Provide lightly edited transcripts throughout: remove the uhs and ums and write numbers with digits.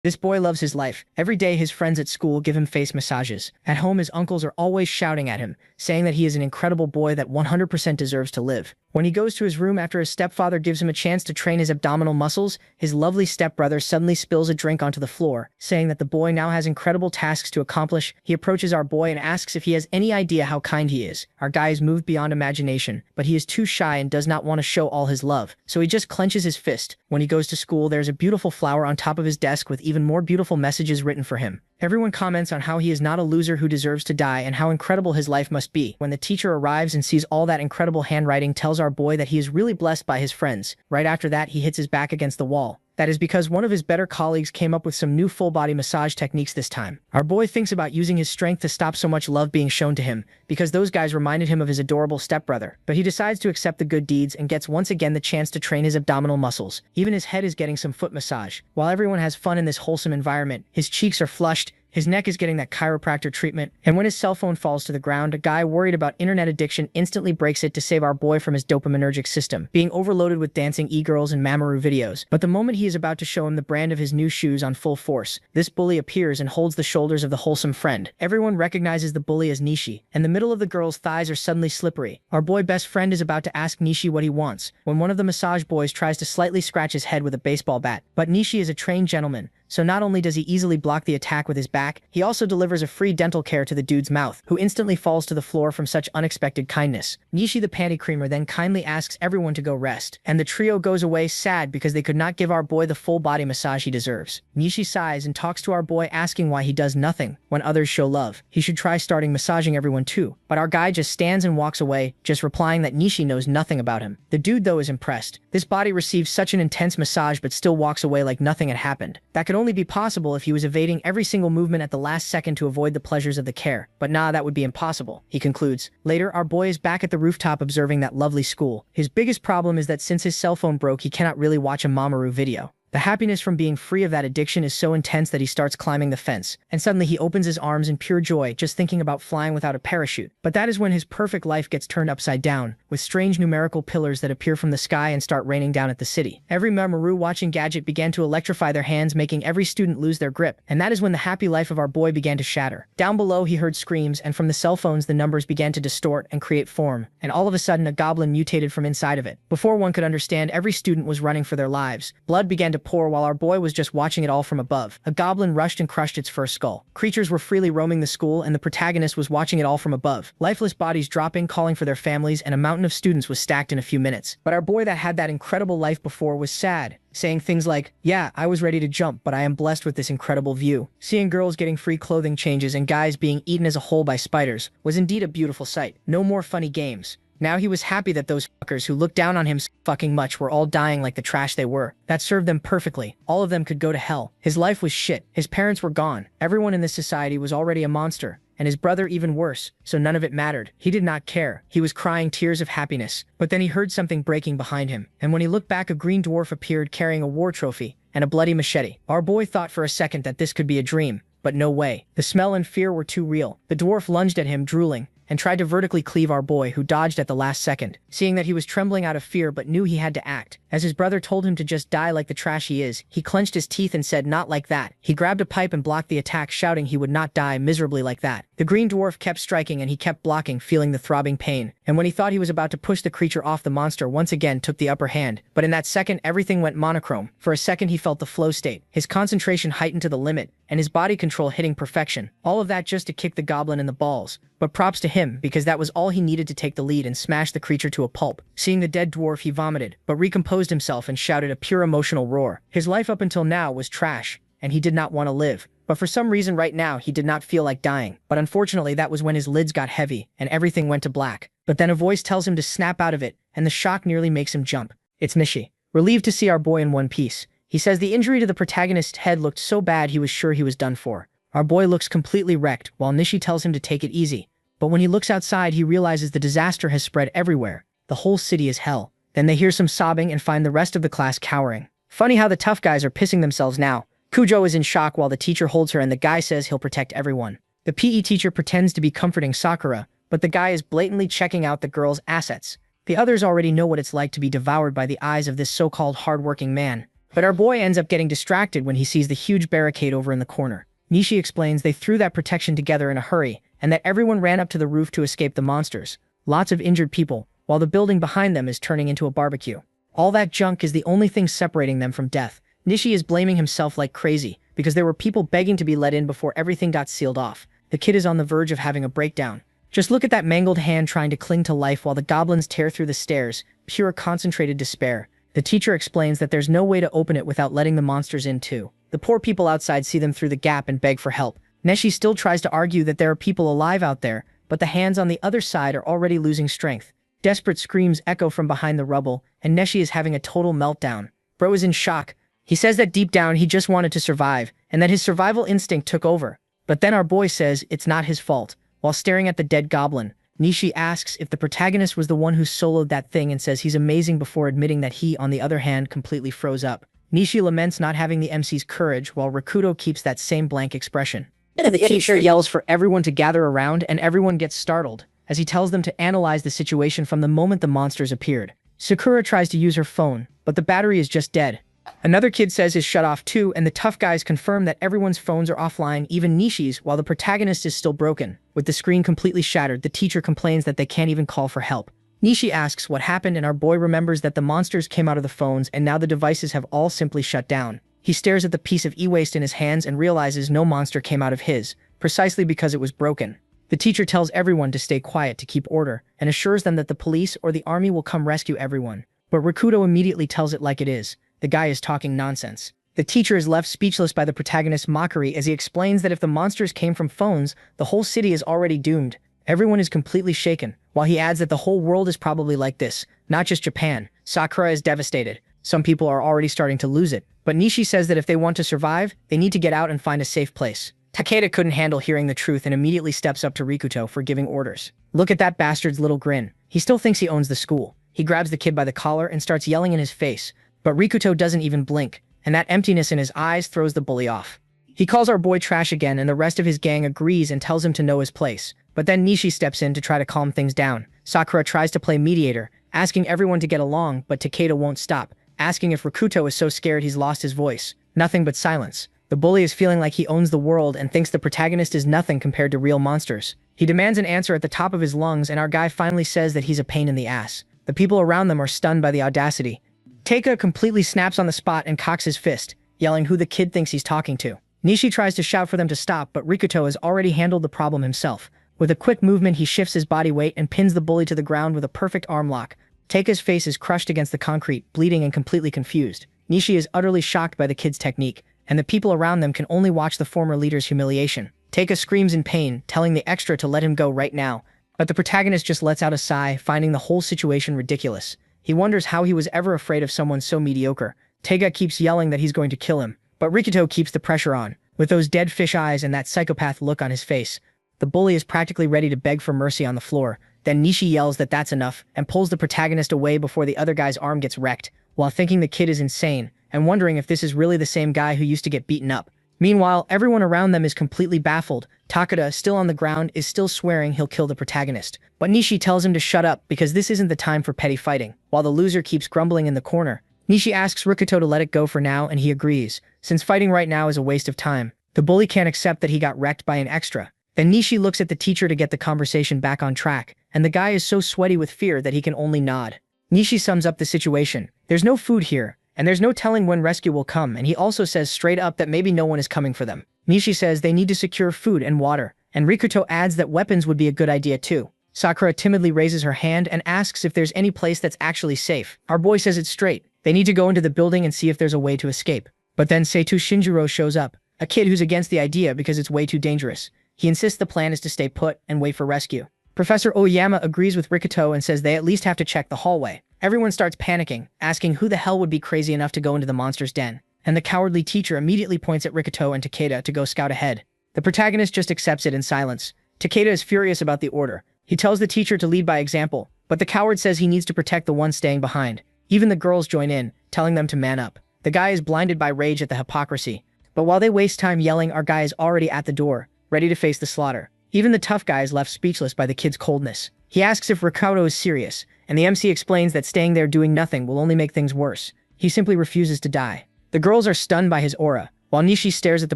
This boy loves his life. Every day his friends at school give him face massages. At home his uncles are always shouting at him, saying that he is an incredible boy that 100% deserves to live. When he goes to his room after his stepfather gives him a chance to train his abdominal muscles, his lovely stepbrother suddenly spills a drink onto the floor, saying that the boy now has incredible tasks to accomplish. He approaches our boy and asks if he has any idea how kind he is. Our guy is moved beyond imagination, but he is too shy and does not want to show all his love, so he just clenches his fist. When he goes to school, there's a beautiful flower on top of his desk with even more beautiful messages written for him. Everyone comments on how he is not a loser who deserves to die and how incredible his life must be. When the teacher arrives and sees all that incredible handwriting, tells our boy that he is really blessed by his friends. Right after that, he hits his back against the wall. That is because one of his better colleagues came up with some new full-body massage techniques this time. Our boy thinks about using his strength to stop so much love being shown to him, because those guys reminded him of his adorable stepbrother. But he decides to accept the good deeds and gets once again the chance to train his abdominal muscles. Even his head is getting some foot massage. While everyone has fun in this wholesome environment, his cheeks are flushed, his neck is getting that chiropractor treatment, and when his cell phone falls to the ground, a guy worried about internet addiction instantly breaks it to save our boy from his dopaminergic system, being overloaded with dancing e-girls and Mamoru videos. But the moment he is about to show him the brand of his new shoes on full force, this bully appears and holds the shoulders of the wholesome friend. Everyone recognizes the bully as Nishi, and the middle of the girl's thighs are suddenly slippery. Our boy best friend is about to ask Nishi what he wants, when one of the massage boys tries to slightly scratch his head with a baseball bat. But Nishi is a trained gentleman, so not only does he easily block the attack with his back, he also delivers a free dental care to the dude's mouth, who instantly falls to the floor from such unexpected kindness. Nishi the panty creamer then kindly asks everyone to go rest, and the trio goes away sad because they could not give our boy the full body massage he deserves. Nishi sighs and talks to our boy asking why he does nothing when others show love. He should try starting massaging everyone too, but our guy just stands and walks away, just replying that Nishi knows nothing about him. The dude though is impressed. This body receives such an intense massage but still walks away like nothing had happened. That could only be possible if he was evading every single movement at the last second to avoid the pleasures of the care. But nah, that would be impossible, he concludes. Later, our boy is back at the rooftop observing that lovely school. His biggest problem is that since his cell phone broke, he cannot really watch a Mamoru video. The happiness from being free of that addiction is so intense that he starts climbing the fence, and suddenly he opens his arms in pure joy just thinking about flying without a parachute. But that is when his perfect life gets turned upside down, with strange numerical pillars that appear from the sky and start raining down at the city. Every Mamoru watching gadget began to electrify their hands, making every student lose their grip, and that is when the happy life of our boy began to shatter. Down below he heard screams, and from the cell phones the numbers began to distort and create form, and all of a sudden a goblin mutated from inside of it. Before one could understand, every student was running for their lives. Blood began to pour while our boy was just watching it all from above. A goblin rushed and crushed its first skull. Creatures were freely roaming the school, and the protagonist was watching it all from above. Lifeless bodies dropping, calling for their families, and a mountain of students was stacked in a few minutes. But our boy that had that incredible life before was sad, saying things like, "Yeah, I was ready to jump, but I am blessed with this incredible view." Seeing girls getting free clothing changes and guys being eaten as a whole by spiders was indeed a beautiful sight. No more funny games. Now he was happy that those fuckers who looked down on him so fucking much were all dying like the trash they were. That served them perfectly. All of them could go to hell. His life was shit. His parents were gone. Everyone in this society was already a monster, and his brother even worse, so none of it mattered. He did not care. He was crying tears of happiness. But then he heard something breaking behind him, and when he looked back, a green dwarf appeared carrying a war trophy and a bloody machete. Our boy thought for a second that this could be a dream, but no way. The smell and fear were too real. The dwarf lunged at him, drooling, and tried to vertically cleave our boy, who dodged at the last second. Seeing that he was trembling out of fear but knew he had to act, as his brother told him to just die like the trash he is, he clenched his teeth and said, "Not like that." He grabbed a pipe and blocked the attack, shouting he would not die miserably like that. The green dwarf kept striking and he kept blocking, feeling the throbbing pain. And when he thought he was about to push the creature off, the monster once again took the upper hand. But in that second, everything went monochrome. For a second he felt the flow state, his concentration heightened to the limit, and his body control hitting perfection. All of that just to kick the goblin in the balls. But props to him, because that was all he needed to take the lead and smash the creature to a pulp. Seeing the dead dwarf, he vomited, but recomposed himself and shouted a pure emotional roar. His life up until now was trash, and he did not want to live. But for some reason right now, he did not feel like dying. But unfortunately, that was when his lids got heavy, and everything went to black. But then a voice tells him to snap out of it, and the shock nearly makes him jump. It's Nishi. Relieved to see our boy in one piece. He says the injury to the protagonist's head looked so bad he was sure he was done for. Our boy looks completely wrecked, while Nishi tells him to take it easy. But when he looks outside, he realizes the disaster has spread everywhere. The whole city is hell. Then they hear some sobbing and find the rest of the class cowering. Funny how the tough guys are pissing themselves now. Kujo is in shock while the teacher holds her and the guy says he'll protect everyone. The PE teacher pretends to be comforting Sakura, but the guy is blatantly checking out the girl's assets. The others already know what it's like to be devoured by the eyes of this so-called hard-working man. But our boy ends up getting distracted when he sees the huge barricade over in the corner. Nishi explains they threw that protection together in a hurry, and that everyone ran up to the roof to escape the monsters. Lots of injured people, while the building behind them is turning into a barbecue. All that junk is the only thing separating them from death. Nishi is blaming himself like crazy, because there were people begging to be let in before everything got sealed off. The kid is on the verge of having a breakdown. Just look at that mangled hand trying to cling to life while the goblins tear through the stairs. Pure concentrated despair. The teacher explains that there's no way to open it without letting the monsters in too. The poor people outside see them through the gap and beg for help. Neshi still tries to argue that there are people alive out there, but the hands on the other side are already losing strength. Desperate screams echo from behind the rubble, and Neshi is having a total meltdown. Bro is in shock. He says that deep down he just wanted to survive, and that his survival instinct took over. But then our boy says it's not his fault. While staring at the dead goblin, Nishi asks if the protagonist was the one who soloed that thing and says he's amazing before admitting that he, on the other hand, completely froze up. Nishi laments not having the MC's courage while Rakuto keeps that same blank expression. The teacher yells for everyone to gather around and everyone gets startled, as he tells them to analyze the situation from the moment the monsters appeared. Sakura tries to use her phone, but the battery is just dead. Another kid says his shut off too, and the tough guys confirm that everyone's phones are offline, even Nishi's, while the protagonist is still broken. With the screen completely shattered, the teacher complains that they can't even call for help. Nishi asks what happened, and our boy remembers that the monsters came out of the phones and now the devices have all simply shut down. He stares at the piece of e-waste in his hands and realizes no monster came out of his, precisely because it was broken. The teacher tells everyone to stay quiet to keep order, and assures them that the police or the army will come rescue everyone. But Rakuto immediately tells it like it is. The guy is talking nonsense. The teacher is left speechless by the protagonist's mockery as he explains that if the monsters came from phones, the whole city is already doomed. Everyone is completely shaken, while he adds that the whole world is probably like this, not just Japan. Sakura is devastated. Some people are already starting to lose it. But Nishi says that if they want to survive, they need to get out and find a safe place. Takeda couldn't handle hearing the truth and immediately steps up to Rikuto for giving orders. Look at that bastard's little grin. He still thinks he owns the school. He grabs the kid by the collar and starts yelling in his face. But Rikuto doesn't even blink, and that emptiness in his eyes throws the bully off. He calls our boy trash again, and the rest of his gang agrees and tells him to know his place. But then Nishi steps in to try to calm things down. Sakura tries to play mediator, asking everyone to get along, but Takeda won't stop, asking if Rikuto is so scared he's lost his voice. Nothing but silence. The bully is feeling like he owns the world and thinks the protagonist is nothing compared to real monsters. He demands an answer at the top of his lungs, and our guy finally says that he's a pain in the ass. The people around them are stunned by the audacity. Teika completely snaps on the spot and cocks his fist, yelling who the kid thinks he's talking to. Nishi tries to shout for them to stop, but Rikuto has already handled the problem himself. With a quick movement, he shifts his body weight and pins the bully to the ground with a perfect arm lock. Teika's face is crushed against the concrete, bleeding and completely confused. Nishi is utterly shocked by the kid's technique, and the people around them can only watch the former leader's humiliation. Teika screams in pain, telling the extra to let him go right now. But the protagonist just lets out a sigh, finding the whole situation ridiculous. He wonders how he was ever afraid of someone so mediocre. Teika keeps yelling that he's going to kill him, but Rikuto keeps the pressure on. With those dead fish eyes and that psychopath look on his face, the bully is practically ready to beg for mercy on the floor. Then Nishi yells that that's enough and pulls the protagonist away before the other guy's arm gets wrecked, while thinking the kid is insane and wondering if this is really the same guy who used to get beaten up. Meanwhile, everyone around them is completely baffled. Takeda, still on the ground, is still swearing he'll kill the protagonist. But Nishi tells him to shut up because this isn't the time for petty fighting, while the loser keeps grumbling in the corner. Nishi asks Rikuto to let it go for now, and he agrees, since fighting right now is a waste of time. The bully can't accept that he got wrecked by an extra. Then Nishi looks at the teacher to get the conversation back on track, and the guy is so sweaty with fear that he can only nod. Nishi sums up the situation. There's no food here, and there's no telling when rescue will come, and he also says straight up that maybe no one is coming for them. Nishi says they need to secure food and water, and Rikuto adds that weapons would be a good idea too. Sakura timidly raises her hand and asks if there's any place that's actually safe. Our boy says it's straight. They need to go into the building and see if there's a way to escape. But then Seitu Shinjiro shows up, a kid who's against the idea because it's way too dangerous. He insists the plan is to stay put and wait for rescue. Professor Oyama agrees with Rikuto and says they at least have to check the hallway. Everyone starts panicking, asking who the hell would be crazy enough to go into the monster's den. And the cowardly teacher immediately points at Rikuto and Takeda to go scout ahead. The protagonist just accepts it in silence. Takeda is furious about the order. He tells the teacher to lead by example, but the coward says he needs to protect the one staying behind. Even the girls join in, telling them to man up. The guy is blinded by rage at the hypocrisy. But while they waste time yelling, our guy is already at the door, ready to face the slaughter. Even the tough guy is left speechless by the kid's coldness. He asks if Rikuto is serious, and the MC explains that staying there doing nothing will only make things worse. He simply refuses to die. The girls are stunned by his aura, while Nishi stares at the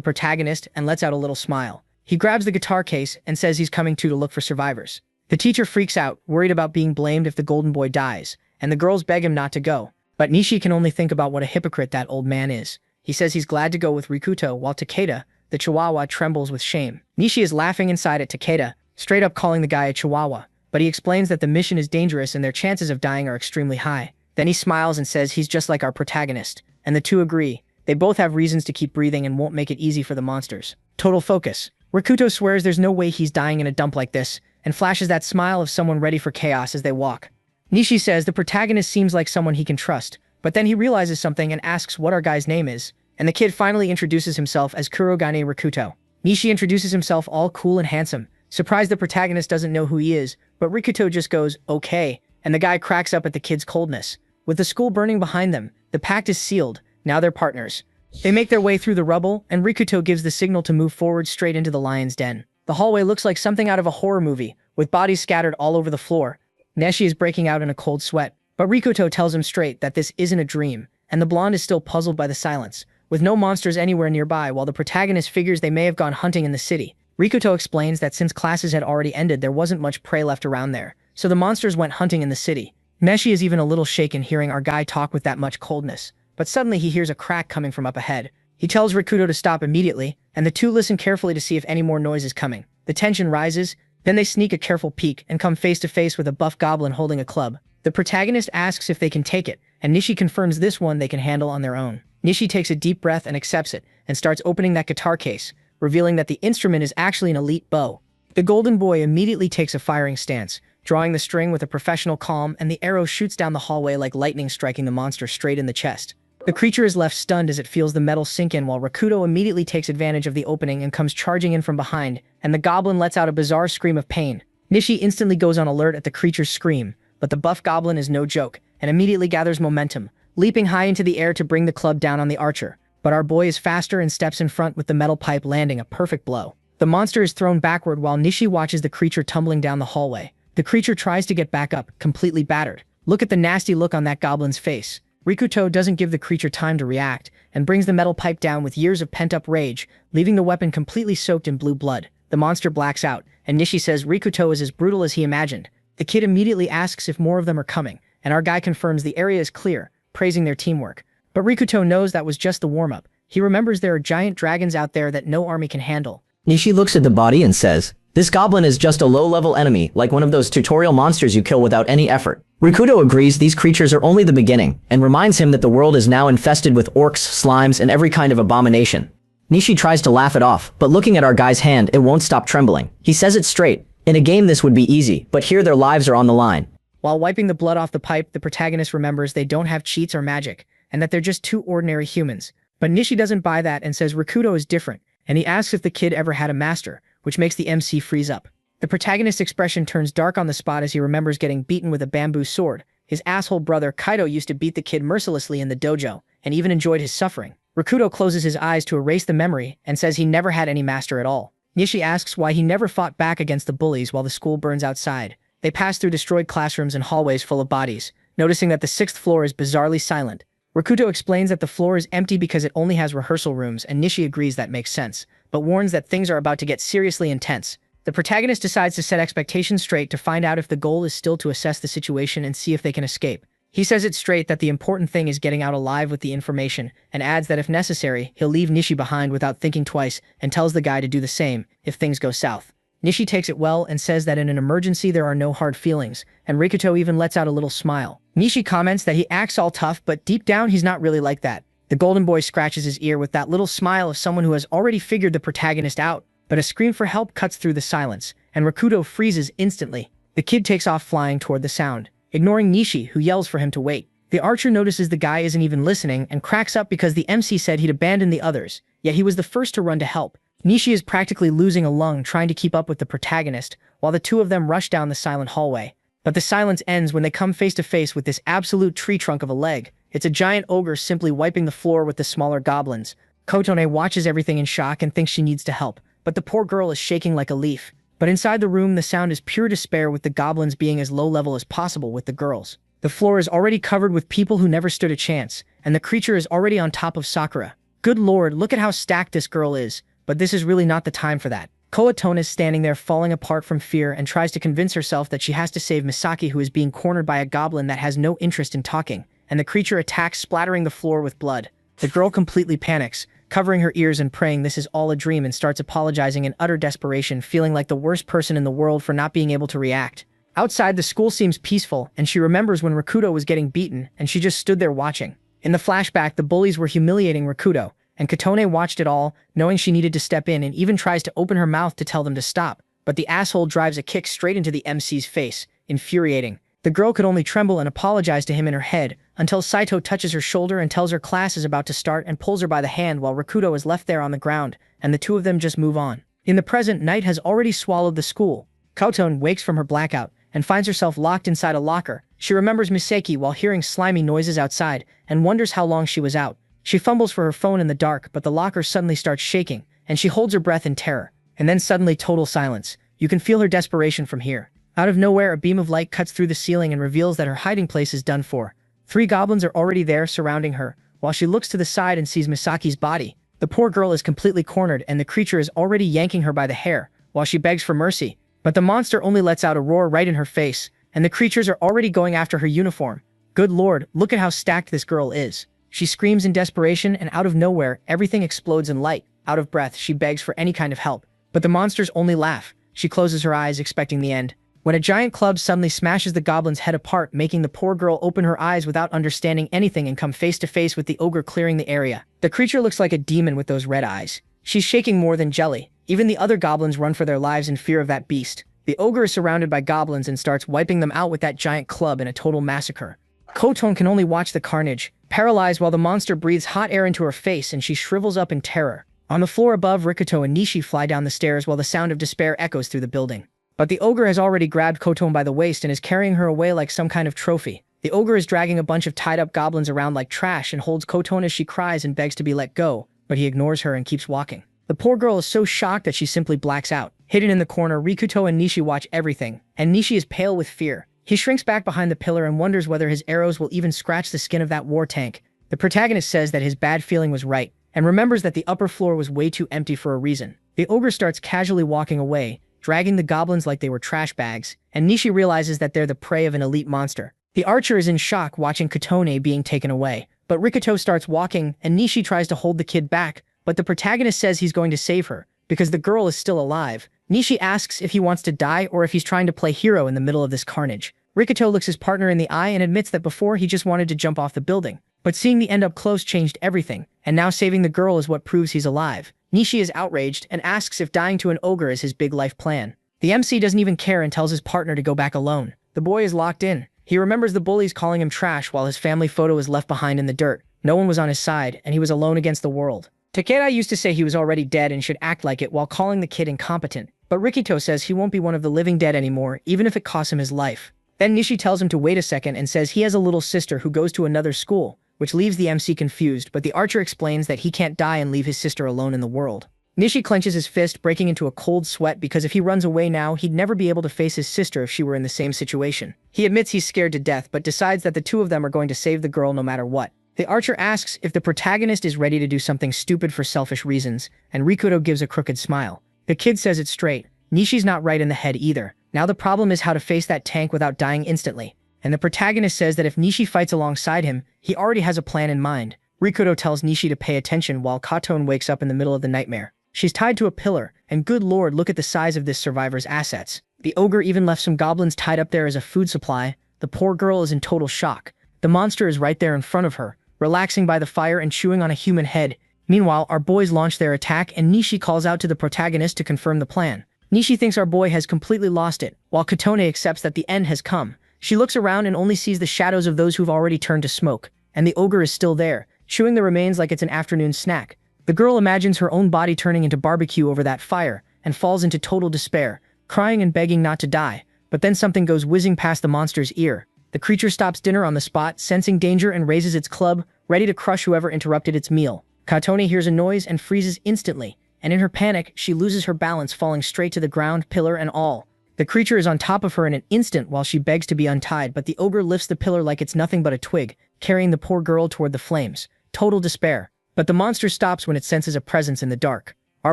protagonist and lets out a little smile. He grabs the guitar case and says he's coming to look for survivors. The teacher freaks out, worried about being blamed if the golden boy dies, and the girls beg him not to go. But Nishi can only think about what a hypocrite that old man is. He says he's glad to go with Rikuto, while Takeda, the chihuahua, trembles with shame. Nishi is laughing inside at Takeda, straight up calling the guy a chihuahua, but he explains that the mission is dangerous and their chances of dying are extremely high. Then he smiles and says he's just like our protagonist, and the two agree. They both have reasons to keep breathing and won't make it easy for the monsters. Total focus. Rikuto swears there's no way he's dying in a dump like this, and flashes that smile of someone ready for chaos as they walk. Nishi says the protagonist seems like someone he can trust, but then he realizes something and asks what our guy's name is, and the kid finally introduces himself as Kurogane Rikuto. Nishi introduces himself all cool and handsome, surprised the protagonist doesn't know who he is, but Rikuto just goes, okay, and the guy cracks up at the kid's coldness. With the school burning behind them, the pact is sealed. Now they're partners. They make their way through the rubble, and Rikuto gives the signal to move forward straight into the lion's den. The hallway looks like something out of a horror movie, with bodies scattered all over the floor. Neshi is breaking out in a cold sweat, but Rikuto tells him straight that this isn't a dream, and the blonde is still puzzled by the silence, with no monsters anywhere nearby while the protagonist figures they may have gone hunting in the city. Rikuto explains that since classes had already ended there wasn't much prey left around there, so the monsters went hunting in the city. Neshi is even a little shaken hearing our guy talk with that much coldness, but suddenly he hears a crack coming from up ahead. He tells Rikuto to stop immediately, and the two listen carefully to see if any more noise is coming. The tension rises, then they sneak a careful peek and come face to face with a buff goblin holding a club. The protagonist asks if they can take it, and Nishi confirms this one they can handle on their own. Nishi takes a deep breath and accepts it, and starts opening that guitar case, revealing that the instrument is actually an elite bow. The golden boy immediately takes a firing stance, drawing the string with a professional calm, and the arrow shoots down the hallway like lightning, striking the monster straight in the chest. The creature is left stunned as it feels the metal sink in, while Rikuto immediately takes advantage of the opening and comes charging in from behind, and the goblin lets out a bizarre scream of pain. Nishi instantly goes on alert at the creature's scream, but the buff goblin is no joke, and immediately gathers momentum, leaping high into the air to bring the club down on the archer. But our boy is faster and steps in front with the metal pipe, landing a perfect blow. The monster is thrown backward while Nishi watches the creature tumbling down the hallway. The creature tries to get back up, completely battered. Look at the nasty look on that goblin's face. Rikuto doesn't give the creature time to react, and brings the metal pipe down with years of pent-up rage, leaving the weapon completely soaked in blue blood. The monster blacks out, and Nishi says Rikuto is as brutal as he imagined. The kid immediately asks if more of them are coming, and our guy confirms the area is clear, praising their teamwork. But Rikuto knows that was just the warm-up. He remembers there are giant dragons out there that no army can handle. Nishi looks at the body and says, "This goblin is just a low-level enemy, like one of those tutorial monsters you kill without any effort." Rikuto agrees these creatures are only the beginning, and reminds him that the world is now infested with orcs, slimes, and every kind of abomination. Nishi tries to laugh it off, but looking at our guy's hand, it won't stop trembling. He says it straight. In a game this would be easy, but here their lives are on the line. While wiping the blood off the pipe, the protagonist remembers they don't have cheats or magic, and that they're just two ordinary humans. But Nishi doesn't buy that and says Rikuto is different, and he asks if the kid ever had a master, which makes the MC freeze up. The protagonist's expression turns dark on the spot as he remembers getting beaten with a bamboo sword. His asshole brother Kaido used to beat the kid mercilessly in the dojo, and even enjoyed his suffering. Rikuto closes his eyes to erase the memory and says he never had any master at all. Nishi asks why he never fought back against the bullies while the school burns outside. They pass through destroyed classrooms and hallways full of bodies, noticing that the 6th floor is bizarrely silent. Rikuto explains that the floor is empty because it only has rehearsal rooms, and Nishi agrees that makes sense, but warns that things are about to get seriously intense. The protagonist decides to set expectations straight to find out if the goal is still to assess the situation and see if they can escape. He says it straight that the important thing is getting out alive with the information, and adds that if necessary, he'll leave Nishi behind without thinking twice, and tells the guy to do the same if things go south. Nishi takes it well and says that in an emergency there are no hard feelings, and Rikuto even lets out a little smile. Nishi comments that he acts all tough, but deep down he's not really like that. The golden boy scratches his ear with that little smile of someone who has already figured the protagonist out, but a scream for help cuts through the silence, and Rikuto freezes instantly. The kid takes off flying toward the sound, ignoring Nishi, who yells for him to wait. The archer notices the guy isn't even listening and cracks up because the MC said he'd abandon the others, yet he was the first to run to help. Nishi is practically losing a lung trying to keep up with the protagonist, while the two of them rush down the silent hallway. But the silence ends when they come face to face with this absolute tree trunk of a leg. It's a giant ogre simply wiping the floor with the smaller goblins. Kotone watches everything in shock and thinks she needs to help, but the poor girl is shaking like a leaf. But inside the room, the sound is pure despair, with the goblins being as low level as possible with the girls. The floor is already covered with people who never stood a chance, and the creature is already on top of Sakura. Good lord, look at how stacked this girl is, but this is really not the time for that. Koatone is standing there falling apart from fear and tries to convince herself that she has to save Misaki, who is being cornered by a goblin that has no interest in talking, and the creature attacks, splattering the floor with blood. The girl completely panics, covering her ears and praying this is all a dream, and starts apologizing in utter desperation, feeling like the worst person in the world for not being able to react. Outside, the school seems peaceful, and she remembers when Rakuto was getting beaten, and she just stood there watching. In the flashback, the bullies were humiliating Rakuto, and Katone watched it all, knowing she needed to step in, and even tries to open her mouth to tell them to stop, but the asshole drives a kick straight into the MC's face, infuriating. The girl could only tremble and apologize to him in her head, until Saito touches her shoulder and tells her class is about to start and pulls her by the hand while Rakuto is left there on the ground, and the two of them just move on. In the present, night has already swallowed the school. Koatone wakes from her blackout, and finds herself locked inside a locker. She remembers Misaki while hearing slimy noises outside, and wonders how long she was out. She fumbles for her phone in the dark, but the locker suddenly starts shaking, and she holds her breath in terror. And then suddenly total silence. You can feel her desperation from here. Out of nowhere, a beam of light cuts through the ceiling and reveals that her hiding place is done for. 3 goblins are already there surrounding her, while she looks to the side and sees Misaki's body. The poor girl is completely cornered, and the creature is already yanking her by the hair, while she begs for mercy. But the monster only lets out a roar right in her face, and the creatures are already going after her uniform. Good lord, look at how stacked this girl is. She screams in desperation, and out of nowhere, everything explodes in light. Out of breath, she begs for any kind of help. But the monsters only laugh. She closes her eyes, expecting the end. When a giant club suddenly smashes the goblin's head apart, making the poor girl open her eyes without understanding anything and come face to face with the ogre clearing the area. The creature looks like a demon with those red eyes. She's shaking more than jelly. Even the other goblins run for their lives in fear of that beast. The ogre is surrounded by goblins and starts wiping them out with that giant club in a total massacre. Koatone can only watch the carnage, paralyzed while the monster breathes hot air into her face and she shrivels up in terror. On the floor above, Rikuto and Nishi fly down the stairs while the sound of despair echoes through the building. But the ogre has already grabbed Koatone by the waist and is carrying her away like some kind of trophy. The ogre is dragging a bunch of tied-up goblins around like trash and holds Koatone as she cries and begs to be let go, but he ignores her and keeps walking. The poor girl is so shocked that she simply blacks out. Hidden in the corner, Rikuto and Nishi watch everything, and Nishi is pale with fear. He shrinks back behind the pillar and wonders whether his arrows will even scratch the skin of that war tank. The protagonist says that his bad feeling was right, and remembers that the upper floor was way too empty for a reason. The ogre starts casually walking away, dragging the goblins like they were trash bags, and Nishi realizes that they're the prey of an elite monster. The archer is in shock watching Katone being taken away, but Rikuto starts walking, and Nishi tries to hold the kid back, but the protagonist says he's going to save her, because the girl is still alive. Nishi asks if he wants to die or if he's trying to play hero in the middle of this carnage. Rikuto looks his partner in the eye and admits that before he just wanted to jump off the building. But seeing the end up close changed everything, and now saving the girl is what proves he's alive. Nishi is outraged and asks if dying to an ogre is his big life plan. The MC doesn't even care and tells his partner to go back alone. The boy is locked in. He remembers the bullies calling him trash while his family photo is left behind in the dirt. No one was on his side, and he was alone against the world. Takeda used to say he was already dead and should act like it while calling the kid incompetent, but Rikuto says he won't be one of the living dead anymore, even if it costs him his life. Then Nishi tells him to wait a second and says he has a little sister who goes to another school, which leaves the MC confused, but the archer explains that he can't die and leave his sister alone in the world. Nishi clenches his fist, breaking into a cold sweat because if he runs away now, he'd never be able to face his sister if she were in the same situation. He admits he's scared to death, but decides that the two of them are going to save the girl no matter what. The archer asks if the protagonist is ready to do something stupid for selfish reasons, and Rikuto gives a crooked smile. The kid says it straight. Nishi's not right in the head either. Now the problem is how to face that tank without dying instantly. And the protagonist says that if Nishi fights alongside him, he already has a plan in mind. Rikuto tells Nishi to pay attention while Katone wakes up in the middle of the nightmare. She's tied to a pillar, and good lord, look at the size of this survivor's assets. The ogre even left some goblins tied up there as a food supply. The poor girl is in total shock. The monster is right there in front of her, relaxing by the fire and chewing on a human head. Meanwhile, our boys launch their attack and Nishi calls out to the protagonist to confirm the plan. Nishi thinks our boy has completely lost it, while Katone accepts that the end has come. She looks around and only sees the shadows of those who've already turned to smoke, and the ogre is still there, chewing the remains like it's an afternoon snack. The girl imagines her own body turning into barbecue over that fire, and falls into total despair, crying and begging not to die. But then something goes whizzing past the monster's ear. The creature stops dinner on the spot, sensing danger, and raises its club, ready to crush whoever interrupted its meal. Katone hears a noise and freezes instantly, and in her panic, she loses her balance, falling straight to the ground, pillar and all. The creature is on top of her in an instant while she begs to be untied, but the ogre lifts the pillar like it's nothing but a twig, carrying the poor girl toward the flames. Total despair. But the monster stops when it senses a presence in the dark. Our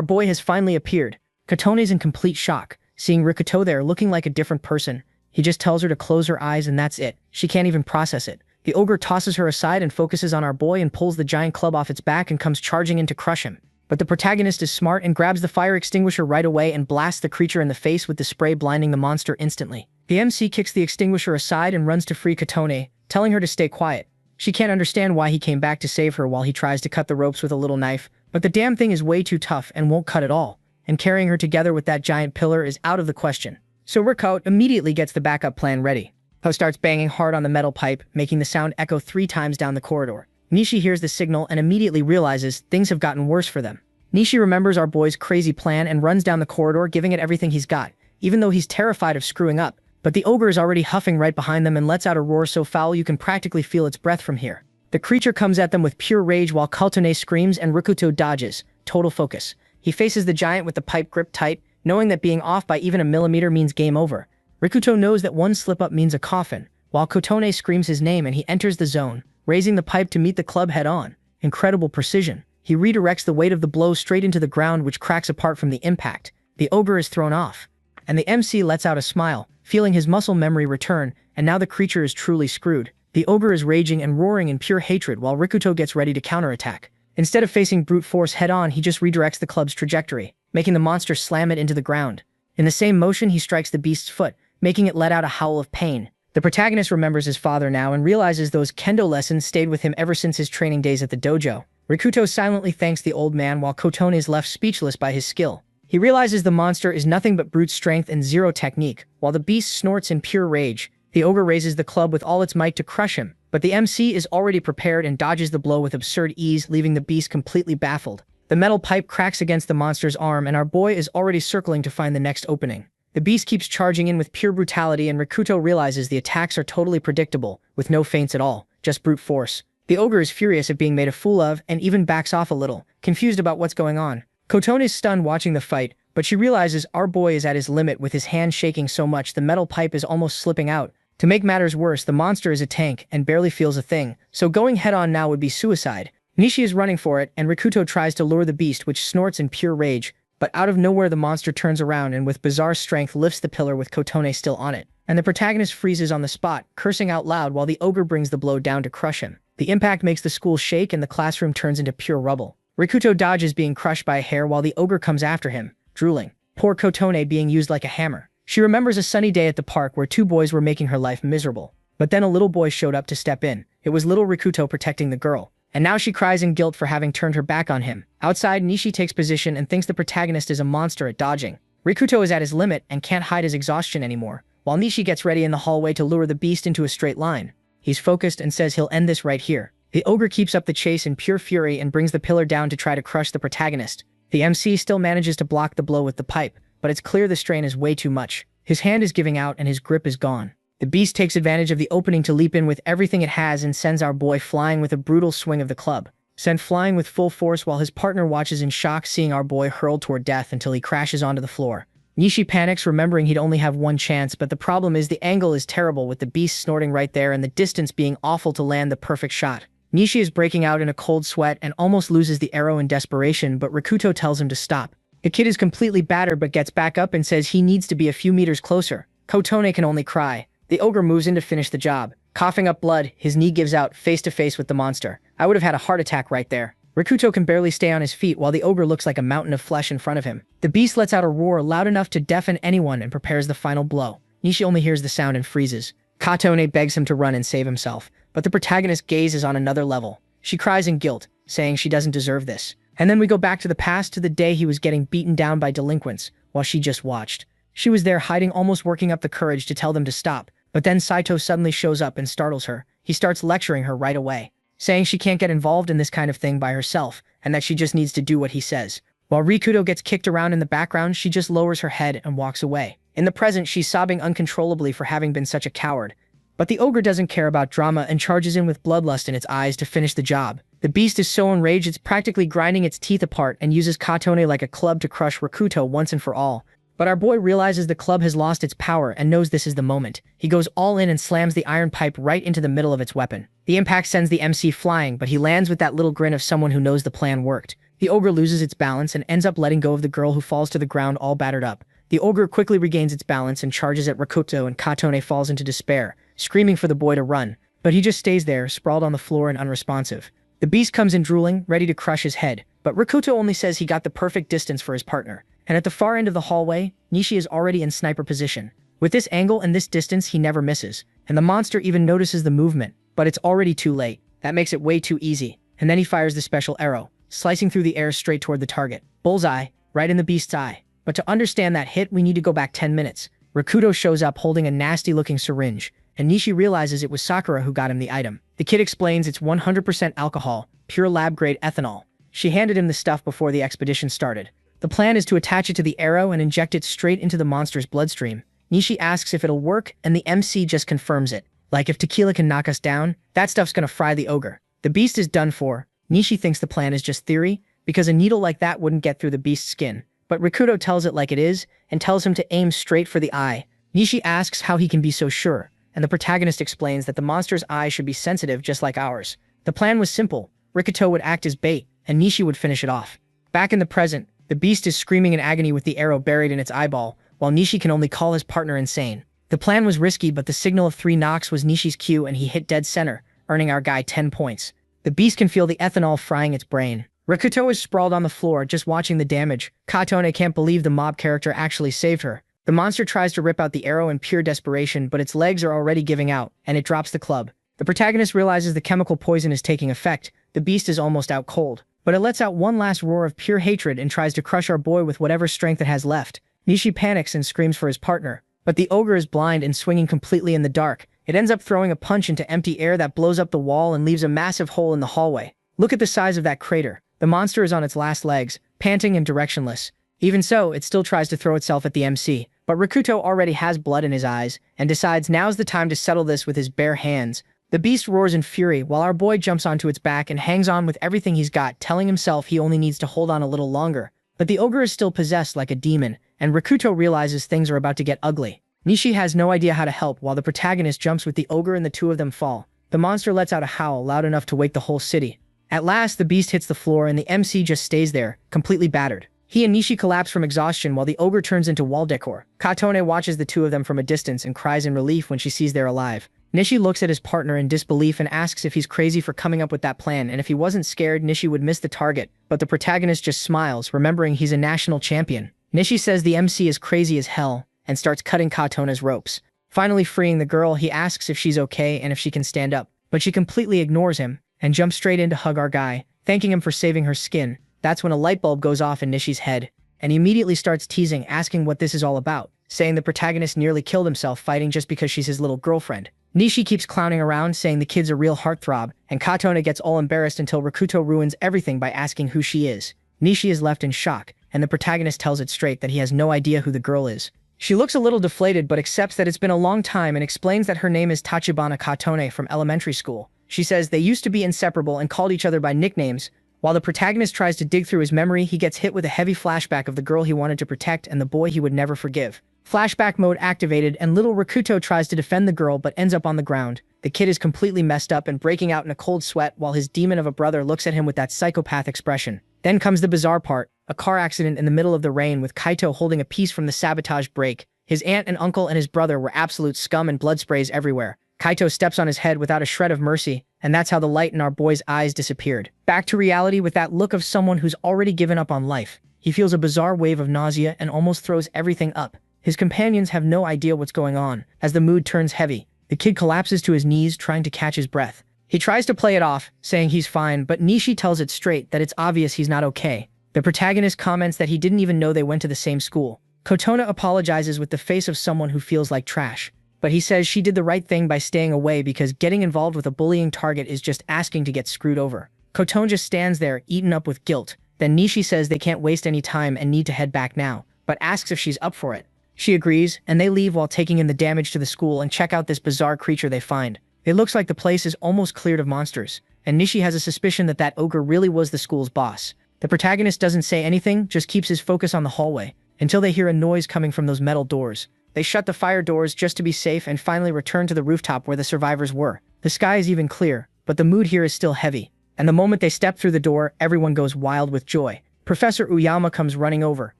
boy has finally appeared. Kotone's in complete shock, seeing Rikuto there looking like a different person. He just tells her to close her eyes and that's it. She can't even process it. The ogre tosses her aside and focuses on our boy and pulls the giant club off its back and comes charging in to crush him. But the protagonist is smart and grabs the fire extinguisher right away and blasts the creature in the face with the spray, blinding the monster instantly. The MC kicks the extinguisher aside and runs to free Kotone, telling her to stay quiet. She can't understand why he came back to save her while he tries to cut the ropes with a little knife, but the damn thing is way too tough and won't cut at all, and carrying her together with that giant pillar is out of the question. So Rikuto immediately gets the backup plan ready. Ho starts banging hard on the metal pipe, making the sound echo 3 times down the corridor. Nishi hears the signal and immediately realizes things have gotten worse for them. Nishi remembers our boy's crazy plan and runs down the corridor, giving it everything he's got, even though he's terrified of screwing up. But the ogre is already huffing right behind them and lets out a roar so foul you can practically feel its breath from here. The creature comes at them with pure rage while Kotone screams and Rikuto dodges. Total focus. He faces the giant with the pipe gripped tight, knowing that being off by even a millimeter means game over. Rikuto knows that one slip-up means a coffin, while Kotone screams his name and he enters the zone, raising the pipe to meet the club head-on. Incredible precision. He redirects the weight of the blow straight into the ground, which cracks apart from the impact. The ogre is thrown off. And the MC lets out a smile, feeling his muscle memory return, and now the creature is truly screwed. The ogre is raging and roaring in pure hatred while Rikuto gets ready to counterattack. Instead of facing brute force head-on, he just redirects the club's trajectory, making the monster slam it into the ground. In the same motion, he strikes the beast's foot, making it let out a howl of pain. The protagonist remembers his father now and realizes those kendo lessons stayed with him ever since his training days at the dojo. Rikuto silently thanks the old man while Kotone is left speechless by his skill. He realizes the monster is nothing but brute strength and zero technique, while the beast snorts in pure rage. The ogre raises the club with all its might to crush him, but the MC is already prepared and dodges the blow with absurd ease, leaving the beast completely baffled. The metal pipe cracks against the monster's arm and our boy is already circling to find the next opening. The beast keeps charging in with pure brutality and Rikuto realizes the attacks are totally predictable, with no feints at all, just brute force. The ogre is furious at being made a fool of and even backs off a little, confused about what's going on. Kotone is stunned watching the fight, but she realizes our boy is at his limit with his hand shaking so much the metal pipe is almost slipping out. To make matters worse, the monster is a tank and barely feels a thing, so going head-on now would be suicide. Nishi is running for it, and Rikuto tries to lure the beast, which snorts in pure rage, but out of nowhere the monster turns around and with bizarre strength lifts the pillar with Kotone still on it. And the protagonist freezes on the spot, cursing out loud while the ogre brings the blow down to crush him. The impact makes the school shake and the classroom turns into pure rubble. Rikuto dodges being crushed by a hair while the ogre comes after him, drooling. Poor Kotone being used like a hammer. She remembers a sunny day at the park where 2 boys were making her life miserable. But then a little boy showed up to step in. It was little Rikuto protecting the girl. And now she cries in guilt for having turned her back on him. Outside, Nishi takes position and thinks the protagonist is a monster at dodging. Rikuto is at his limit and can't hide his exhaustion anymore, while Nishi gets ready in the hallway to lure the beast into a straight line. He's focused and says he'll end this right here. The ogre keeps up the chase in pure fury and brings the pillar down to try to crush the protagonist. The MC still manages to block the blow with the pipe, but it's clear the strain is way too much. His hand is giving out and his grip is gone. The beast takes advantage of the opening to leap in with everything it has and sends our boy flying with a brutal swing of the club. Sent flying with full force while his partner watches in shock, seeing our boy hurled toward death until he crashes onto the floor. Nishi panics, remembering he'd only have one chance, but the problem is the angle is terrible with the beast snorting right there and the distance being awful to land the perfect shot. Nishi is breaking out in a cold sweat and almost loses the arrow in desperation, but Rikuto tells him to stop. The kid is completely battered but gets back up and says he needs to be a few meters closer. Kotone can only cry. The ogre moves in to finish the job. Coughing up blood, his knee gives out face to face with the monster. I would have had a heart attack right there. Rikuto can barely stay on his feet while the ogre looks like a mountain of flesh in front of him. The beast lets out a roar loud enough to deafen anyone and prepares the final blow. Nishi only hears the sound and freezes. Kotone begs him to run and save himself, but the protagonist's gaze is on another level. She cries in guilt, saying she doesn't deserve this. And then we go back to the past, to the day he was getting beaten down by delinquents, while she just watched. She was there hiding, almost working up the courage to tell them to stop. But then Saito suddenly shows up and startles her. He starts lecturing her right away, saying she can't get involved in this kind of thing by herself, and that she just needs to do what he says. While Rikuto gets kicked around in the background, she just lowers her head and walks away. In the present, she's sobbing uncontrollably for having been such a coward. But the ogre doesn't care about drama and charges in with bloodlust in its eyes to finish the job. The beast is so enraged it's practically grinding its teeth apart and uses Kotone like a club to crush Rikuto once and for all. But our boy realizes the club has lost its power and knows this is the moment. He goes all in and slams the iron pipe right into the middle of its weapon. The impact sends the MC flying, but he lands with that little grin of someone who knows the plan worked. The ogre loses its balance and ends up letting go of the girl who falls to the ground all battered up. The ogre quickly regains its balance and charges at Rikuto, and Katone falls into despair, screaming for the boy to run. But he just stays there, sprawled on the floor and unresponsive. The beast comes in drooling, ready to crush his head, but Rikuto only says he got the perfect distance for his partner. And at the far end of the hallway, Nishi is already in sniper position. With this angle and this distance, he never misses. And the monster even notices the movement, but it's already too late. That makes it way too easy. And then he fires the special arrow, slicing through the air straight toward the target. Bullseye, right in the beast's eye. But to understand that hit, we need to go back 10 minutes. Rikuto shows up holding a nasty-looking syringe, and Nishi realizes it was Sakura who got him the item. The kid explains it's 100% alcohol, pure lab-grade ethanol. She handed him the stuff before the expedition started. The plan is to attach it to the arrow and inject it straight into the monster's bloodstream. Nishi asks if it'll work, and the MC just confirms it. Like, if tequila can knock us down, that stuff's gonna fry the ogre. The beast is done for. Nishi thinks the plan is just theory, because a needle like that wouldn't get through the beast's skin. But Rikuto tells it like it is, and tells him to aim straight for the eye. Nishi asks how he can be so sure, and the protagonist explains that the monster's eye should be sensitive just like ours. The plan was simple. Rikuto would act as bait, and Nishi would finish it off. Back in the present, the beast is screaming in agony with the arrow buried in its eyeball, while Nishi can only call his partner insane. The plan was risky, but the signal of 3 knocks was Nishi's cue, and he hit dead center, earning our guy 10 points. The beast can feel the ethanol frying its brain. Rikuto is sprawled on the floor, just watching the damage. Katone can't believe the mob character actually saved her. The monster tries to rip out the arrow in pure desperation, but its legs are already giving out, and it drops the club. The protagonist realizes the chemical poison is taking effect. The beast is almost out cold, but it lets out one last roar of pure hatred and tries to crush our boy with whatever strength it has left. Nishi panics and screams for his partner, but the ogre is blind and swinging completely in the dark. It ends up throwing a punch into empty air that blows up the wall and leaves a massive hole in the hallway. Look at the size of that crater. The monster is on its last legs, panting and directionless. Even so, it still tries to throw itself at the MC, but Rikuto already has blood in his eyes and decides now's the time to settle this with his bare hands. The beast roars in fury while our boy jumps onto its back and hangs on with everything he's got, telling himself he only needs to hold on a little longer. But the ogre is still possessed like a demon, and Rikuto realizes things are about to get ugly. Nishi has no idea how to help while the protagonist jumps with the ogre and the two of them fall. The monster lets out a howl loud enough to wake the whole city. At last, the beast hits the floor and the MC just stays there, completely battered. He and Nishi collapse from exhaustion while the ogre turns into wall decor. Katone watches the two of them from a distance and cries in relief when she sees they're alive. Nishi looks at his partner in disbelief and asks if he's crazy for coming up with that plan, and if he wasn't scared, Nishi would miss the target. But the protagonist just smiles, remembering he's a national champion. Nishi says the MC is crazy as hell and starts cutting Katone's ropes. Finally freeing the girl, he asks if she's okay and if she can stand up, but she completely ignores him and jumps straight in to hug our guy, thanking him for saving her skin. That's when a light bulb goes off in Nishi's head, and he immediately starts teasing, asking what this is all about, saying the protagonist nearly killed himself fighting just because she's his little girlfriend. Nishi keeps clowning around, saying the kid's a real heartthrob, and Katone gets all embarrassed until Rikuto ruins everything by asking who she is. Nishi is left in shock, and the protagonist tells it straight that he has no idea who the girl is. She looks a little deflated but accepts that it's been a long time and explains that her name is Tachibana Katone from elementary school. She says they used to be inseparable and called each other by nicknames. While the protagonist tries to dig through his memory, he gets hit with a heavy flashback of the girl he wanted to protect and the boy he would never forgive. Flashback mode activated, and little Rikuto tries to defend the girl but ends up on the ground. The kid is completely messed up and breaking out in a cold sweat while his demon of a brother looks at him with that psychopath expression. Then comes the bizarre part, a car accident in the middle of the rain with Kaito holding a piece from the sabotage brake. His aunt and uncle and his brother were absolute scum and blood sprays everywhere. Kaito steps on his head without a shred of mercy, and that's how the light in our boy's eyes disappeared. Back to reality with that look of someone who's already given up on life. He feels a bizarre wave of nausea and almost throws everything up. His companions have no idea what's going on. As the mood turns heavy, the kid collapses to his knees trying to catch his breath. He tries to play it off, saying he's fine, but Nishi tells it straight that it's obvious he's not okay. The protagonist comments that he didn't even know they went to the same school. Kotona apologizes with the face of someone who feels like trash, but he says she did the right thing by staying away because getting involved with a bullying target is just asking to get screwed over. Kotone just stands there, eaten up with guilt. Then Nishi says they can't waste any time and need to head back now, but asks if she's up for it. She agrees, and they leave while taking in the damage to the school and check out this bizarre creature they find. It looks like the place is almost cleared of monsters, and Nishi has a suspicion that that ogre really was the school's boss. The protagonist doesn't say anything, just keeps his focus on the hallway, until they hear a noise coming from those metal doors. They shut the fire doors just to be safe and finally return to the rooftop where the survivors were. The sky is even clear, but the mood here is still heavy. And the moment they step through the door, everyone goes wild with joy. Professor Uyama comes running over,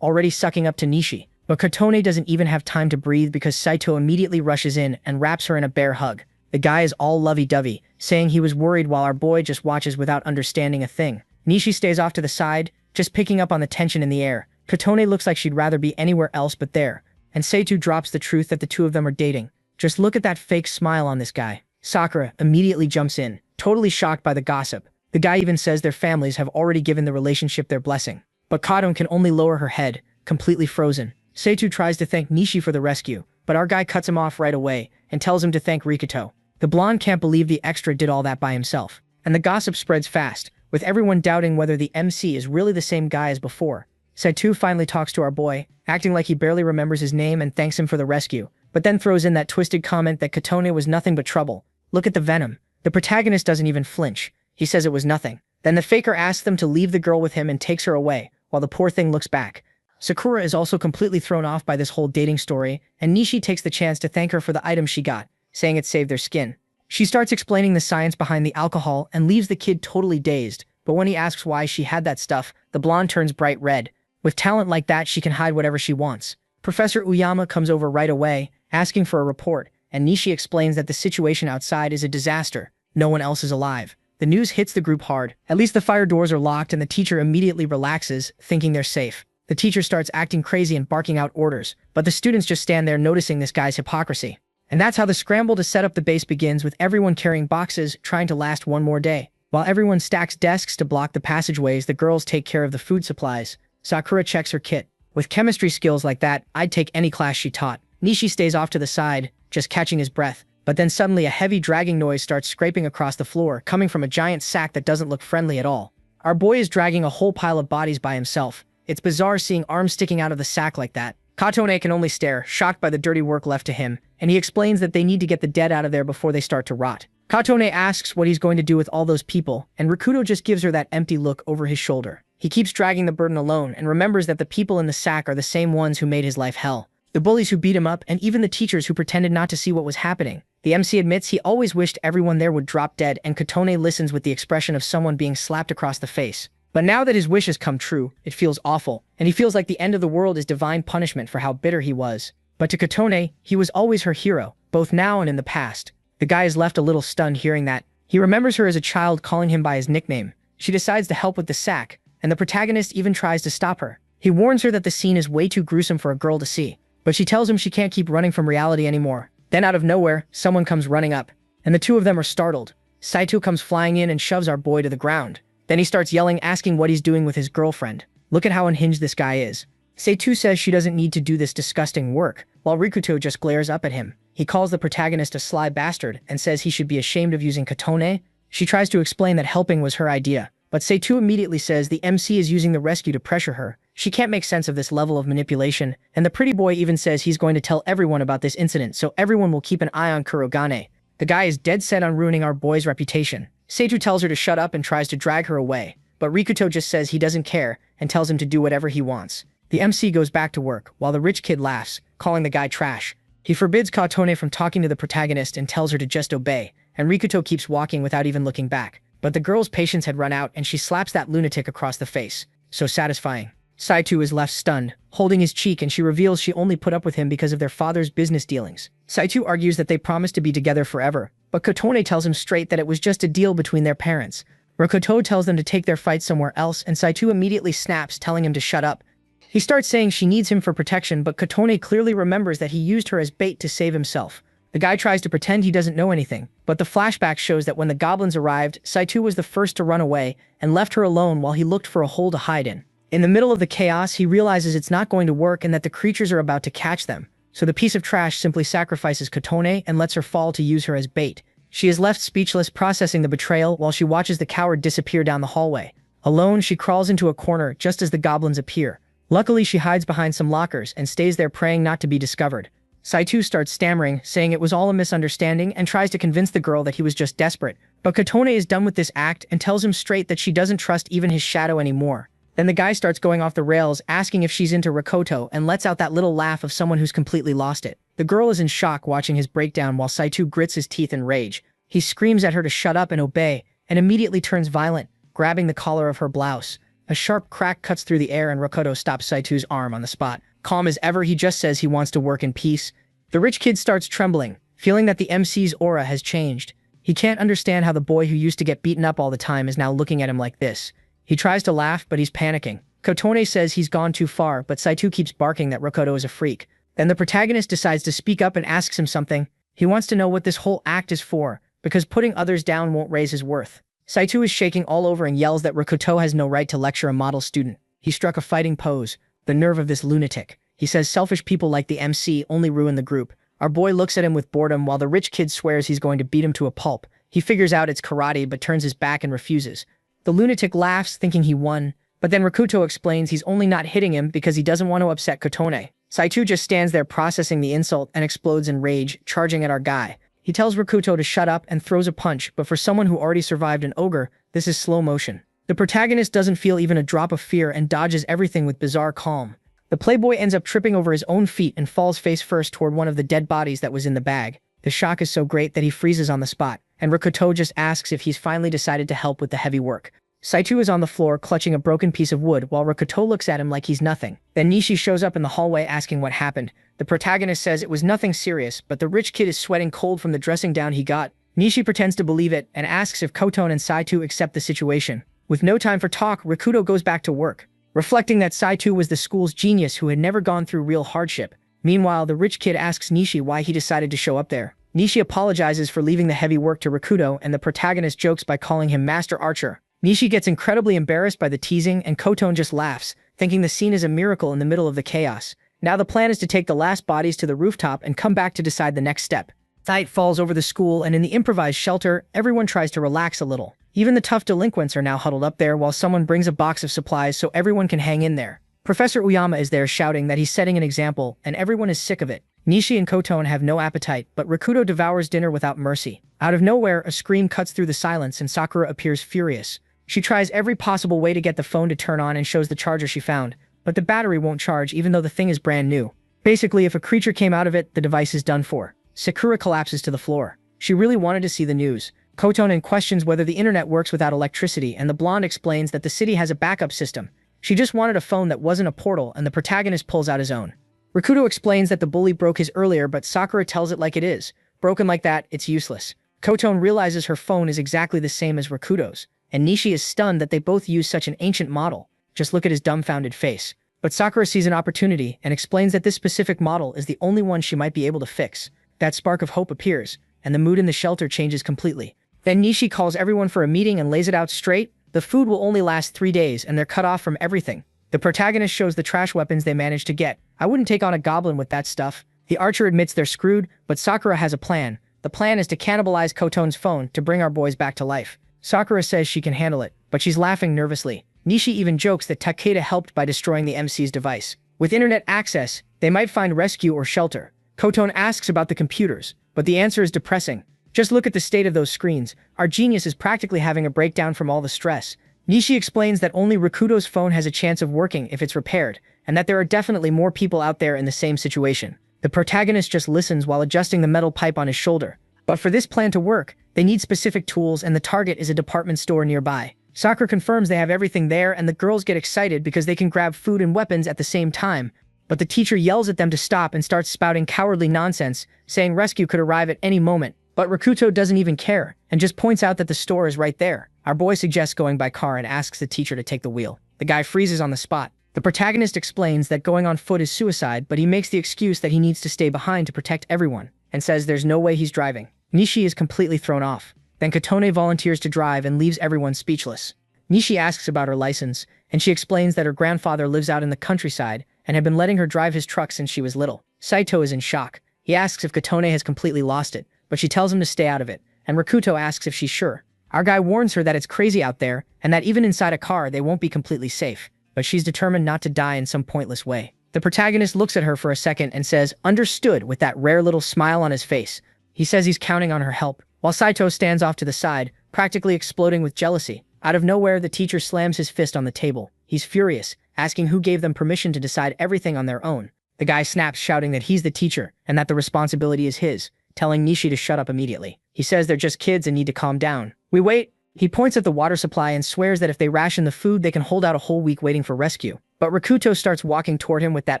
already sucking up to Nishi. But Kotone doesn't even have time to breathe because Saito immediately rushes in and wraps her in a bear hug. The guy is all lovey-dovey, saying he was worried while our boy just watches without understanding a thing. Nishi stays off to the side, just picking up on the tension in the air. Kotone looks like she'd rather be anywhere else but there. And Saito drops the truth that the two of them are dating. Just look at that fake smile on this guy. Sakura immediately jumps in, totally shocked by the gossip. The guy even says their families have already given the relationship their blessing. But Katon can only lower her head, completely frozen. Saito tries to thank Nishi for the rescue, but our guy cuts him off right away and tells him to thank Rikuto. The blonde can't believe the extra did all that by himself. And the gossip spreads fast, with everyone doubting whether the MC is really the same guy as before. Saito finally talks to our boy, acting like he barely remembers his name and thanks him for the rescue, but then throws in that twisted comment that Kotone was nothing but trouble. Look at the venom. The protagonist doesn't even flinch. He says it was nothing. Then the faker asks them to leave the girl with him and takes her away, while the poor thing looks back. Sakura is also completely thrown off by this whole dating story, and Nishi takes the chance to thank her for the item she got, saying it saved their skin. She starts explaining the science behind the alcohol and leaves the kid totally dazed, but when he asks why she had that stuff, the blonde turns bright red. With talent like that, she can hide whatever she wants. Professor Uyama comes over right away, asking for a report, and Nishi explains that the situation outside is a disaster. No one else is alive. The news hits the group hard. At least the fire doors are locked and the teacher immediately relaxes, thinking they're safe. The teacher starts acting crazy and barking out orders, but the students just stand there noticing this guy's hypocrisy. And that's how the scramble to set up the base begins, with everyone carrying boxes, trying to last one more day. While everyone stacks desks to block the passageways, the girls take care of the food supplies. Sakura checks her kit. With chemistry skills like that, I'd take any class she taught. Nishi stays off to the side, just catching his breath. But then suddenly a heavy dragging noise starts scraping across the floor, coming from a giant sack that doesn't look friendly at all. Our boy is dragging a whole pile of bodies by himself. It's bizarre seeing arms sticking out of the sack like that. Katone can only stare, shocked by the dirty work left to him, and he explains that they need to get the dead out of there before they start to rot. Katone asks what he's going to do with all those people, and Rikuto just gives her that empty look over his shoulder. He keeps dragging the burden alone and remembers that the people in the sack are the same ones who made his life hell. The bullies who beat him up, and even the teachers who pretended not to see what was happening. The MC admits he always wished everyone there would drop dead, and Katone listens with the expression of someone being slapped across the face. But now that his wish has come true, it feels awful, and he feels like the end of the world is divine punishment for how bitter he was. But to Katone, he was always her hero, both now and in the past. The guy is left a little stunned hearing that. He remembers her as a child calling him by his nickname. She decides to help with the sack, and the protagonist even tries to stop her. He warns her that the scene is way too gruesome for a girl to see, but she tells him she can't keep running from reality anymore. Then out of nowhere, someone comes running up, and the two of them are startled. Saito comes flying in and shoves our boy to the ground. Then he starts yelling, asking what he's doing with his girlfriend. Look at how unhinged this guy is. Saito says she doesn't need to do this disgusting work, while Rikuto just glares up at him. He calls the protagonist a sly bastard and says he should be ashamed of using Katone. She tries to explain that helping was her idea, but Saito immediately says the MC is using the rescue to pressure her. She can't make sense of this level of manipulation, and the pretty boy even says he's going to tell everyone about this incident so everyone will keep an eye on Kurogane. The guy is dead set on ruining our boy's reputation. Saito tells her to shut up and tries to drag her away, but Rikuto just says he doesn't care and tells him to do whatever he wants. The MC goes back to work, while the rich kid laughs, calling the guy trash. He forbids Katone from talking to the protagonist and tells her to just obey, and Rikuto keeps walking without even looking back. But the girl's patience had run out and she slaps that lunatic across the face. So satisfying. Saito is left stunned, holding his cheek, and she reveals she only put up with him because of their father's business dealings. Saito argues that they promised to be together forever, but Katone tells him straight that it was just a deal between their parents. Rikuto tells them to take their fight somewhere else, and Saito immediately snaps, telling him to shut up. He starts saying she needs him for protection, but Katone clearly remembers that he used her as bait to save himself. The guy tries to pretend he doesn't know anything, but the flashback shows that when the goblins arrived, Saito was the first to run away and left her alone while he looked for a hole to hide in. In the middle of the chaos, he realizes it's not going to work and that the creatures are about to catch them. So the piece of trash simply sacrifices Katone and lets her fall to use her as bait. She is left speechless, processing the betrayal while she watches the coward disappear down the hallway. Alone, she crawls into a corner just as the goblins appear. Luckily, she hides behind some lockers and stays there praying not to be discovered. Saito starts stammering, saying it was all a misunderstanding, and tries to convince the girl that he was just desperate. But Katone is done with this act and tells him straight that she doesn't trust even his shadow anymore. Then the guy starts going off the rails, asking if she's into Rikoto, and lets out that little laugh of someone who's completely lost it. The girl is in shock watching his breakdown while Saito grits his teeth in rage. He screams at her to shut up and obey, and immediately turns violent, grabbing the collar of her blouse. A sharp crack cuts through the air and Rikuto stops Saito's arm on the spot. Calm as ever, he just says he wants to work in peace. The rich kid starts trembling, feeling that the MC's aura has changed. He can't understand how the boy who used to get beaten up all the time is now looking at him like this. He tries to laugh, but he's panicking. Kotone says he's gone too far, but Saito keeps barking that Rikuto is a freak. Then the protagonist decides to speak up and asks him something. He wants to know what this whole act is for, because putting others down won't raise his worth. Saito is shaking all over and yells that Rikuto has no right to lecture a model student. He struck a fighting pose. The nerve of this lunatic. He says selfish people like the MC only ruin the group. Our boy looks at him with boredom while the rich kid swears he's going to beat him to a pulp. He figures out it's karate but turns his back and refuses. The lunatic laughs, thinking he won, but then Rikuto explains he's only not hitting him because he doesn't want to upset Kotone. Saito just stands there processing the insult and explodes in rage, charging at our guy. He tells Rikuto to shut up and throws a punch, but for someone who already survived an ogre, this is slow motion. The protagonist doesn't feel even a drop of fear and dodges everything with bizarre calm. The playboy ends up tripping over his own feet and falls face first toward one of the dead bodies that was in the bag. The shock is so great that he freezes on the spot, and Rikuto just asks if he's finally decided to help with the heavy work. Saito is on the floor clutching a broken piece of wood while Rikuto looks at him like he's nothing. Then Nishi shows up in the hallway asking what happened. The protagonist says it was nothing serious, but the rich kid is sweating cold from the dressing down he got. Nishi pretends to believe it and asks if Kotone and Saito accept the situation. With no time for talk, Rikuto goes back to work, reflecting that Saito was the school's genius who had never gone through real hardship. Meanwhile, the rich kid asks Nishi why he decided to show up there. Nishi apologizes for leaving the heavy work to Rikuto, and the protagonist jokes by calling him Master Archer. Nishi gets incredibly embarrassed by the teasing, and Kotone just laughs, thinking the scene is a miracle in the middle of the chaos. Now the plan is to take the last bodies to the rooftop and come back to decide the next step. Night falls over the school, and in the improvised shelter, everyone tries to relax a little. Even the tough delinquents are now huddled up there while someone brings a box of supplies so everyone can hang in there. Professor Uyama is there shouting that he's setting an example, and everyone is sick of it. Nishi and Kotone have no appetite, but Rikuto devours dinner without mercy. Out of nowhere, a scream cuts through the silence and Sakura appears furious. She tries every possible way to get the phone to turn on and shows the charger she found, but the battery won't charge even though the thing is brand new. Basically, if a creature came out of it, the device is done for. Sakura collapses to the floor. She really wanted to see the news. Kotone questions whether the internet works without electricity, and the blonde explains that the city has a backup system. She just wanted a phone that wasn't a portal, and the protagonist pulls out his own. Rikuto explains that the bully broke his earlier, but Sakura tells it like it is. Broken like that, it's useless. Kotone realizes her phone is exactly the same as Rikuto's, and Nishi is stunned that they both use such an ancient model. Just look at his dumbfounded face. But Sakura sees an opportunity and explains that this specific model is the only one she might be able to fix. That spark of hope appears, and the mood in the shelter changes completely. Then Nishi calls everyone for a meeting and lays it out straight. The food will only last 3 days, and they're cut off from everything. The protagonist shows the trash weapons they managed to get. I wouldn't take on a goblin with that stuff. The archer admits they're screwed, but Sakura has a plan. The plan is to cannibalize Kotone's phone to bring our boys back to life. Sakura says she can handle it, but she's laughing nervously. Nishi even jokes that Takeda helped by destroying the MC's device. With internet access, they might find rescue or shelter. Kotone asks about the computers, but the answer is depressing. Just look at the state of those screens. Our genius is practically having a breakdown from all the stress. Nishi explains that only Rikuto's phone has a chance of working if it's repaired, and that there are definitely more people out there in the same situation. The protagonist just listens while adjusting the metal pipe on his shoulder. But for this plan to work, they need specific tools, and the target is a department store nearby. Sakura confirms they have everything there, and the girls get excited because they can grab food and weapons at the same time. But the teacher yells at them to stop and starts spouting cowardly nonsense, saying rescue could arrive at any moment. But Rikuto doesn't even care, and just points out that the store is right there. Our boy suggests going by car and asks the teacher to take the wheel. The guy freezes on the spot. The protagonist explains that going on foot is suicide, but he makes the excuse that he needs to stay behind to protect everyone, and says there's no way he's driving. Nishi is completely thrown off. Then Kotone volunteers to drive and leaves everyone speechless. Nishi asks about her license, and she explains that her grandfather lives out in the countryside and had been letting her drive his truck since she was little. Saito is in shock. He asks if Kotone has completely lost it, but she tells him to stay out of it, and Rikuto asks if she's sure. Our guy warns her that it's crazy out there, and that even inside a car they won't be completely safe, but she's determined not to die in some pointless way. The protagonist looks at her for a second and says, "Understood," with that rare little smile on his face. He says he's counting on her help, while Saito stands off to the side, practically exploding with jealousy. Out of nowhere, the teacher slams his fist on the table. He's furious, asking who gave them permission to decide everything on their own. The guy snaps, shouting that he's the teacher, and that the responsibility is his. telling Nishi to shut up immediately. He says they're just kids and need to calm down. We wait. He points at the water supply and swears that if they ration the food, they can hold out a whole week waiting for rescue. But Rakuto starts walking toward him with that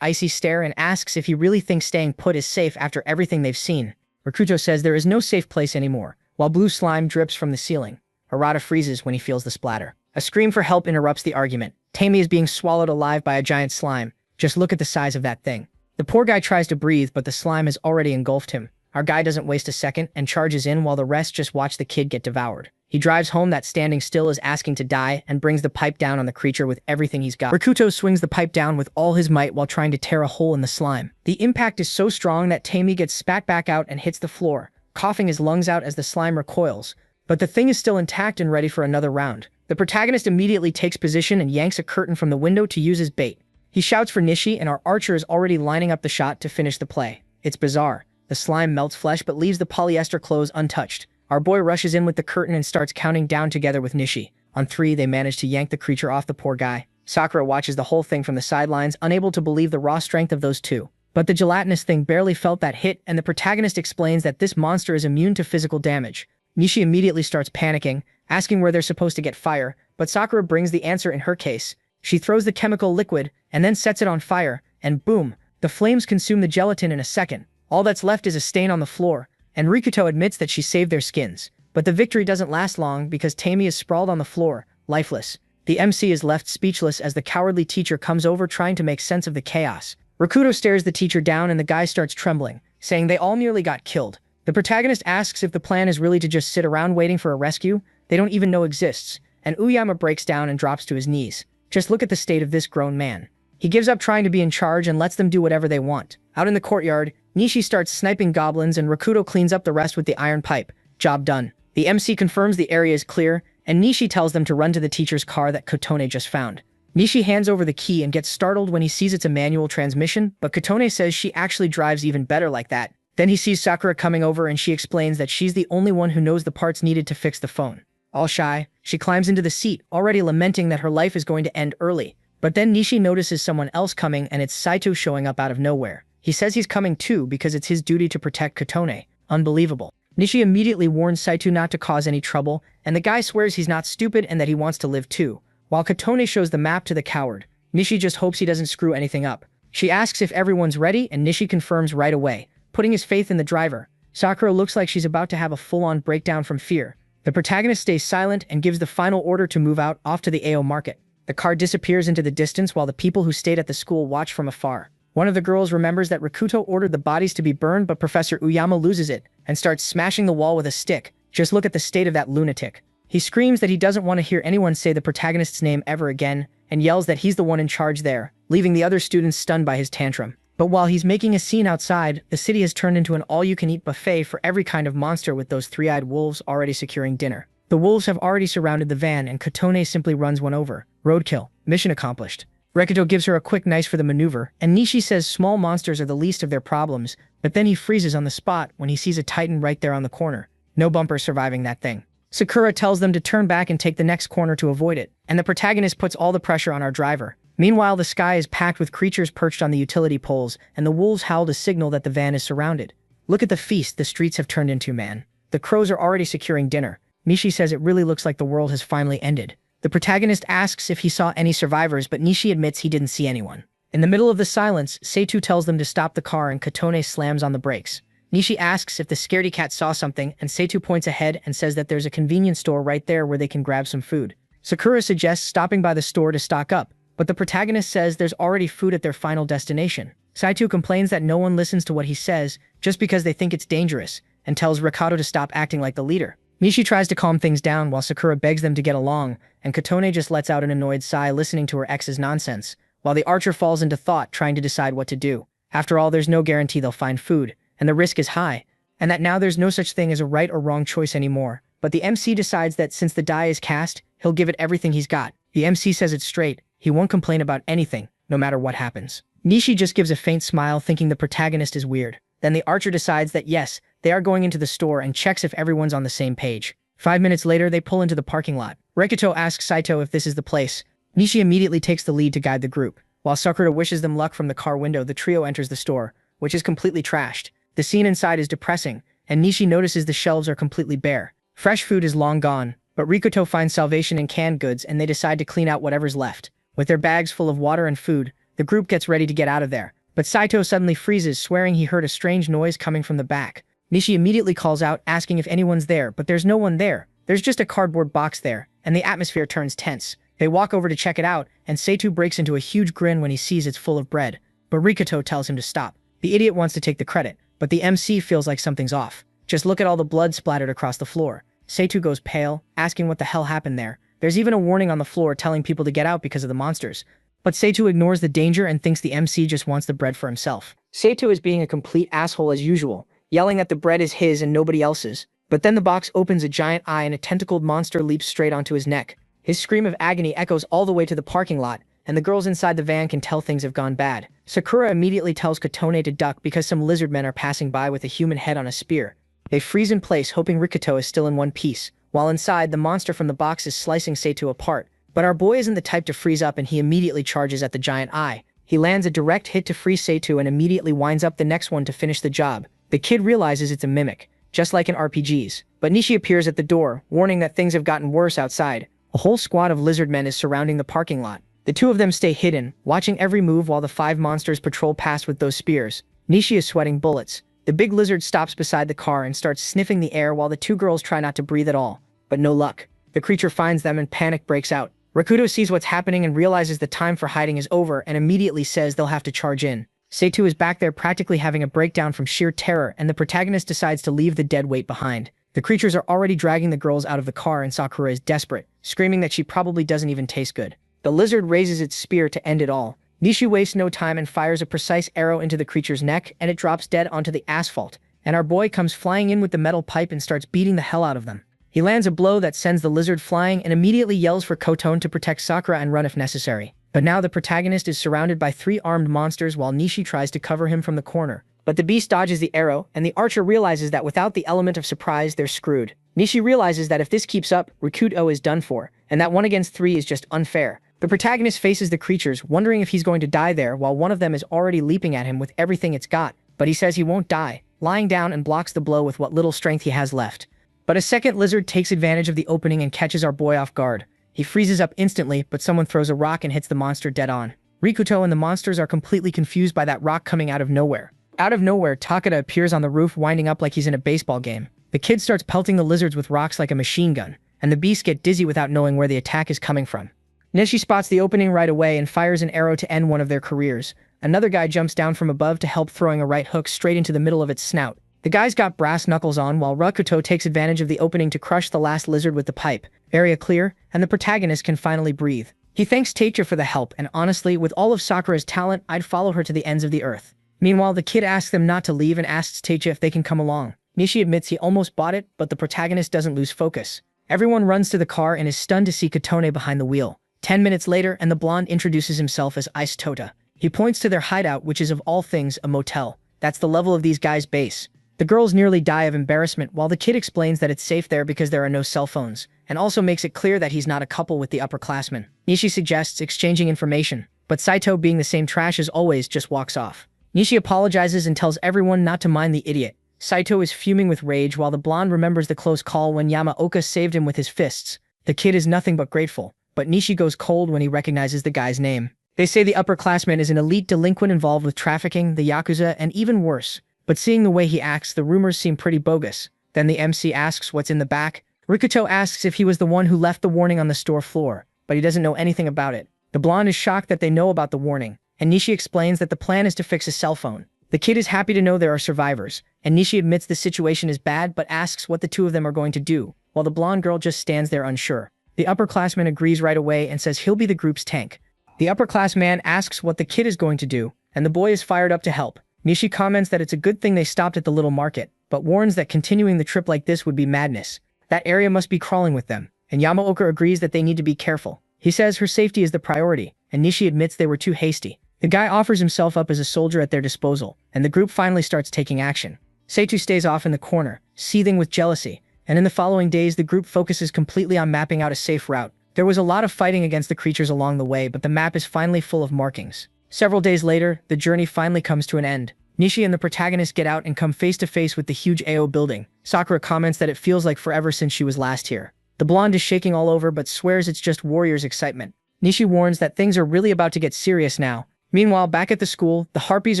icy stare and asks if he really thinks staying put is safe after everything they've seen. Rakuto says there is no safe place anymore, while blue slime drips from the ceiling. Harada freezes when he feels the splatter. A scream for help interrupts the argument. Tammy is being swallowed alive by a giant slime. Just look at the size of that thing. The poor guy tries to breathe, but the slime has already engulfed him. Our guy doesn't waste a second and charges in while the rest just watch the kid get devoured. He drives home that standing still is asking to die and brings the pipe down on the creature with everything he's got. Rakuto swings the pipe down with all his might while trying to tear a hole in the slime. The impact is so strong that Tammy gets spat back out and hits the floor, coughing his lungs out as the slime recoils. But the thing is still intact and ready for another round. The protagonist immediately takes position and yanks a curtain from the window to use as bait. He shouts for Nishi, and our archer is already lining up the shot to finish the play. It's bizarre. The slime melts flesh but leaves the polyester clothes untouched. Our boy rushes in with the curtain and starts counting down together with Nishi. On 3, they manage to yank the creature off the poor guy. Sakura watches the whole thing from the sidelines, unable to believe the raw strength of those two. But the gelatinous thing barely felt that hit, and the protagonist explains that this monster is immune to physical damage. Nishi immediately starts panicking, asking where they're supposed to get fire, but Sakura brings the answer in her case. She throws the chemical liquid and then sets it on fire, and boom, the flames consume the gelatin in a second. All that's left is a stain on the floor, and Rikuto admits that she saved their skins. But the victory doesn't last long because Tammy is sprawled on the floor, lifeless. The MC is left speechless as the cowardly teacher comes over trying to make sense of the chaos. Rikuto stares the teacher down and the guy starts trembling, saying they all nearly got killed. The protagonist asks if the plan is really to just sit around waiting for a rescue they don't even know exists, and Uyama breaks down and drops to his knees. Just look at the state of this grown man. He gives up trying to be in charge and lets them do whatever they want. Out in the courtyard, Nishi starts sniping goblins and Rakuto cleans up the rest with the iron pipe. Job done. The MC confirms the area is clear, and Nishi tells them to run to the teacher's car that Kotone just found. Nishi hands over the key and gets startled when he sees it's a manual transmission, but Kotone says she actually drives even better like that. Then he sees Sakura coming over and she explains that she's the only one who knows the parts needed to fix the phone. All shy, she climbs into the seat, already lamenting that her life is going to end early. But then Nishi notices someone else coming and it's Saito showing up out of nowhere. He says he's coming too because it's his duty to protect Kotone. Unbelievable. Nishi immediately warns Saito not to cause any trouble, and the guy swears he's not stupid and that he wants to live too. While Kotone shows the map to the coward, Nishi just hopes he doesn't screw anything up. She asks if everyone's ready and Nishi confirms right away, putting his faith in the driver. Sakura looks like she's about to have a full-on breakdown from fear. The protagonist stays silent and gives the final order to move out off to the AO market. The car disappears into the distance while the people who stayed at the school watch from afar. One of the girls remembers that Rakuto ordered the bodies to be burned, but Professor Uyama loses it and starts smashing the wall with a stick. Just look at the state of that lunatic. He screams that he doesn't want to hear anyone say the protagonist's name ever again and yells that he's the one in charge there, leaving the other students stunned by his tantrum. But while he's making a scene outside, the city has turned into an all-you-can-eat buffet for every kind of monster with those three-eyed wolves already securing dinner. The wolves have already surrounded the van and Kotone simply runs one over. Roadkill. Mission accomplished. Rikuto gives her a quick nice for the maneuver, and Nishi says small monsters are the least of their problems, but then he freezes on the spot when he sees a titan right there on the corner. No bumper surviving that thing. Sakura tells them to turn back and take the next corner to avoid it, and the protagonist puts all the pressure on our driver. Meanwhile, the sky is packed with creatures perched on the utility poles, and the wolves howl to signal that the van is surrounded. Look at the feast the streets have turned into, man. The crows are already securing dinner. Nishi says it really looks like the world has finally ended. The protagonist asks if he saw any survivors, but Nishi admits he didn't see anyone. In the middle of the silence, Saito tells them to stop the car and Kotone slams on the brakes. Nishi asks if the scaredy cat saw something, and Saito points ahead and says that there's a convenience store right there where they can grab some food. Sakura suggests stopping by the store to stock up, but the protagonist says there's already food at their final destination. Saito complains that no one listens to what he says just because they think it's dangerous, and tells Rikuto to stop acting like the leader. Nishi tries to calm things down while Sakura begs them to get along, and Kotone just lets out an annoyed sigh listening to her ex's nonsense, while the archer falls into thought trying to decide what to do. After all, there's no guarantee they'll find food, and the risk is high, and that now there's no such thing as a right or wrong choice anymore. But the MC decides that since the die is cast, he'll give it everything he's got. The MC says it straight. He won't complain about anything, no matter what happens. Nishi just gives a faint smile, thinking the protagonist is weird. Then the archer decides that yes, they are going into the store and checks if everyone's on the same page. 5 minutes later, they pull into the parking lot. Rikuto asks Saito if this is the place. Nishi immediately takes the lead to guide the group. While Sakura wishes them luck from the car window, the trio enters the store, which is completely trashed. The scene inside is depressing, and Nishi notices the shelves are completely bare. Fresh food is long gone, but Rikuto finds salvation in canned goods and they decide to clean out whatever's left. With their bags full of water and food, the group gets ready to get out of there. But Saito suddenly freezes, swearing he heard a strange noise coming from the back. Nishi immediately calls out, asking if anyone's there, but there's no one there. There's just a cardboard box there, and the atmosphere turns tense. They walk over to check it out, and Saito breaks into a huge grin when he sees it's full of bread. But Rikuto tells him to stop. The idiot wants to take the credit, but the MC feels like something's off. Just look at all the blood splattered across the floor. Saito goes pale, asking what the hell happened there. There's even a warning on the floor telling people to get out because of the monsters. But Saito ignores the danger and thinks the MC just wants the bread for himself. Saito is being a complete asshole as usual, yelling that the bread is his and nobody else's. But then the box opens a giant eye and a tentacled monster leaps straight onto his neck. His scream of agony echoes all the way to the parking lot, and the girls inside the van can tell things have gone bad. Sakura immediately tells Kotone to duck because some lizard men are passing by with a human head on a spear. They freeze in place, hoping Rikuto is still in one piece, while inside, the monster from the box is slicing Saito apart. But our boy isn't the type to freeze up and he immediately charges at the giant eye. He lands a direct hit to free Saito and immediately winds up the next one to finish the job. The kid realizes it's a mimic, just like in RPGs. But Nishi appears at the door, warning that things have gotten worse outside. A whole squad of lizard men is surrounding the parking lot. The two of them stay hidden, watching every move while the 5 monsters patrol past with those spears. Nishi is sweating bullets. The big lizard stops beside the car and starts sniffing the air while the 2 girls try not to breathe at all. But no luck. The creature finds them and panic breaks out. Rikuto sees what's happening and realizes the time for hiding is over and immediately says they'll have to charge in. Saito is back there practically having a breakdown from sheer terror, and the protagonist decides to leave the dead weight behind. The creatures are already dragging the girls out of the car and Sakura is desperate, screaming that she probably doesn't even taste good. The lizard raises its spear to end it all. Nishi wastes no time and fires a precise arrow into the creature's neck, and it drops dead onto the asphalt. And our boy comes flying in with the metal pipe and starts beating the hell out of them. He lands a blow that sends the lizard flying and immediately yells for Kotone to protect Sakura and run if necessary. But now the protagonist is surrounded by 3 armed monsters while Nishi tries to cover him from the corner. But the beast dodges the arrow, and the archer realizes that without the element of surprise, they're screwed. Nishi realizes that if this keeps up, Rikuto is done for, and that 1 against 3 is just unfair. The protagonist faces the creatures, wondering if he's going to die there while one of them is already leaping at him with everything it's got. But he says he won't die, lying down and blocks the blow with what little strength he has left. But a second lizard takes advantage of the opening and catches our boy off guard. He freezes up instantly, but someone throws a rock and hits the monster dead on. Rikuto and the monsters are completely confused by that rock coming out of nowhere. Out of nowhere, Takeda appears on the roof winding up like he's in a baseball game. The kid starts pelting the lizards with rocks like a machine gun, and the beasts get dizzy without knowing where the attack is coming from. Nishi spots the opening right away and fires an arrow to end one of their careers. Another guy jumps down from above to help, throwing a right hook straight into the middle of its snout. The guy's got brass knuckles on while Rikuto takes advantage of the opening to crush the last lizard with the pipe. Area clear, and the protagonist can finally breathe. He thanks Teicha for the help, and honestly, with all of Sakura's talent, I'd follow her to the ends of the earth. Meanwhile, the kid asks them not to leave and asks Teicha if they can come along. Nishi admits he almost bought it, but the protagonist doesn't lose focus. Everyone runs to the car and is stunned to see Kotone behind the wheel. 10 minutes later, and the blonde introduces himself as Ice Tota. He points to their hideout, which is of all things a motel. That's the level of these guys' base. The girls nearly die of embarrassment while the kid explains that it's safe there because there are no cell phones, and also makes it clear that he's not a couple with the upperclassmen. Nishi suggests exchanging information, but Saito, being the same trash as always, just walks off. Nishi apologizes and tells everyone not to mind the idiot. Saito is fuming with rage while the blonde remembers the close call when Yamaoka saved him with his fists. The kid is nothing but grateful, but Nishi goes cold when he recognizes the guy's name. They say the upperclassman is an elite delinquent involved with trafficking, the Yakuza, and even worse. But seeing the way he acts, the rumors seem pretty bogus. Then the MC asks what's in the back. Rikuto asks if he was the one who left the warning on the store floor, but he doesn't know anything about it. The blonde is shocked that they know about the warning, and Nishi explains that the plan is to fix a cell phone. The kid is happy to know there are survivors, and Nishi admits the situation is bad but asks what the two of them are going to do, while the blonde girl just stands there unsure. The upperclassman agrees right away and says he'll be the group's tank. The upperclassman asks what the kid is going to do, and the boy is fired up to help. Nishi comments that it's a good thing they stopped at the little market, but warns that continuing the trip like this would be madness. That area must be crawling with them, and Yamaoka agrees that they need to be careful. He says her safety is the priority, and Nishi admits they were too hasty. The guy offers himself up as a soldier at their disposal, and the group finally starts taking action. Saito stays off in the corner, seething with jealousy, and in the following days the group focuses completely on mapping out a safe route. There was a lot of fighting against the creatures along the way, but the map is finally full of markings. Several days later, the journey finally comes to an end. Nishi and the protagonist get out and come face to face with the huge AO building. Sakura comments that it feels like forever since she was last here. The blonde is shaking all over but swears it's just warrior's excitement. Nishi warns that things are really about to get serious now. Meanwhile, back at the school, the harpies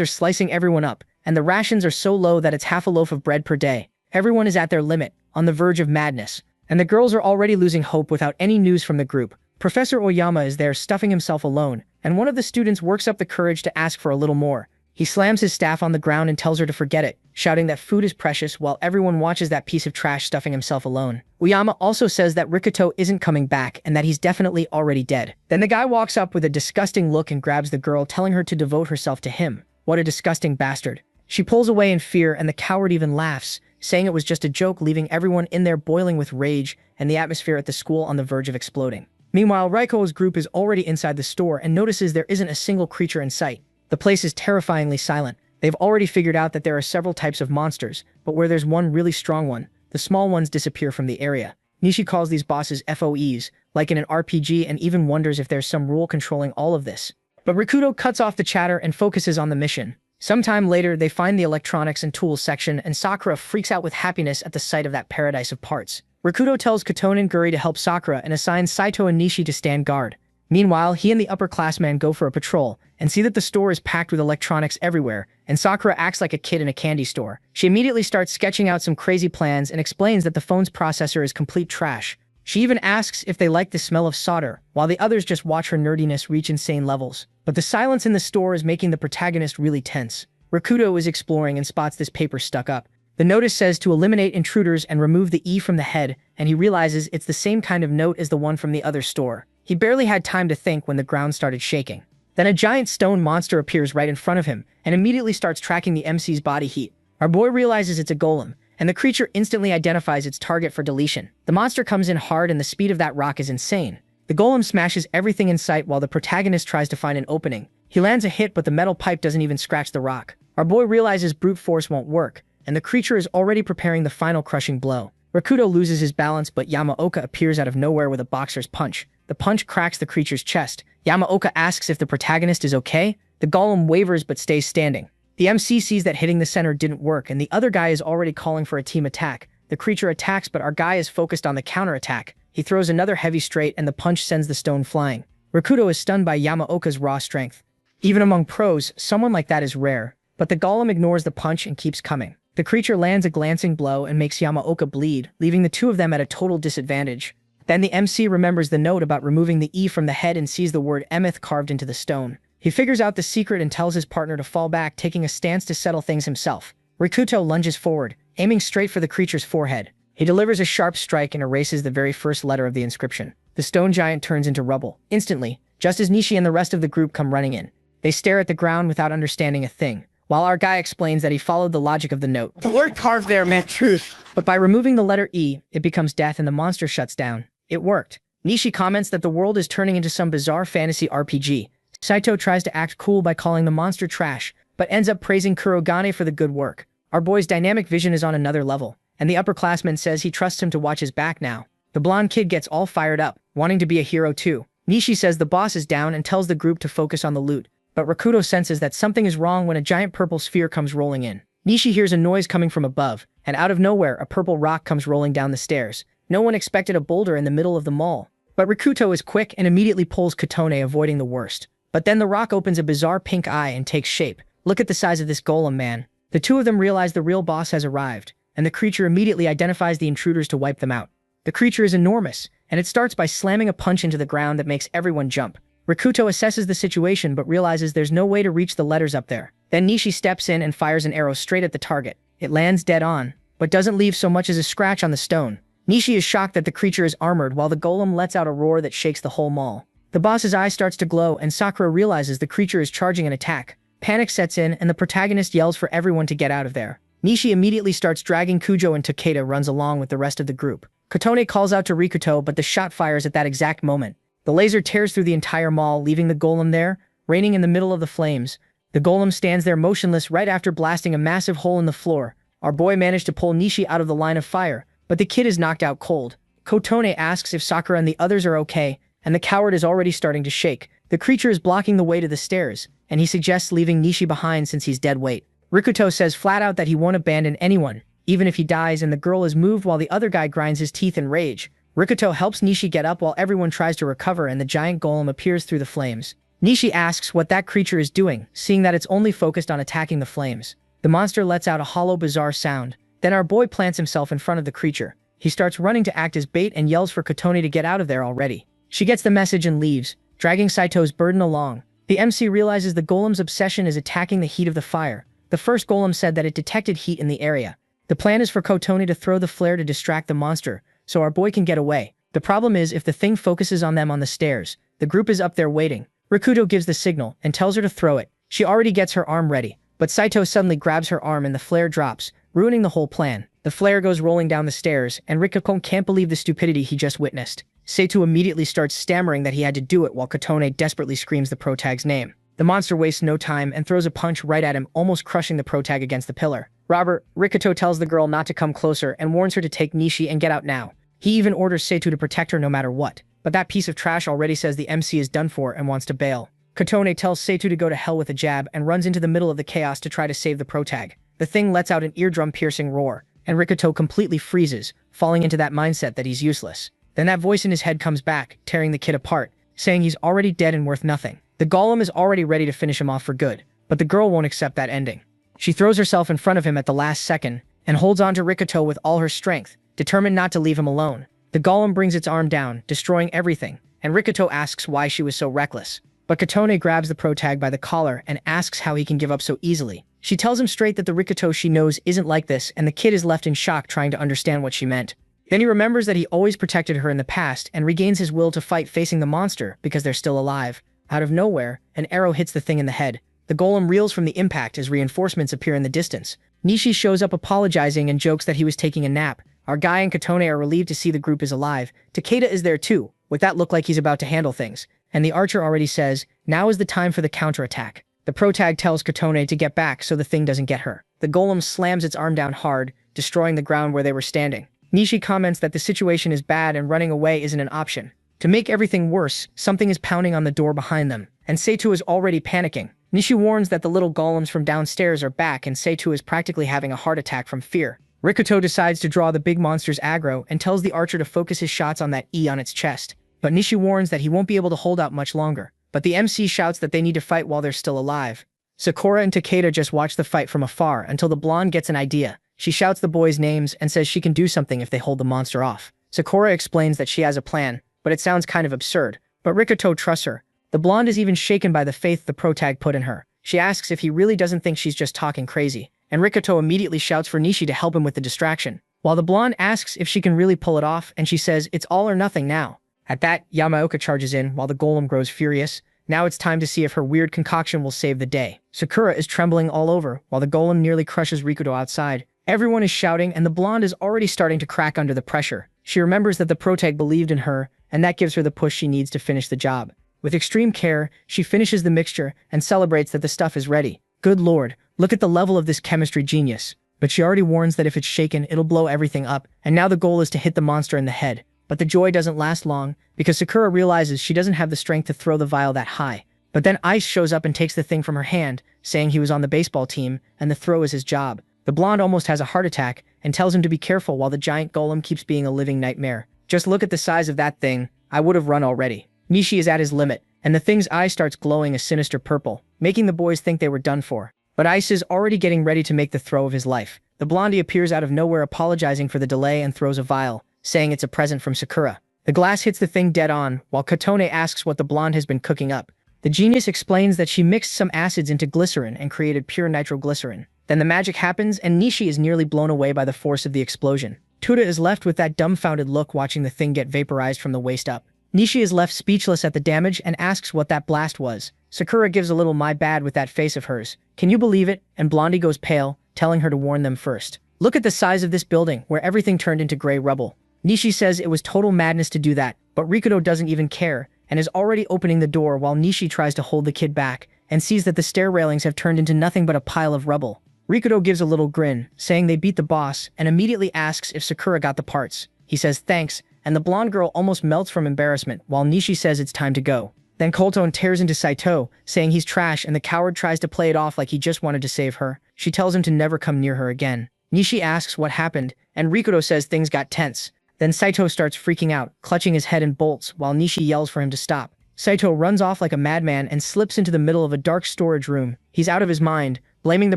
are slicing everyone up, and the rations are so low that it's half a loaf of bread per day. Everyone is at their limit, on the verge of madness, and the girls are already losing hope without any news from the group. Professor Oyama is there stuffing himself alone, and one of the students works up the courage to ask for a little more. He slams his staff on the ground and tells her to forget it, shouting that food is precious while everyone watches that piece of trash stuffing himself alone. Oyama also says that Rikuto isn't coming back and that he's definitely already dead. Then the guy walks up with a disgusting look and grabs the girl, telling her to devote herself to him. What a disgusting bastard. She pulls away in fear and the coward even laughs, saying it was just a joke, leaving everyone in there boiling with rage and the atmosphere at the school on the verge of exploding. Meanwhile, Raiko's group is already inside the store and notices there isn't a single creature in sight. The place is terrifyingly silent. They've already figured out that there are several types of monsters, but where there's one really strong one, the small ones disappear from the area. Nishi calls these bosses FOEs, like in an RPG, and even wonders if there's some rule controlling all of this. But Rikuto cuts off the chatter and focuses on the mission. Sometime later, they find the electronics and tools section, and Sakura freaks out with happiness at the sight of that paradise of parts. Rikuto tells Katone and Guri to help Sakura and assigns Saito and Nishi to stand guard. Meanwhile, he and the upperclassman go for a patrol and see that the store is packed with electronics everywhere, and Sakura acts like a kid in a candy store. She immediately starts sketching out some crazy plans and explains that the phone's processor is complete trash. She even asks if they like the smell of solder, while the others just watch her nerdiness reach insane levels. But the silence in the store is making the protagonist really tense. Rikuto is exploring and spots this paper stuck up. The notice says to eliminate intruders and remove the E from the head, and he realizes it's the same kind of note as the one from the other store. He barely had time to think when the ground started shaking. Then a giant stone monster appears right in front of him and immediately starts tracking the MC's body heat. Our boy realizes it's a golem, and the creature instantly identifies its target for deletion. The monster comes in hard and the speed of that rock is insane. The golem smashes everything in sight while the protagonist tries to find an opening. He lands a hit, but the metal pipe doesn't even scratch the rock. Our boy realizes brute force won't work, and the creature is already preparing the final crushing blow. Rikuto loses his balance, but Yamaoka appears out of nowhere with a boxer's punch. The punch cracks the creature's chest. Yamaoka asks if the protagonist is okay. The golem wavers but stays standing. The MC sees that hitting the center didn't work, and the other guy is already calling for a team attack. The creature attacks, but our guy is focused on the counterattack. He throws another heavy straight, and the punch sends the stone flying. Rikuto is stunned by Yamaoka's raw strength. Even among pros, someone like that is rare, but the golem ignores the punch and keeps coming. The creature lands a glancing blow and makes Yamaoka bleed, leaving the two of them at a total disadvantage. Then the MC remembers the note about removing the E from the head and sees the word Emeth carved into the stone. He figures out the secret and tells his partner to fall back, taking a stance to settle things himself. Rikuto lunges forward, aiming straight for the creature's forehead. He delivers a sharp strike and erases the very first letter of the inscription. The stone giant turns into rubble, instantly, just as Nishi and the rest of the group come running in. They stare at the ground without understanding a thing, while our guy explains that he followed the logic of the note. The word carved there meant truth. But by removing the letter E, it becomes death and the monster shuts down. It worked. Nishi comments that the world is turning into some bizarre fantasy RPG. Saito tries to act cool by calling the monster trash, but ends up praising Kurogane for the good work. Our boy's dynamic vision is on another level, and the upperclassman says he trusts him to watch his back now. The blonde kid gets all fired up, wanting to be a hero too. Nishi says the boss is down and tells the group to focus on the loot, but Rikuto senses that something is wrong when a giant purple sphere comes rolling in. Nishi hears a noise coming from above, and out of nowhere, a purple rock comes rolling down the stairs. No one expected a boulder in the middle of the mall. But Rikuto is quick and immediately pulls Katone, avoiding the worst. But then the rock opens a bizarre pink eye and takes shape. Look at the size of this golem, man. The two of them realize the real boss has arrived, and the creature immediately identifies the intruders to wipe them out. The creature is enormous, and it starts by slamming a punch into the ground that makes everyone jump. Rikuto assesses the situation but realizes there's no way to reach the letters up there. Then Nishi steps in and fires an arrow straight at the target. It lands dead on, but doesn't leave so much as a scratch on the stone. Nishi is shocked that the creature is armored while the golem lets out a roar that shakes the whole mall. The boss's eye starts to glow and Sakura realizes the creature is charging an attack. Panic sets in and the protagonist yells for everyone to get out of there. Nishi immediately starts dragging Kujo, and Takeda runs along with the rest of the group. Katone calls out to Rikuto, but the shot fires at that exact moment. The laser tears through the entire mall, leaving the golem there, reigning in the middle of the flames. The golem stands there motionless right after blasting a massive hole in the floor. Our boy managed to pull Nishi out of the line of fire, but the kid is knocked out cold. Kotone asks if Sakura and the others are okay, and the coward is already starting to shake. The creature is blocking the way to the stairs, and he suggests leaving Nishi behind since he's dead weight. Rikuto says flat out that he won't abandon anyone, even if he dies, and the girl is moved while the other guy grinds his teeth in rage. Rikuto helps Nishi get up while everyone tries to recover, and the giant golem appears through the flames. Nishi asks what that creature is doing, seeing that it's only focused on attacking the flames. The monster lets out a hollow, bizarre sound. Then our boy plants himself in front of the creature. He starts running to act as bait and yells for Kotone to get out of there already. She gets the message and leaves, dragging Saito's burden along. The MC realizes the golem's obsession is attacking the heat of the fire. The first golem said that it detected heat in the area. The plan is for Kotone to throw the flare to distract the monster, so our boy can get away. The problem is if the thing focuses on them on the stairs. The group is up there waiting. Rikuto gives the signal and tells her to throw it. She already gets her arm ready, but Saito suddenly grabs her arm and the flare drops, ruining the whole plan. The flare goes rolling down the stairs, and Rikuto can't believe the stupidity he just witnessed. Saito immediately starts stammering that he had to do it while Kotone desperately screams the protag's name. The monster wastes no time and throws a punch right at him, almost crushing the protag against the pillar. Rikuto tells the girl not to come closer and warns her to take Nishi and get out now. He even orders Saito to protect her no matter what. But that piece of trash already says the MC is done for and wants to bail. Kotone tells Saito to go to hell with a jab and runs into the middle of the chaos to try to save the protag. The thing lets out an eardrum-piercing roar, and Rikuto completely freezes, falling into that mindset that he's useless. Then that voice in his head comes back, tearing the kid apart, saying he's already dead and worth nothing. The golem is already ready to finish him off for good, but the girl won't accept that ending. She throws herself in front of him at the last second, and holds on to Rikuto with all her strength, determined not to leave him alone. The golem brings its arm down, destroying everything, and Rikuto asks why she was so reckless. But Kotone grabs the protag by the collar and asks how he can give up so easily. She tells him straight that the Rikuto she knows isn't like this, and the kid is left in shock trying to understand what she meant. Then he remembers that he always protected her in the past and regains his will to fight facing the monster because they're still alive. Out of nowhere, an arrow hits the thing in the head. The golem reels from the impact as reinforcements appear in the distance. Nishi shows up apologizing and jokes that he was taking a nap. Our guy and Kotone are relieved to see the group is alive. Takeda is there too, with that look like he's about to handle things. And the archer already says, now is the time for the counterattack. The protag tells Kotone to get back so the thing doesn't get her. The golem slams its arm down hard, destroying the ground where they were standing. Nishi comments that the situation is bad and running away isn't an option. To make everything worse, something is pounding on the door behind them, and Saito is already panicking. Nishi warns that the little golems from downstairs are back and Saito is practically having a heart attack from fear. Rikuto decides to draw the big monster's aggro and tells the archer to focus his shots on that E on its chest. But Nishi warns that he won't be able to hold out much longer. But the MC shouts that they need to fight while they're still alive. Sakura and Takeda just watch the fight from afar until the blonde gets an idea. She shouts the boys' names and says she can do something if they hold the monster off. Sakura explains that she has a plan, but it sounds kind of absurd. But Rikuto trusts her. The blonde is even shaken by the faith the protag put in her. She asks if he really doesn't think she's just talking crazy, and Rikuto immediately shouts for Nishi to help him with the distraction. While the blonde asks if she can really pull it off, and she says it's all or nothing now. At that, Yamaoka charges in while the golem grows furious. Now it's time to see if her weird concoction will save the day. Sakura is trembling all over while the golem nearly crushes Rikuto outside. Everyone is shouting and the blonde is already starting to crack under the pressure. She remembers that the protag believed in her, and that gives her the push she needs to finish the job. With extreme care, she finishes the mixture and celebrates that the stuff is ready. Good lord, look at the level of this chemistry genius. But she already warns that if it's shaken, it'll blow everything up, and now the goal is to hit the monster in the head. But the joy doesn't last long, because Sakura realizes she doesn't have the strength to throw the vial that high. But then Ice shows up and takes the thing from her hand, saying he was on the baseball team, and the throw is his job. The blonde almost has a heart attack, and tells him to be careful while the giant golem keeps being a living nightmare. Just look at the size of that thing, I would have run already. Nishi is at his limit, and the thing's eye starts glowing a sinister purple, making the boys think they were done for. But Ice is already getting ready to make the throw of his life. The blondie appears out of nowhere apologizing for the delay and throws a vial, saying it's a present from Sakura. The glass hits the thing dead on, while Kotone asks what the blonde has been cooking up. The genius explains that she mixed some acids into glycerin and created pure nitroglycerin. Then the magic happens and Nishi is nearly blown away by the force of the explosion. Tuta is left with that dumbfounded look watching the thing get vaporized from the waist up. Nishi is left speechless at the damage and asks what that blast was. Sakura gives a little my bad with that face of hers. Can you believe it? And Blondie goes pale, telling her to warn them first. Look at the size of this building, where everything turned into gray rubble. Nishi says it was total madness to do that, but Rikuto doesn't even care, and is already opening the door while Nishi tries to hold the kid back, and sees that the stair railings have turned into nothing but a pile of rubble. Rikuto gives a little grin, saying they beat the boss, and immediately asks if Sakura got the parts. He says thanks, and the blonde girl almost melts from embarrassment, while Nishi says it's time to go. Then Colton tears into Saito, saying he's trash, and the coward tries to play it off like he just wanted to save her. She tells him to never come near her again. Nishi asks what happened, and Rikudo says things got tense. Then Saito starts freaking out, clutching his head in bolts, while Nishi yells for him to stop. Saito runs off like a madman and slips into the middle of a dark storage room. He's out of his mind, blaming the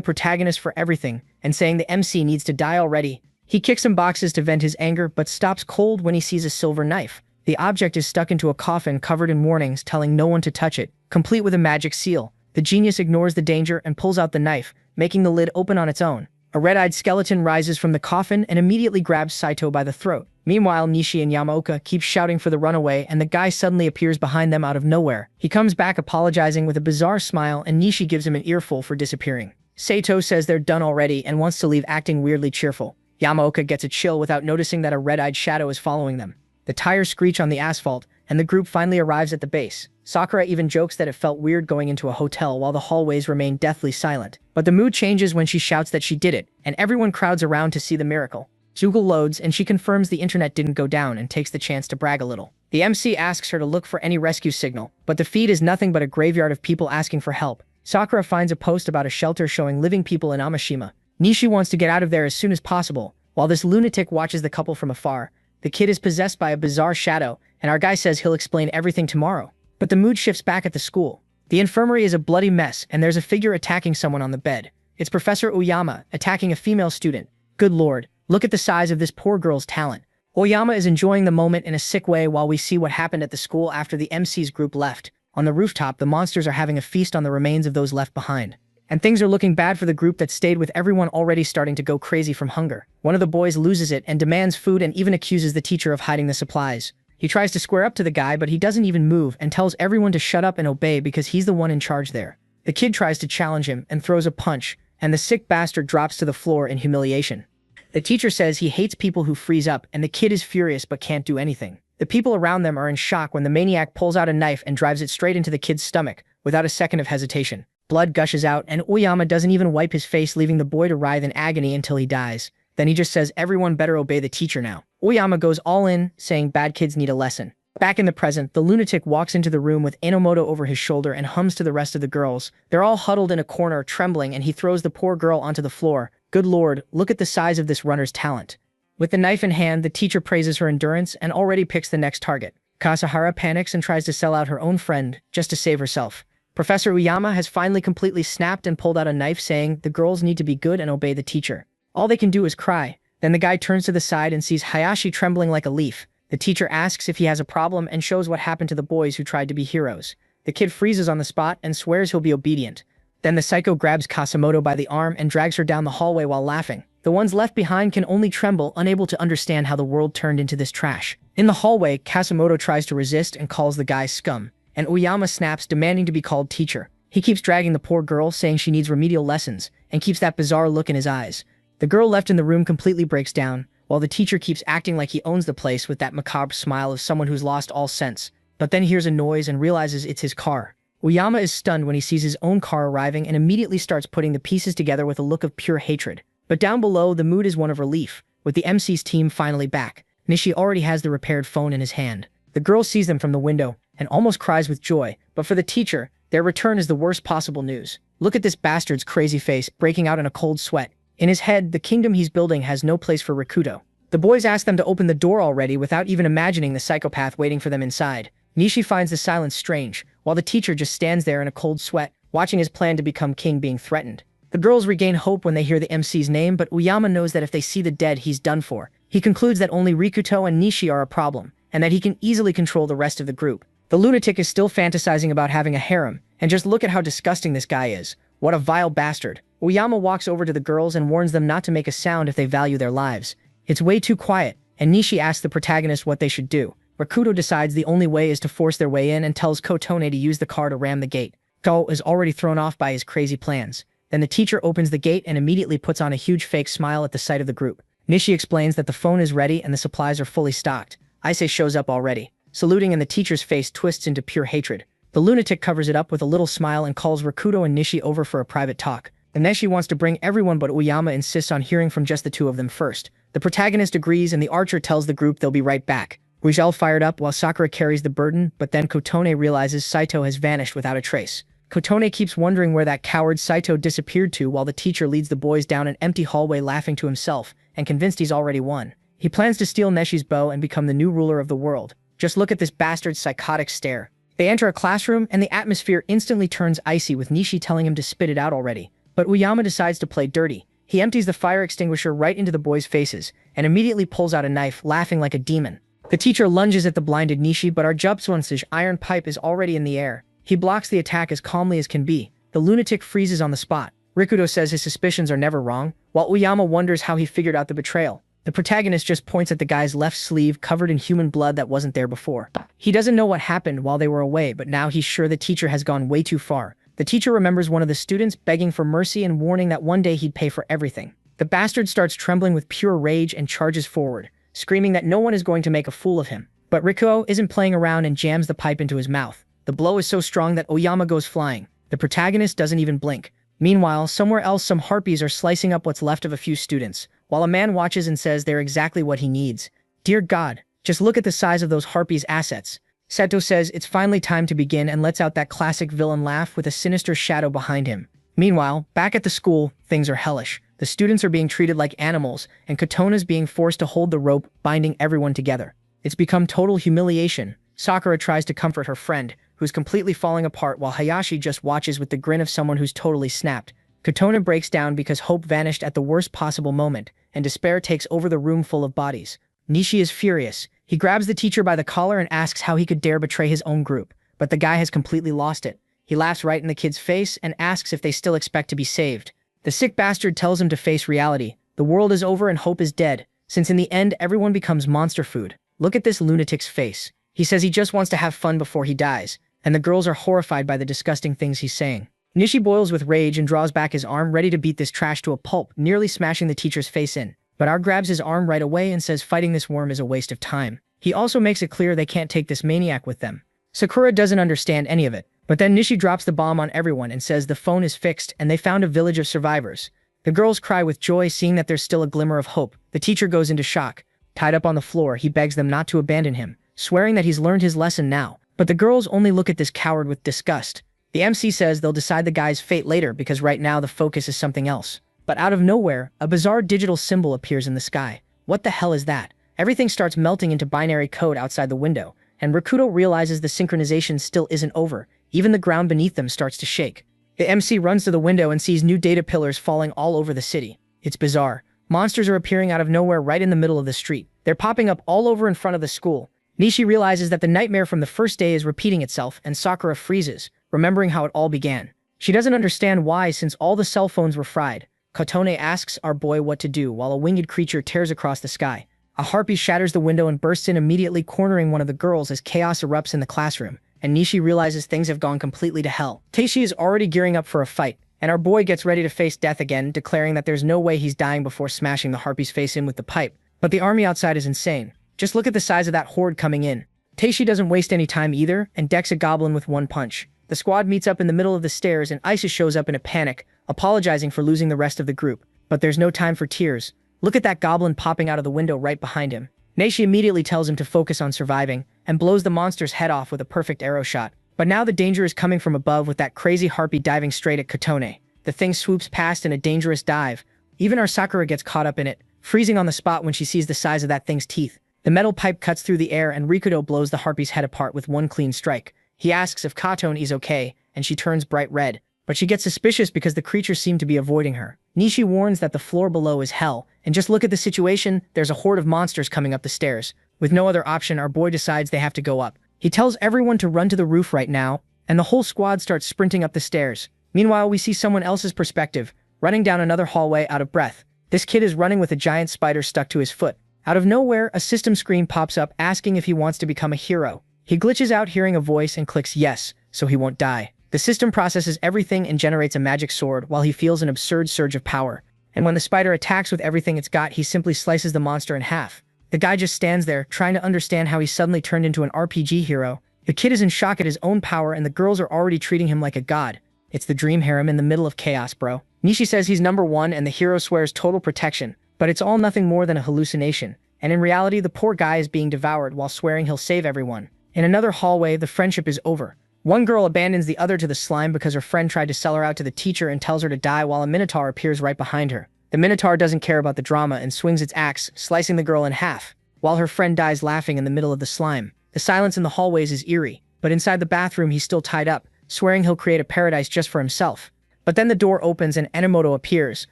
protagonist for everything, and saying the MC needs to die already. He kicks some boxes to vent his anger, but stops cold when he sees a silver knife. The object is stuck into a coffin covered in warnings telling no one to touch it, complete with a magic seal. The genius ignores the danger and pulls out the knife, making the lid open on its own. A red-eyed skeleton rises from the coffin and immediately grabs Saito by the throat. Meanwhile, Nishi and Yamaoka keep shouting for the runaway, and the guy suddenly appears behind them out of nowhere. He comes back apologizing with a bizarre smile, and Nishi gives him an earful for disappearing. Saito says they're done already and wants to leave, acting weirdly cheerful. Yamaoka gets a chill without noticing that a red-eyed shadow is following them. The tires screech on the asphalt, and the group finally arrives at the base. Sakura even jokes that it felt weird going into a hotel while the hallways remain deathly silent. But the mood changes when she shouts that she did it, and everyone crowds around to see the miracle. Google loads, and she confirms the internet didn't go down and takes the chance to brag a little. The MC asks her to look for any rescue signal, but the feed is nothing but a graveyard of people asking for help. Sakura finds a post about a shelter showing living people in Amashima. Nishi wants to get out of there as soon as possible, while this lunatic watches the couple from afar. The kid is possessed by a bizarre shadow, and our guy says he'll explain everything tomorrow. But the mood shifts back at the school. The infirmary is a bloody mess, and there's a figure attacking someone on the bed. It's Professor Oyama, attacking a female student. Good lord, look at the size of this poor girl's talent. Oyama is enjoying the moment in a sick way while we see what happened at the school after the MC's group left. On the rooftop, the monsters are having a feast on the remains of those left behind. And things are looking bad for the group that stayed, with everyone already starting to go crazy from hunger. One of the boys loses it and demands food and even accuses the teacher of hiding the supplies. He tries to square up to the guy, but he doesn't even move and tells everyone to shut up and obey because he's the one in charge there. The kid tries to challenge him and throws a punch, and the sick bastard drops to the floor in humiliation. The teacher says he hates people who freeze up, and the kid is furious but can't do anything. The people around them are in shock when the maniac pulls out a knife and drives it straight into the kid's stomach, without a second of hesitation. Blood gushes out, and Oyama doesn't even wipe his face, leaving the boy to writhe in agony until he dies. Then he just says everyone better obey the teacher now. Oyama goes all in, saying bad kids need a lesson. Back in the present, the lunatic walks into the room with Enomoto over his shoulder and hums to the rest of the girls. They're all huddled in a corner, trembling, and he throws the poor girl onto the floor. Good lord, look at the size of this runner's talent. With the knife in hand, the teacher praises her endurance and already picks the next target. Kasahara panics and tries to sell out her own friend, just to save herself. Professor Uyama has finally completely snapped and pulled out a knife, saying the girls need to be good and obey the teacher. All they can do is cry. Then the guy turns to the side and sees Hayashi trembling like a leaf. The teacher asks if he has a problem and shows what happened to the boys who tried to be heroes. The kid freezes on the spot and swears he'll be obedient. Then the psycho grabs Kasamoto by the arm and drags her down the hallway while laughing. The ones left behind can only tremble, unable to understand how the world turned into this trash. In the hallway, Kasamoto tries to resist and calls the guy scum, and Uyama snaps, demanding to be called teacher. He keeps dragging the poor girl, saying she needs remedial lessons, and keeps that bizarre look in his eyes. The girl left in the room completely breaks down, while the teacher keeps acting like he owns the place with that macabre smile of someone who's lost all sense. But then hears a noise and realizes it's his car. Uyama is stunned when he sees his own car arriving and immediately starts putting the pieces together with a look of pure hatred. But down below, the mood is one of relief, with the MC's team finally back. Nishi already has the repaired phone in his hand. The girl sees them from the window and almost cries with joy, but for the teacher, their return is the worst possible news. Look at this bastard's crazy face, breaking out in a cold sweat. In his head, the kingdom he's building has no place for Rikudo. The boys ask them to open the door already without even imagining the psychopath waiting for them inside. Nishi finds the silence strange, while the teacher just stands there in a cold sweat, watching his plan to become king being threatened. The girls regain hope when they hear the MC's name, but Uyama knows that if they see the dead, he's done for. He concludes that only Rikuto and Nishi are a problem, and that he can easily control the rest of the group. The lunatic is still fantasizing about having a harem, and just look at how disgusting this guy is. What a vile bastard. Uyama walks over to the girls and warns them not to make a sound if they value their lives. It's way too quiet, and Nishi asks the protagonist what they should do. Rikuto decides the only way is to force their way in and tells Kotone to use the car to ram the gate. Ko is already thrown off by his crazy plans. Then the teacher opens the gate and immediately puts on a huge fake smile at the sight of the group. Nishi explains that the phone is ready and the supplies are fully stocked. Ise shows up already, saluting, and the teacher's face twists into pure hatred. The lunatic covers it up with a little smile and calls Rikuto and Nishi over for a private talk. And Nishi wants to bring everyone, but Uyama insists on hearing from just the two of them first. The protagonist agrees, and the archer tells the group they'll be right back. We all fired up while Sakura carries the burden, but then Kotone realizes Saito has vanished without a trace. Kotone keeps wondering where that coward Saito disappeared to while the teacher leads the boys down an empty hallway laughing to himself and convinced he's already won. He plans to steal Neshi's bow and become the new ruler of the world. Just look at this bastard's psychotic stare. They enter a classroom and the atmosphere instantly turns icy with Nishi telling him to spit it out already. But Uyama decides to play dirty. He empties the fire extinguisher right into the boys' faces and immediately pulls out a knife, laughing like a demon. The teacher lunges at the blinded Nishi, but our Jupsuns's iron pipe is already in the air. He blocks the attack as calmly as can be. The lunatic freezes on the spot. Rikudo says his suspicions are never wrong, while Uyama wonders how he figured out the betrayal. The protagonist just points at the guy's left sleeve covered in human blood that wasn't there before. He doesn't know what happened while they were away, but now he's sure the teacher has gone way too far. The teacher remembers one of the students begging for mercy and warning that one day he'd pay for everything. The bastard starts trembling with pure rage and charges forward, screaming that no one is going to make a fool of him. But Rikuo isn't playing around and jams the pipe into his mouth. The blow is so strong that Oyama goes flying. The protagonist doesn't even blink. Meanwhile, somewhere else some harpies are slicing up what's left of a few students, while a man watches and says they're exactly what he needs. Dear God, just look at the size of those harpies' assets. Seto says it's finally time to begin and lets out that classic villain laugh with a sinister shadow behind him. Meanwhile, back at the school, things are hellish. The students are being treated like animals, and Kotona's being forced to hold the rope, binding everyone together. It's become total humiliation. Sakura tries to comfort her friend, who's completely falling apart while Hayashi just watches with the grin of someone who's totally snapped. Kotona breaks down because hope vanished at the worst possible moment, and despair takes over the room full of bodies. Nishi is furious. He grabs the teacher by the collar and asks how he could dare betray his own group, but the guy has completely lost it. He laughs right in the kid's face and asks if they still expect to be saved. The sick bastard tells him to face reality. The world is over and hope is dead, since in the end everyone becomes monster food. Look at this lunatic's face. He says he just wants to have fun before he dies, and the girls are horrified by the disgusting things he's saying. Nishi boils with rage and draws back his arm ready to beat this trash to a pulp, nearly smashing the teacher's face in. But R grabs his arm right away and says fighting this worm is a waste of time. He also makes it clear they can't take this maniac with them. Sakura doesn't understand any of it, but then Nishi drops the bomb on everyone and says the phone is fixed and they found a village of survivors. The girls cry with joy seeing that there's still a glimmer of hope. The teacher goes into shock. Tied up on the floor, he begs them not to abandon him, swearing that he's learned his lesson now. But the girls only look at this coward with disgust. The MC says they'll decide the guy's fate later because right now the focus is something else. But out of nowhere, a bizarre digital symbol appears in the sky. What the hell is that? Everything starts melting into binary code outside the window, and Rakuto realizes the synchronization still isn't over. Even the ground beneath them starts to shake. The MC runs to the window and sees new data pillars falling all over the city. It's bizarre. Monsters are appearing out of nowhere right in the middle of the street. They're popping up all over in front of the school. Nishi realizes that the nightmare from the first day is repeating itself, and Sakura freezes, remembering how it all began. She doesn't understand why since all the cell phones were fried. Kotone asks our boy what to do while a winged creature tears across the sky. A harpy shatters the window and bursts in immediately, cornering one of the girls as chaos erupts in the classroom, and Nishi realizes things have gone completely to hell. Teishi is already gearing up for a fight, and our boy gets ready to face death again, declaring that there's no way he's dying before smashing the harpy's face in with the pipe. But the army outside is insane. Just look at the size of that horde coming in. Teishi doesn't waste any time either, and decks a goblin with one punch. The squad meets up in the middle of the stairs and Isis shows up in a panic, apologizing for losing the rest of the group. But there's no time for tears. Look at that goblin popping out of the window right behind him. Neishi immediately tells him to focus on surviving, and blows the monster's head off with a perfect arrow shot. But now the danger is coming from above with that crazy harpy diving straight at Kotone. The thing swoops past in a dangerous dive. Even our Sakura gets caught up in it, freezing on the spot when she sees the size of that thing's teeth. The metal pipe cuts through the air and Rikudo blows the harpy's head apart with one clean strike. He asks if Katone is okay, and she turns bright red. But she gets suspicious because the creatures seem to be avoiding her. Nishi warns that the floor below is hell, and just look at the situation, there's a horde of monsters coming up the stairs. With no other option, our boy decides they have to go up. He tells everyone to run to the roof right now, and the whole squad starts sprinting up the stairs. Meanwhile, we see someone else's perspective, running down another hallway out of breath. This kid is running with a giant spider stuck to his foot. Out of nowhere, a system screen pops up asking if he wants to become a hero. He glitches out hearing a voice and clicks yes, so he won't die. The system processes everything and generates a magic sword while he feels an absurd surge of power. And when the spider attacks with everything it's got, he simply slices the monster in half. The guy just stands there, trying to understand how he suddenly turned into an RPG hero. The kid is in shock at his own power and the girls are already treating him like a god. It's the dream harem in the middle of chaos, bro. Nishi says he's number one and the hero swears total protection, but it's all nothing more than a hallucination. and in reality the poor guy is being devoured while swearing he'll save everyone. In another hallway, the friendship is over. One girl abandons the other to the slime because her friend tried to sell her out to the teacher and tells her to die while a minotaur appears right behind her. The minotaur doesn't care about the drama and swings its axe, slicing the girl in half, while her friend dies laughing in the middle of the slime. The silence in the hallways is eerie, but inside the bathroom he's still tied up, swearing he'll create a paradise just for himself. But then the door opens and Enomoto appears,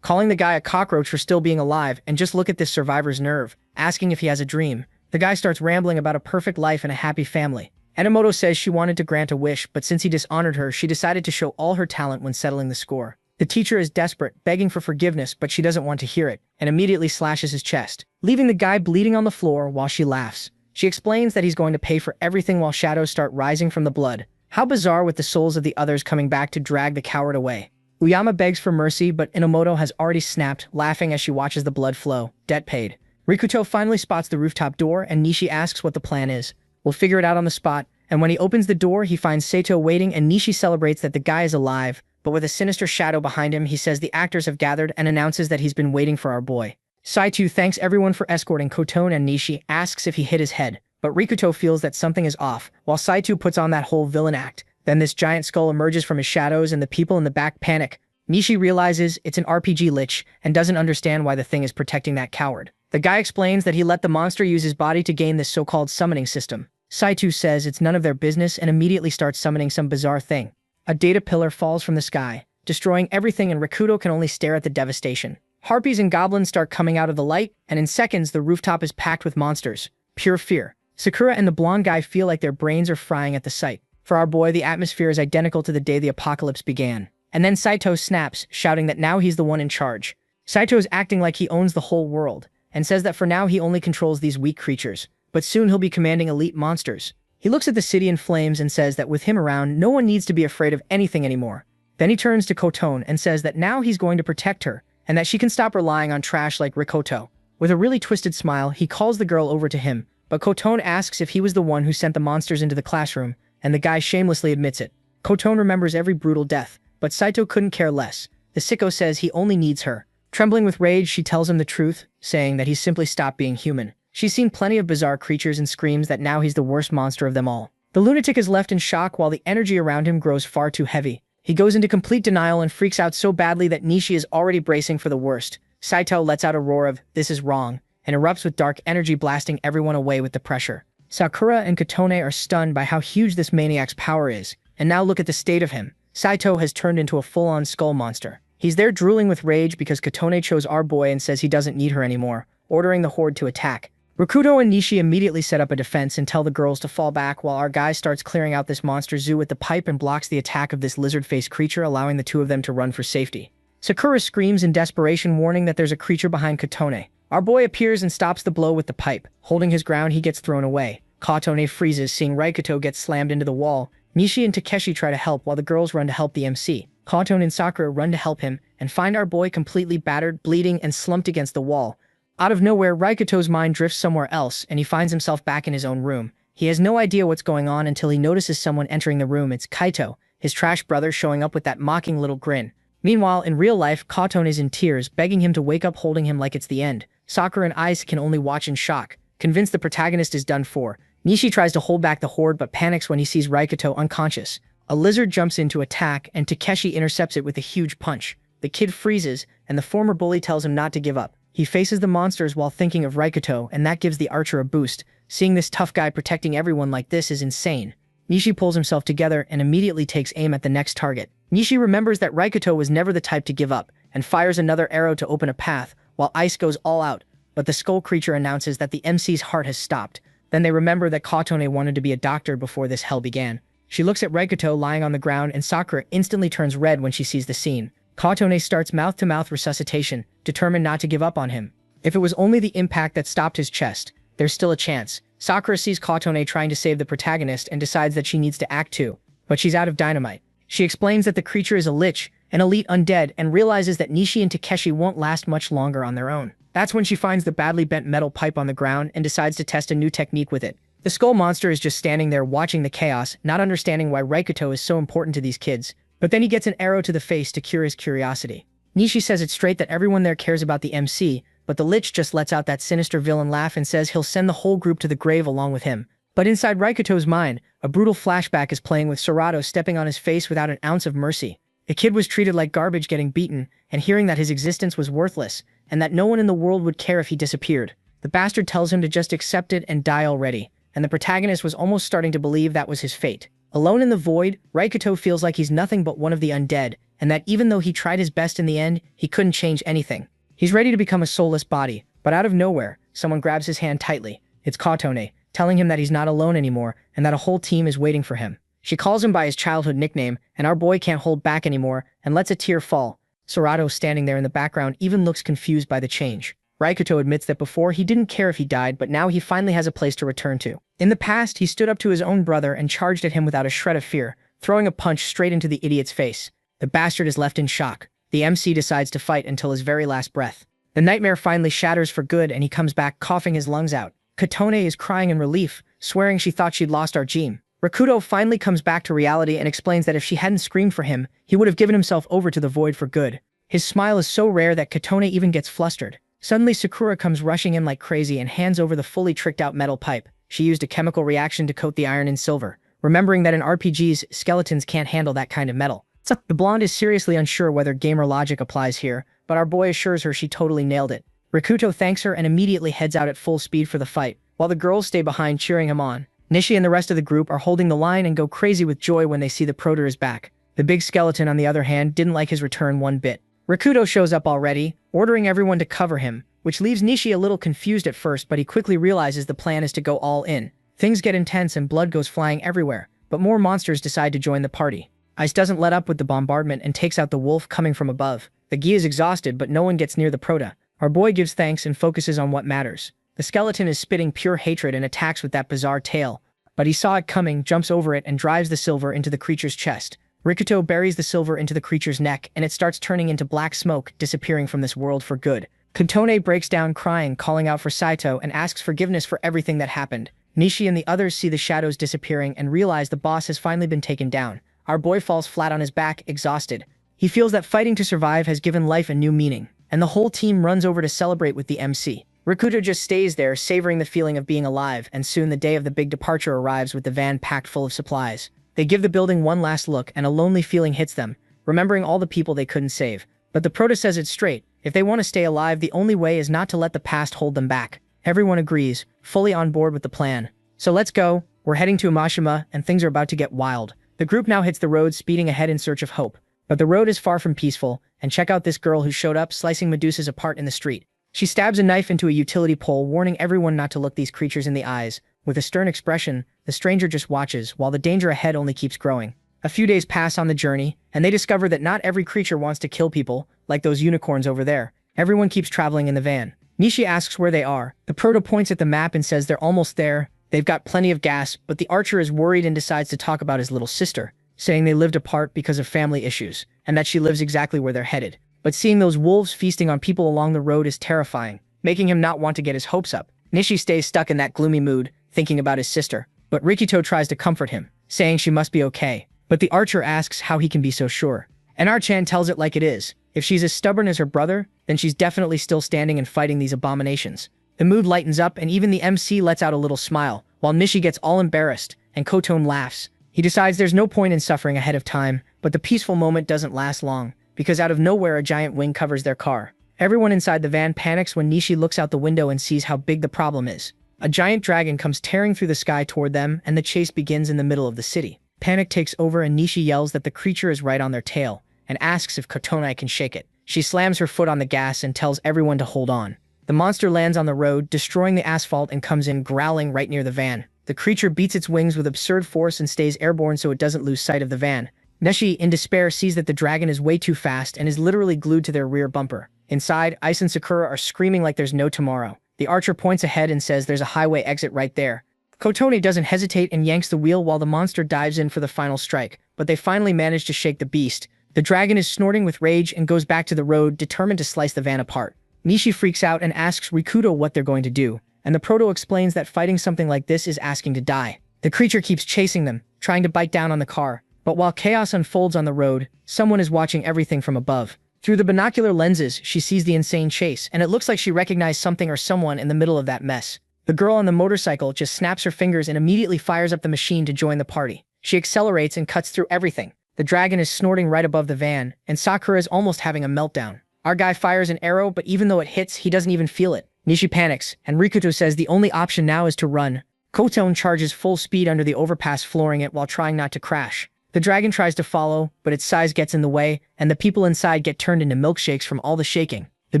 calling the guy a cockroach for still being alive, and just look at this survivor's nerve, asking if he has a dream. The guy starts rambling about a perfect life and a happy family. Enomoto says she wanted to grant a wish, but since he dishonored her, she decided to show all her talent when settling the score. The teacher is desperate, begging for forgiveness, but she doesn't want to hear it, and immediately slashes his chest, leaving the guy bleeding on the floor while she laughs. She explains that he's going to pay for everything while shadows start rising from the blood. How bizarre, with the souls of the others coming back to drag the coward away. Uyama begs for mercy, but Enomoto has already snapped, laughing as she watches the blood flow. Debt paid. Rikuto finally spots the rooftop door, and Nishi asks what the plan is. We'll figure it out on the spot, and when he opens the door, he finds Saito waiting, and Nishi celebrates that the guy is alive, but with a sinister shadow behind him, he says the actors have gathered and announces that he's been waiting for our boy. Saito thanks everyone for escorting Kotone, and Nishi asks if he hit his head, but Rikuto feels that something is off, while Saito puts on that whole villain act. Then this giant skull emerges from his shadows and the people in the back panic. Nishi realizes it's an RPG lich and doesn't understand why the thing is protecting that coward. The guy explains that he let the monster use his body to gain this so-called summoning system. Saito says it's none of their business and immediately starts summoning some bizarre thing. A data pillar falls from the sky, destroying everything, and Rikuto can only stare at the devastation. Harpies and goblins start coming out of the light, and in seconds the rooftop is packed with monsters. Pure fear. Sakura and the blonde guy feel like their brains are frying at the sight. For our boy, the atmosphere is identical to the day the apocalypse began. And then Saito snaps, shouting that now he's the one in charge. Saito is acting like he owns the whole world, and says that for now he only controls these weak creatures, but soon he'll be commanding elite monsters. He looks at the city in flames and says that with him around, no one needs to be afraid of anything anymore. Then he turns to Kotone and says that now he's going to protect her, and that she can stop relying on trash like Rikoto. With a really twisted smile, he calls the girl over to him, but Kotone asks if he was the one who sent the monsters into the classroom, and the guy shamelessly admits it. Kotone remembers every brutal death, but Saito couldn't care less. The sicko says he only needs her. Trembling with rage, she tells him the truth, saying that he's simply stopped being human. She's seen plenty of bizarre creatures and screams that now he's the worst monster of them all. The lunatic is left in shock while the energy around him grows far too heavy. He goes into complete denial and freaks out so badly that Nishi is already bracing for the worst. Saito lets out a roar of, "This is wrong," and erupts with dark energy, blasting everyone away with the pressure. Sakura and Kotone are stunned by how huge this maniac's power is, and now look at the state of him. Saito has turned into a full-on skull monster. He's there drooling with rage because Kotone chose our boy and says he doesn't need her anymore, ordering the horde to attack. Rikuto and Nishi immediately set up a defense and tell the girls to fall back while our guy starts clearing out this monster zoo with the pipe and blocks the attack of this lizard-faced creature, allowing the two of them to run for safety. Sakura screams in desperation, warning that there's a creature behind Kotone. Our boy appears and stops the blow with the pipe. Holding his ground, he gets thrown away. Kotone freezes, seeing Rikuto get slammed into the wall. Nishi and Takeshi try to help while the girls run to help the MC. Kotone and Sakura run to help him and find our boy completely battered, bleeding, and slumped against the wall. Out of nowhere, Rikuto's mind drifts somewhere else, and he finds himself back in his own room. He has no idea what's going on until he notices someone entering the room. It's Kaito, his trash brother, showing up with that mocking little grin. Meanwhile, in real life, Kotone is in tears, begging him to wake up, holding him like it's the end. Sakura and Ice can only watch in shock, convinced the protagonist is done for. Nishi tries to hold back the horde but panics when he sees Rikuto unconscious. A lizard jumps in to attack, and Takeshi intercepts it with a huge punch. The kid freezes, and the former bully tells him not to give up. He faces the monsters while thinking of Rikuto, and that gives the archer a boost. Seeing this tough guy protecting everyone like this is insane. Nishi pulls himself together and immediately takes aim at the next target. Nishi remembers that Rikuto was never the type to give up, and fires another arrow to open a path, while Ice goes all out, but the skull creature announces that the MC's heart has stopped. Then they remember that Kotone wanted to be a doctor before this hell began. She looks at Rikuto lying on the ground, and Sakura instantly turns red when she sees the scene. Kotone starts mouth-to-mouth resuscitation, determined not to give up on him. If it was only the impact that stopped his chest, there's still a chance. Sakura sees Kotone trying to save the protagonist and decides that she needs to act too, but she's out of dynamite. She explains that the creature is a lich, an elite undead, and realizes that Nishi and Takeshi won't last much longer on their own. That's when she finds the badly bent metal pipe on the ground and decides to test a new technique with it. The skull monster is just standing there watching the chaos, not understanding why Rikuto is so important to these kids. But then he gets an arrow to the face to cure his curiosity. Nishi says it straight that everyone there cares about the MC, but the Lich just lets out that sinister villain laugh and says he'll send the whole group to the grave along with him. But inside Raikuto's mind, a brutal flashback is playing with Serato stepping on his face without an ounce of mercy. The kid was treated like garbage getting beaten, and hearing that his existence was worthless, and that no one in the world would care if he disappeared. The bastard tells him to just accept it and die already, and the protagonist was almost starting to believe that was his fate. Alone in the void, Raikuto feels like he's nothing but one of the undead, and that even though he tried his best in the end, he couldn't change anything. He's ready to become a soulless body, but out of nowhere, someone grabs his hand tightly. It's Kotone, telling him that he's not alone anymore and that a whole team is waiting for him. She calls him by his childhood nickname, and our boy can't hold back anymore and lets a tear fall. Serato, standing there in the background, even looks confused by the change. Raikuto admits that before he didn't care if he died, but now he finally has a place to return to. In the past, he stood up to his own brother and charged at him without a shred of fear, throwing a punch straight into the idiot's face. The bastard is left in shock. The MC decides to fight until his very last breath. The nightmare finally shatters for good and he comes back coughing his lungs out. Kotone is crying in relief, swearing she thought she'd lost Arjim. Rakuto finally comes back to reality and explains that if she hadn't screamed for him, he would have given himself over to the void for good. His smile is so rare that Kotone even gets flustered. Suddenly Sakura comes rushing in like crazy and hands over the fully tricked out metal pipe. She used a chemical reaction to coat the iron in silver, remembering that in RPGs, skeletons can't handle that kind of metal. The blonde is seriously unsure whether gamer logic applies here, but our boy assures her she totally nailed it. Rakuto thanks her and immediately heads out at full speed for the fight, while the girls stay behind cheering him on. Nishi and the rest of the group are holding the line and go crazy with joy when they see the Proter is back. The big skeleton, on the other hand, didn't like his return one bit. Rakuto shows up already, ordering everyone to cover him, which leaves Nishi a little confused at first, but he quickly realizes the plan is to go all in. Things get intense and blood goes flying everywhere, but more monsters decide to join the party. Ice doesn't let up with the bombardment and takes out the wolf coming from above. The Gi is exhausted, but no one gets near the Prota. Our boy gives thanks and focuses on what matters. The skeleton is spitting pure hatred and attacks with that bizarre tail. But he saw it coming, jumps over it, and drives the silver into the creature's chest. Rikuto buries the silver into the creature's neck, and it starts turning into black smoke, disappearing from this world for good. Kotone breaks down crying, calling out for Saito, and asks forgiveness for everything that happened. Nishi and the others see the shadows disappearing and realize the boss has finally been taken down. Our boy falls flat on his back, exhausted. He feels that fighting to survive has given life a new meaning, and the whole team runs over to celebrate with the MC. Rikuto just stays there, savoring the feeling of being alive, and soon the day of the big departure arrives with the van packed full of supplies. They give the building one last look, and a lonely feeling hits them, remembering all the people they couldn't save. But the Prota says it straight. If they want to stay alive, the only way is not to let the past hold them back. Everyone agrees, fully on board with the plan. So let's go. We're heading to Umashima, and things are about to get wild. The group now hits the road, speeding ahead in search of hope. But the road is far from peaceful, and check out this girl who showed up, slicing Medusas apart in the street. She stabs a knife into a utility pole, warning everyone not to look these creatures in the eyes. With a stern expression, the stranger just watches, while the danger ahead only keeps growing. A few days pass on the journey, and they discover that not every creature wants to kill people, like those unicorns over there. Everyone keeps traveling in the van. Nishi asks where they are. The Proto points at the map and says they're almost there. They've got plenty of gas, but the archer is worried and decides to talk about his little sister, saying they lived apart because of family issues, and that she lives exactly where they're headed. But seeing those wolves feasting on people along the road is terrifying, making him not want to get his hopes up. Nishi stays stuck in that gloomy mood, thinking about his sister, but Rikito tries to comfort him, saying she must be okay. But the archer asks how he can be so sure. And Archan tells it like it is. If she's as stubborn as her brother, then she's definitely still standing and fighting these abominations. The mood lightens up and even the MC lets out a little smile, while Nishi gets all embarrassed, and Kotone laughs. He decides there's no point in suffering ahead of time, but the peaceful moment doesn't last long, because out of nowhere a giant wing covers their car. Everyone inside the van panics when Nishi looks out the window and sees how big the problem is. A giant dragon comes tearing through the sky toward them, and the chase begins in the middle of the city. Panic takes over and Nishi yells that the creature is right on their tail, and asks if Kotone can shake it. She slams her foot on the gas and tells everyone to hold on. The monster lands on the road, destroying the asphalt, and comes in growling right near the van. The creature beats its wings with absurd force and stays airborne so it doesn't lose sight of the van. Nishi, in despair, sees that the dragon is way too fast and is literally glued to their rear bumper. Inside, Ice and Sakura are screaming like there's no tomorrow. The archer points ahead and says there's a highway exit right there. Kotone doesn't hesitate and yanks the wheel while the monster dives in for the final strike, but they finally manage to shake the beast. The dragon is snorting with rage and goes back to the road, determined to slice the van apart. Nishi freaks out and asks Rikuto what they're going to do, and the Proto explains that fighting something like this is asking to die. The creature keeps chasing them, trying to bite down on the car, but while chaos unfolds on the road, someone is watching everything from above. Through the binocular lenses, she sees the insane chase, and it looks like she recognized something or someone in the middle of that mess. The girl on the motorcycle just snaps her fingers and immediately fires up the machine to join the party. She accelerates and cuts through everything. The dragon is snorting right above the van, and Sakura is almost having a meltdown. Our guy fires an arrow, but even though it hits, he doesn't even feel it. Nishi panics, and Rikuto says the only option now is to run. Kotone charges full speed under the overpass, flooring it while trying not to crash. The dragon tries to follow, but its size gets in the way, and the people inside get turned into milkshakes from all the shaking. The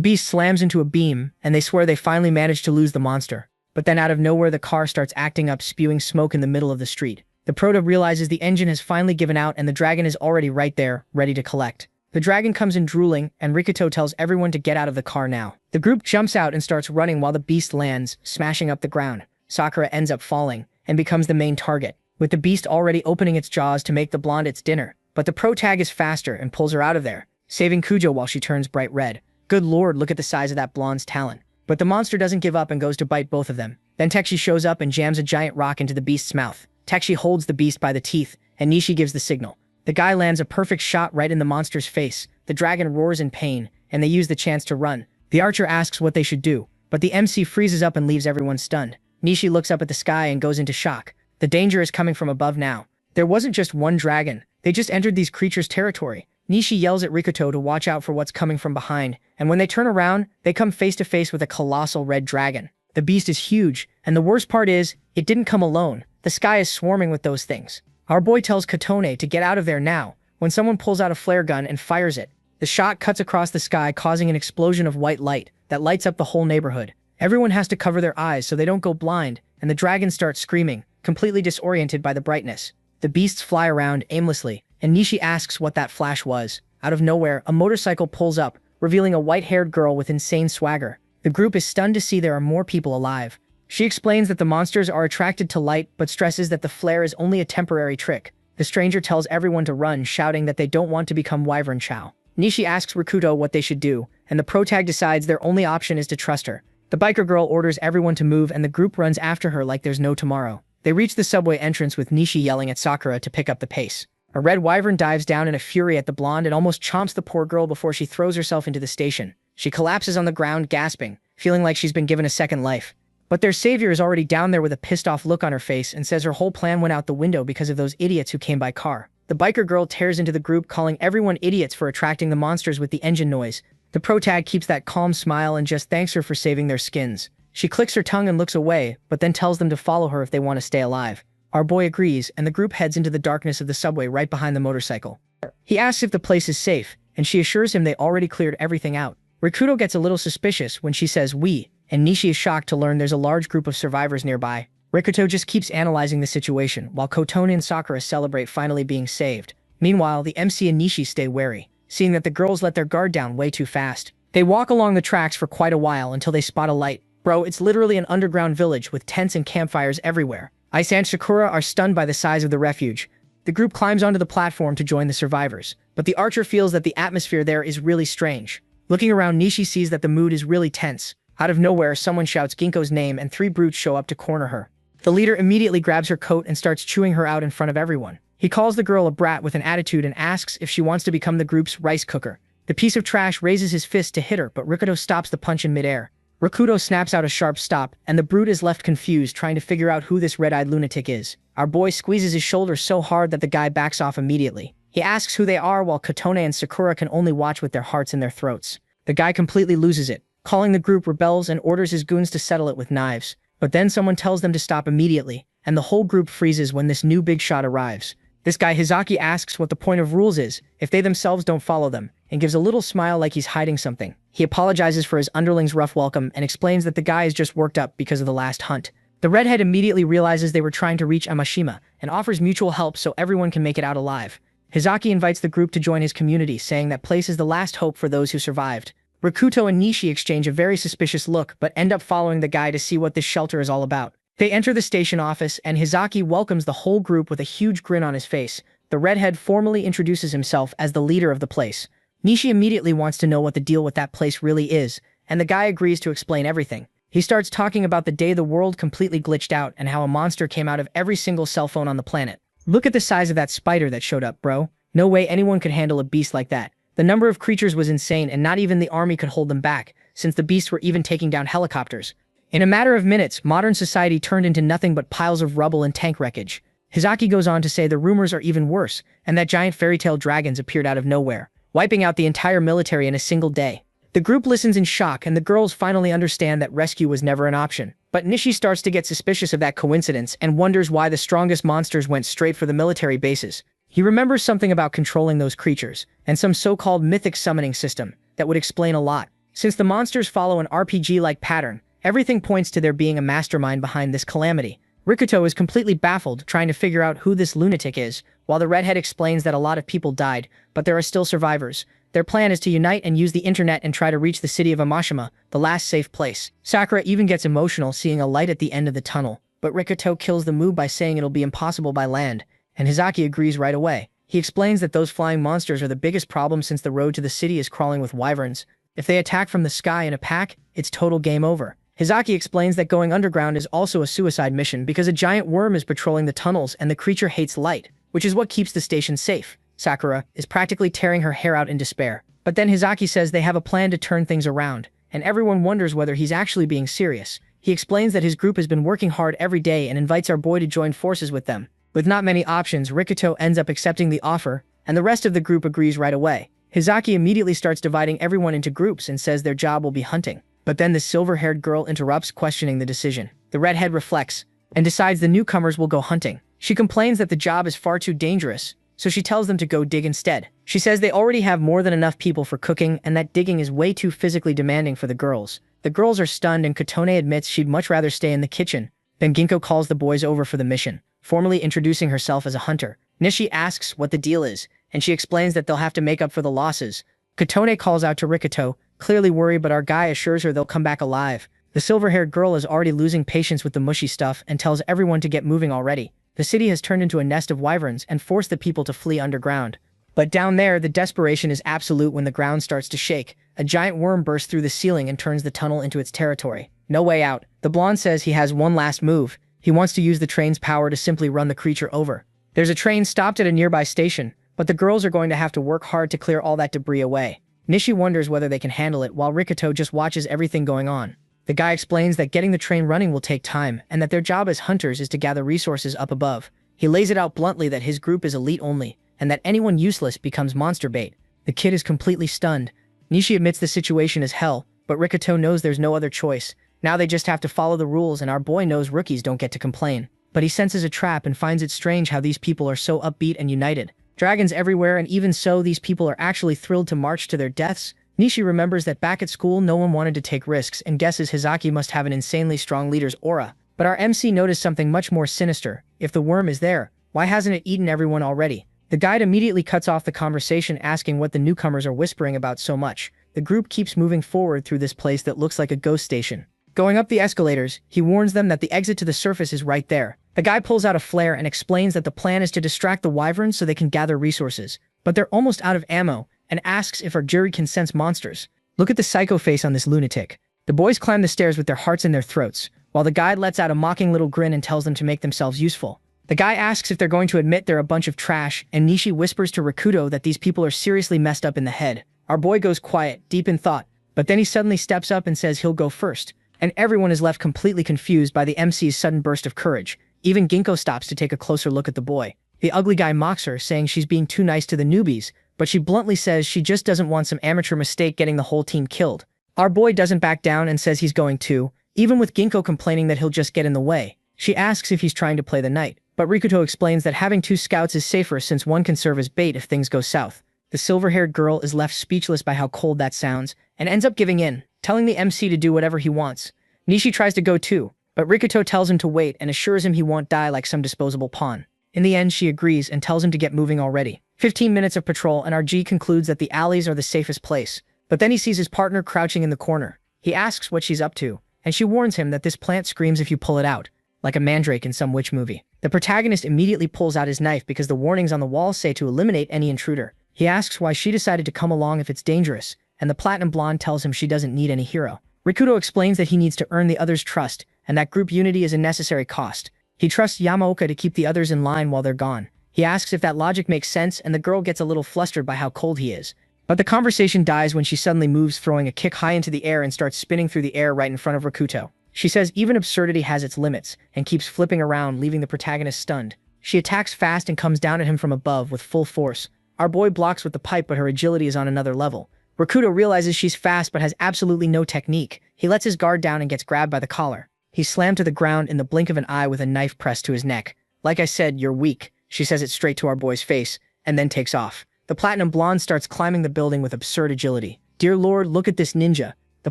beast slams into a beam, and they swear they finally managed to lose the monster. But then out of nowhere the car starts acting up, spewing smoke in the middle of the street. The proto realizes the engine has finally given out and the dragon is already right there, ready to collect. The dragon comes in drooling, and Rikuto tells everyone to get out of the car now. The group jumps out and starts running while the beast lands, smashing up the ground. Sakura ends up falling, and becomes the main target, with the beast already opening its jaws to make the blonde its dinner. But the protag is faster and pulls her out of there, saving Kujo while she turns bright red. Good lord, look at the size of that blonde's talon. But the monster doesn't give up and goes to bite both of them. Then Tekshi shows up and jams a giant rock into the beast's mouth. Tekshi holds the beast by the teeth, and Nishi gives the signal. The guy lands a perfect shot right in the monster's face. The dragon roars in pain, and they use the chance to run. The archer asks what they should do, but the MC freezes up and leaves everyone stunned. Nishi looks up at the sky and goes into shock. The danger is coming from above now. There wasn't just one dragon. They just entered these creatures' territory. Nishi yells at Rikuto to watch out for what's coming from behind, and when they turn around, they come face to face with a colossal red dragon. The beast is huge, and the worst part is, it didn't come alone. The sky is swarming with those things. Our boy tells Kotone to get out of there now, when someone pulls out a flare gun and fires it. The shot cuts across the sky, causing an explosion of white light that lights up the whole neighborhood. Everyone has to cover their eyes so they don't go blind, and the dragon starts screaming, completely disoriented by the brightness. The beasts fly around aimlessly, and Nishi asks what that flash was. Out of nowhere, a motorcycle pulls up, revealing a white-haired girl with insane swagger. The group is stunned to see there are more people alive. She explains that the monsters are attracted to light, but stresses that the flare is only a temporary trick. The stranger tells everyone to run, shouting that they don't want to become Wyvern Chow. Nishi asks Rikuto what they should do, and the protag decides their only option is to trust her. The biker girl orders everyone to move, and the group runs after her like there's no tomorrow. They reach the subway entrance with Nishi yelling at Sakura to pick up the pace. A red wyvern dives down in a fury at the blonde and almost chomps the poor girl before she throws herself into the station. She collapses on the ground, gasping, feeling like she's been given a second life. But their savior is already down there with a pissed-off look on her face and says her whole plan went out the window because of those idiots who came by car. The biker girl tears into the group, calling everyone idiots for attracting the monsters with the engine noise. The protag keeps that calm smile and just thanks her for saving their skins. She clicks her tongue and looks away, but then tells them to follow her if they want to stay alive. Our boy agrees, and the group heads into the darkness of the subway right behind the motorcycle. He asks if the place is safe, and she assures him they already cleared everything out. Rikuto gets a little suspicious when she says we, and Nishi is shocked to learn there's a large group of survivors nearby. Rikuto just keeps analyzing the situation, while Kotone and Sakura celebrate finally being saved. Meanwhile, the MC and Nishi stay wary, seeing that the girls let their guard down way too fast. They walk along the tracks for quite a while until they spot a light. Bro, it's literally an underground village with tents and campfires everywhere. Ice and Sakura are stunned by the size of the refuge. The group climbs onto the platform to join the survivors, but the archer feels that the atmosphere there is really strange. Looking around, Nishi sees that the mood is really tense. Out of nowhere, someone shouts Ginkgo's name and 3 brutes show up to corner her. The leader immediately grabs her coat and starts chewing her out in front of everyone. He calls the girl a brat with an attitude and asks if she wants to become the group's rice cooker. The piece of trash raises his fist to hit her, but Rikuto stops the punch in midair. Rikuto snaps out a sharp stop, and the brute is left confused, trying to figure out who this red-eyed lunatic is. Our boy squeezes his shoulder so hard that the guy backs off immediately. He asks who they are, while Kotone and Sakura can only watch with their hearts in their throats. The guy completely loses it, calling the group rebels and orders his goons to settle it with knives. But then someone tells them to stop immediately, and the whole group freezes when this new big shot arrives. This guy Hizaki asks what the point of rules is if they themselves don't follow them, and gives a little smile like he's hiding something. He apologizes for his underling's rough welcome and explains that the guy is just worked up because of the last hunt. The redhead immediately realizes they were trying to reach Amashima and offers mutual help so everyone can make it out alive. Hizaki invites the group to join his community, saying that place is the last hope for those who survived. Rikuto and Nishi exchange a very suspicious look but end up following the guy to see what this shelter is all about. They enter the station office and Hizaki welcomes the whole group with a huge grin on his face. The redhead formally introduces himself as the leader of the place. Nishi immediately wants to know what the deal with that place really is, and the guy agrees to explain everything. He starts talking about the day the world completely glitched out and how a monster came out of every single cell phone on the planet. Look at the size of that spider that showed up, bro. No way anyone could handle a beast like that. The number of creatures was insane and not even the army could hold them back, since the beasts were even taking down helicopters. In a matter of minutes, modern society turned into nothing but piles of rubble and tank wreckage. Hizaki goes on to say the rumors are even worse, and that giant fairy tale dragons appeared out of nowhere, wiping out the entire military in a single day. The group listens in shock and the girls finally understand that rescue was never an option. But Nishi starts to get suspicious of that coincidence and wonders why the strongest monsters went straight for the military bases. He remembers something about controlling those creatures, and some so-called mythic summoning system that would explain a lot. Since the monsters follow an RPG-like pattern, everything points to there being a mastermind behind this calamity. Rikuto is completely baffled, trying to figure out who this lunatic is, while the redhead explains that a lot of people died, but there are still survivors. Their plan is to unite and use the internet and try to reach the city of Amashima, the last safe place. Sakura even gets emotional seeing a light at the end of the tunnel, but Rikuto kills the mood by saying it'll be impossible by land, and Hizaki agrees right away. He explains that those flying monsters are the biggest problem since the road to the city is crawling with wyverns. If they attack from the sky in a pack, it's total game over. Hizaki explains that going underground is also a suicide mission because a giant worm is patrolling the tunnels and the creature hates light, which is what keeps the station safe. Sakura is practically tearing her hair out in despair. But then Hizaki says they have a plan to turn things around, and everyone wonders whether he's actually being serious. He explains that his group has been working hard every day and invites our boy to join forces with them. With not many options, Rikuto ends up accepting the offer, and the rest of the group agrees right away. Hizaki immediately starts dividing everyone into groups and says their job will be hunting. But then the silver-haired girl interrupts, questioning the decision. The redhead reflects and decides the newcomers will go hunting. She complains that the job is far too dangerous, so she tells them to go dig instead. She says they already have more than enough people for cooking and that digging is way too physically demanding for the girls. The girls are stunned and Kotone admits she'd much rather stay in the kitchen. Then Ginko calls the boys over for the mission, formally introducing herself as a hunter. Nishi asks what the deal is, and she explains that they'll have to make up for the losses. Kotone calls out to Rikuto, clearly worried, but our guy assures her they'll come back alive. The silver-haired girl is already losing patience with the mushy stuff and tells everyone to get moving already. The city has turned into a nest of wyverns and forced the people to flee underground. But down there, the desperation is absolute when the ground starts to shake. A giant worm bursts through the ceiling and turns the tunnel into its territory. No way out. The blonde says he has one last move. He wants to use the train's power to simply run the creature over. There's a train stopped at a nearby station, but the girls are going to have to work hard to clear all that debris away. Nishi wonders whether they can handle it while Rikuto just watches everything going on. The guy explains that getting the train running will take time and that their job as hunters is to gather resources up above. He lays it out bluntly that his group is elite only and that anyone useless becomes monster bait. The kid is completely stunned. Nishi admits the situation is hell, but Rikuto knows there's no other choice. Now they just have to follow the rules and our boy knows rookies don't get to complain. But he senses a trap and finds it strange how these people are so upbeat and united. Dragons everywhere, and even so, these people are actually thrilled to march to their deaths. Nishi remembers that back at school no one wanted to take risks and guesses Hizaki must have an insanely strong leader's aura. But our MC noticed something much more sinister. If the worm is there, why hasn't it eaten everyone already? The guide immediately cuts off the conversation, asking what the newcomers are whispering about so much. The group keeps moving forward through this place that looks like a ghost station. Going up the escalators, he warns them that the exit to the surface is right there. The guy pulls out a flare and explains that the plan is to distract the wyverns so they can gather resources. But they're almost out of ammo, and asks if our jury can sense monsters. Look at the psycho face on this lunatic. The boys climb the stairs with their hearts in their throats, while the guide lets out a mocking little grin and tells them to make themselves useful. The guy asks if they're going to admit they're a bunch of trash, and Nishi whispers to Rikuto that these people are seriously messed up in the head. Our boy goes quiet, deep in thought, but then he suddenly steps up and says he'll go first, and everyone is left completely confused by the MC's sudden burst of courage. Even Ginko stops to take a closer look at the boy. The ugly guy mocks her, saying she's being too nice to the newbies, but she bluntly says she just doesn't want some amateur mistake getting the whole team killed. Our boy doesn't back down and says he's going to, even with Ginko complaining that he'll just get in the way. She asks if he's trying to play the knight, but Rikuto explains that having two scouts is safer since one can serve as bait if things go south. The silver-haired girl is left speechless by how cold that sounds, and ends up giving in, telling the MC to do whatever he wants. Nishi tries to go too, but Rikuto tells him to wait and assures him he won't die like some disposable pawn. In the end, she agrees and tells him to get moving already. 15 minutes of patrol and RG concludes that the alleys are the safest place. But then he sees his partner crouching in the corner. He asks what she's up to, and she warns him that this plant screams if you pull it out, like a mandrake in some witch movie. The protagonist immediately pulls out his knife because the warnings on the wall say to eliminate any intruder. He asks why she decided to come along if it's dangerous, and the platinum blonde tells him she doesn't need any hero. Rikuto explains that he needs to earn the others' trust, and that group unity is a necessary cost. He trusts Yamaoka to keep the others in line while they're gone. He asks if that logic makes sense, and the girl gets a little flustered by how cold he is. But the conversation dies when she suddenly moves, throwing a kick high into the air and starts spinning through the air right in front of Rakuto. She says even absurdity has its limits, and keeps flipping around, leaving the protagonist stunned. She attacks fast and comes down at him from above with full force. Our boy blocks with the pipe, but her agility is on another level. Rakuto realizes she's fast but has absolutely no technique. He lets his guard down and gets grabbed by the collar. He's slammed to the ground in the blink of an eye with a knife pressed to his neck. Like I said, you're weak. She says it straight to our boy's face, and then takes off. The platinum blonde starts climbing the building with absurd agility. Dear Lord, look at this ninja. The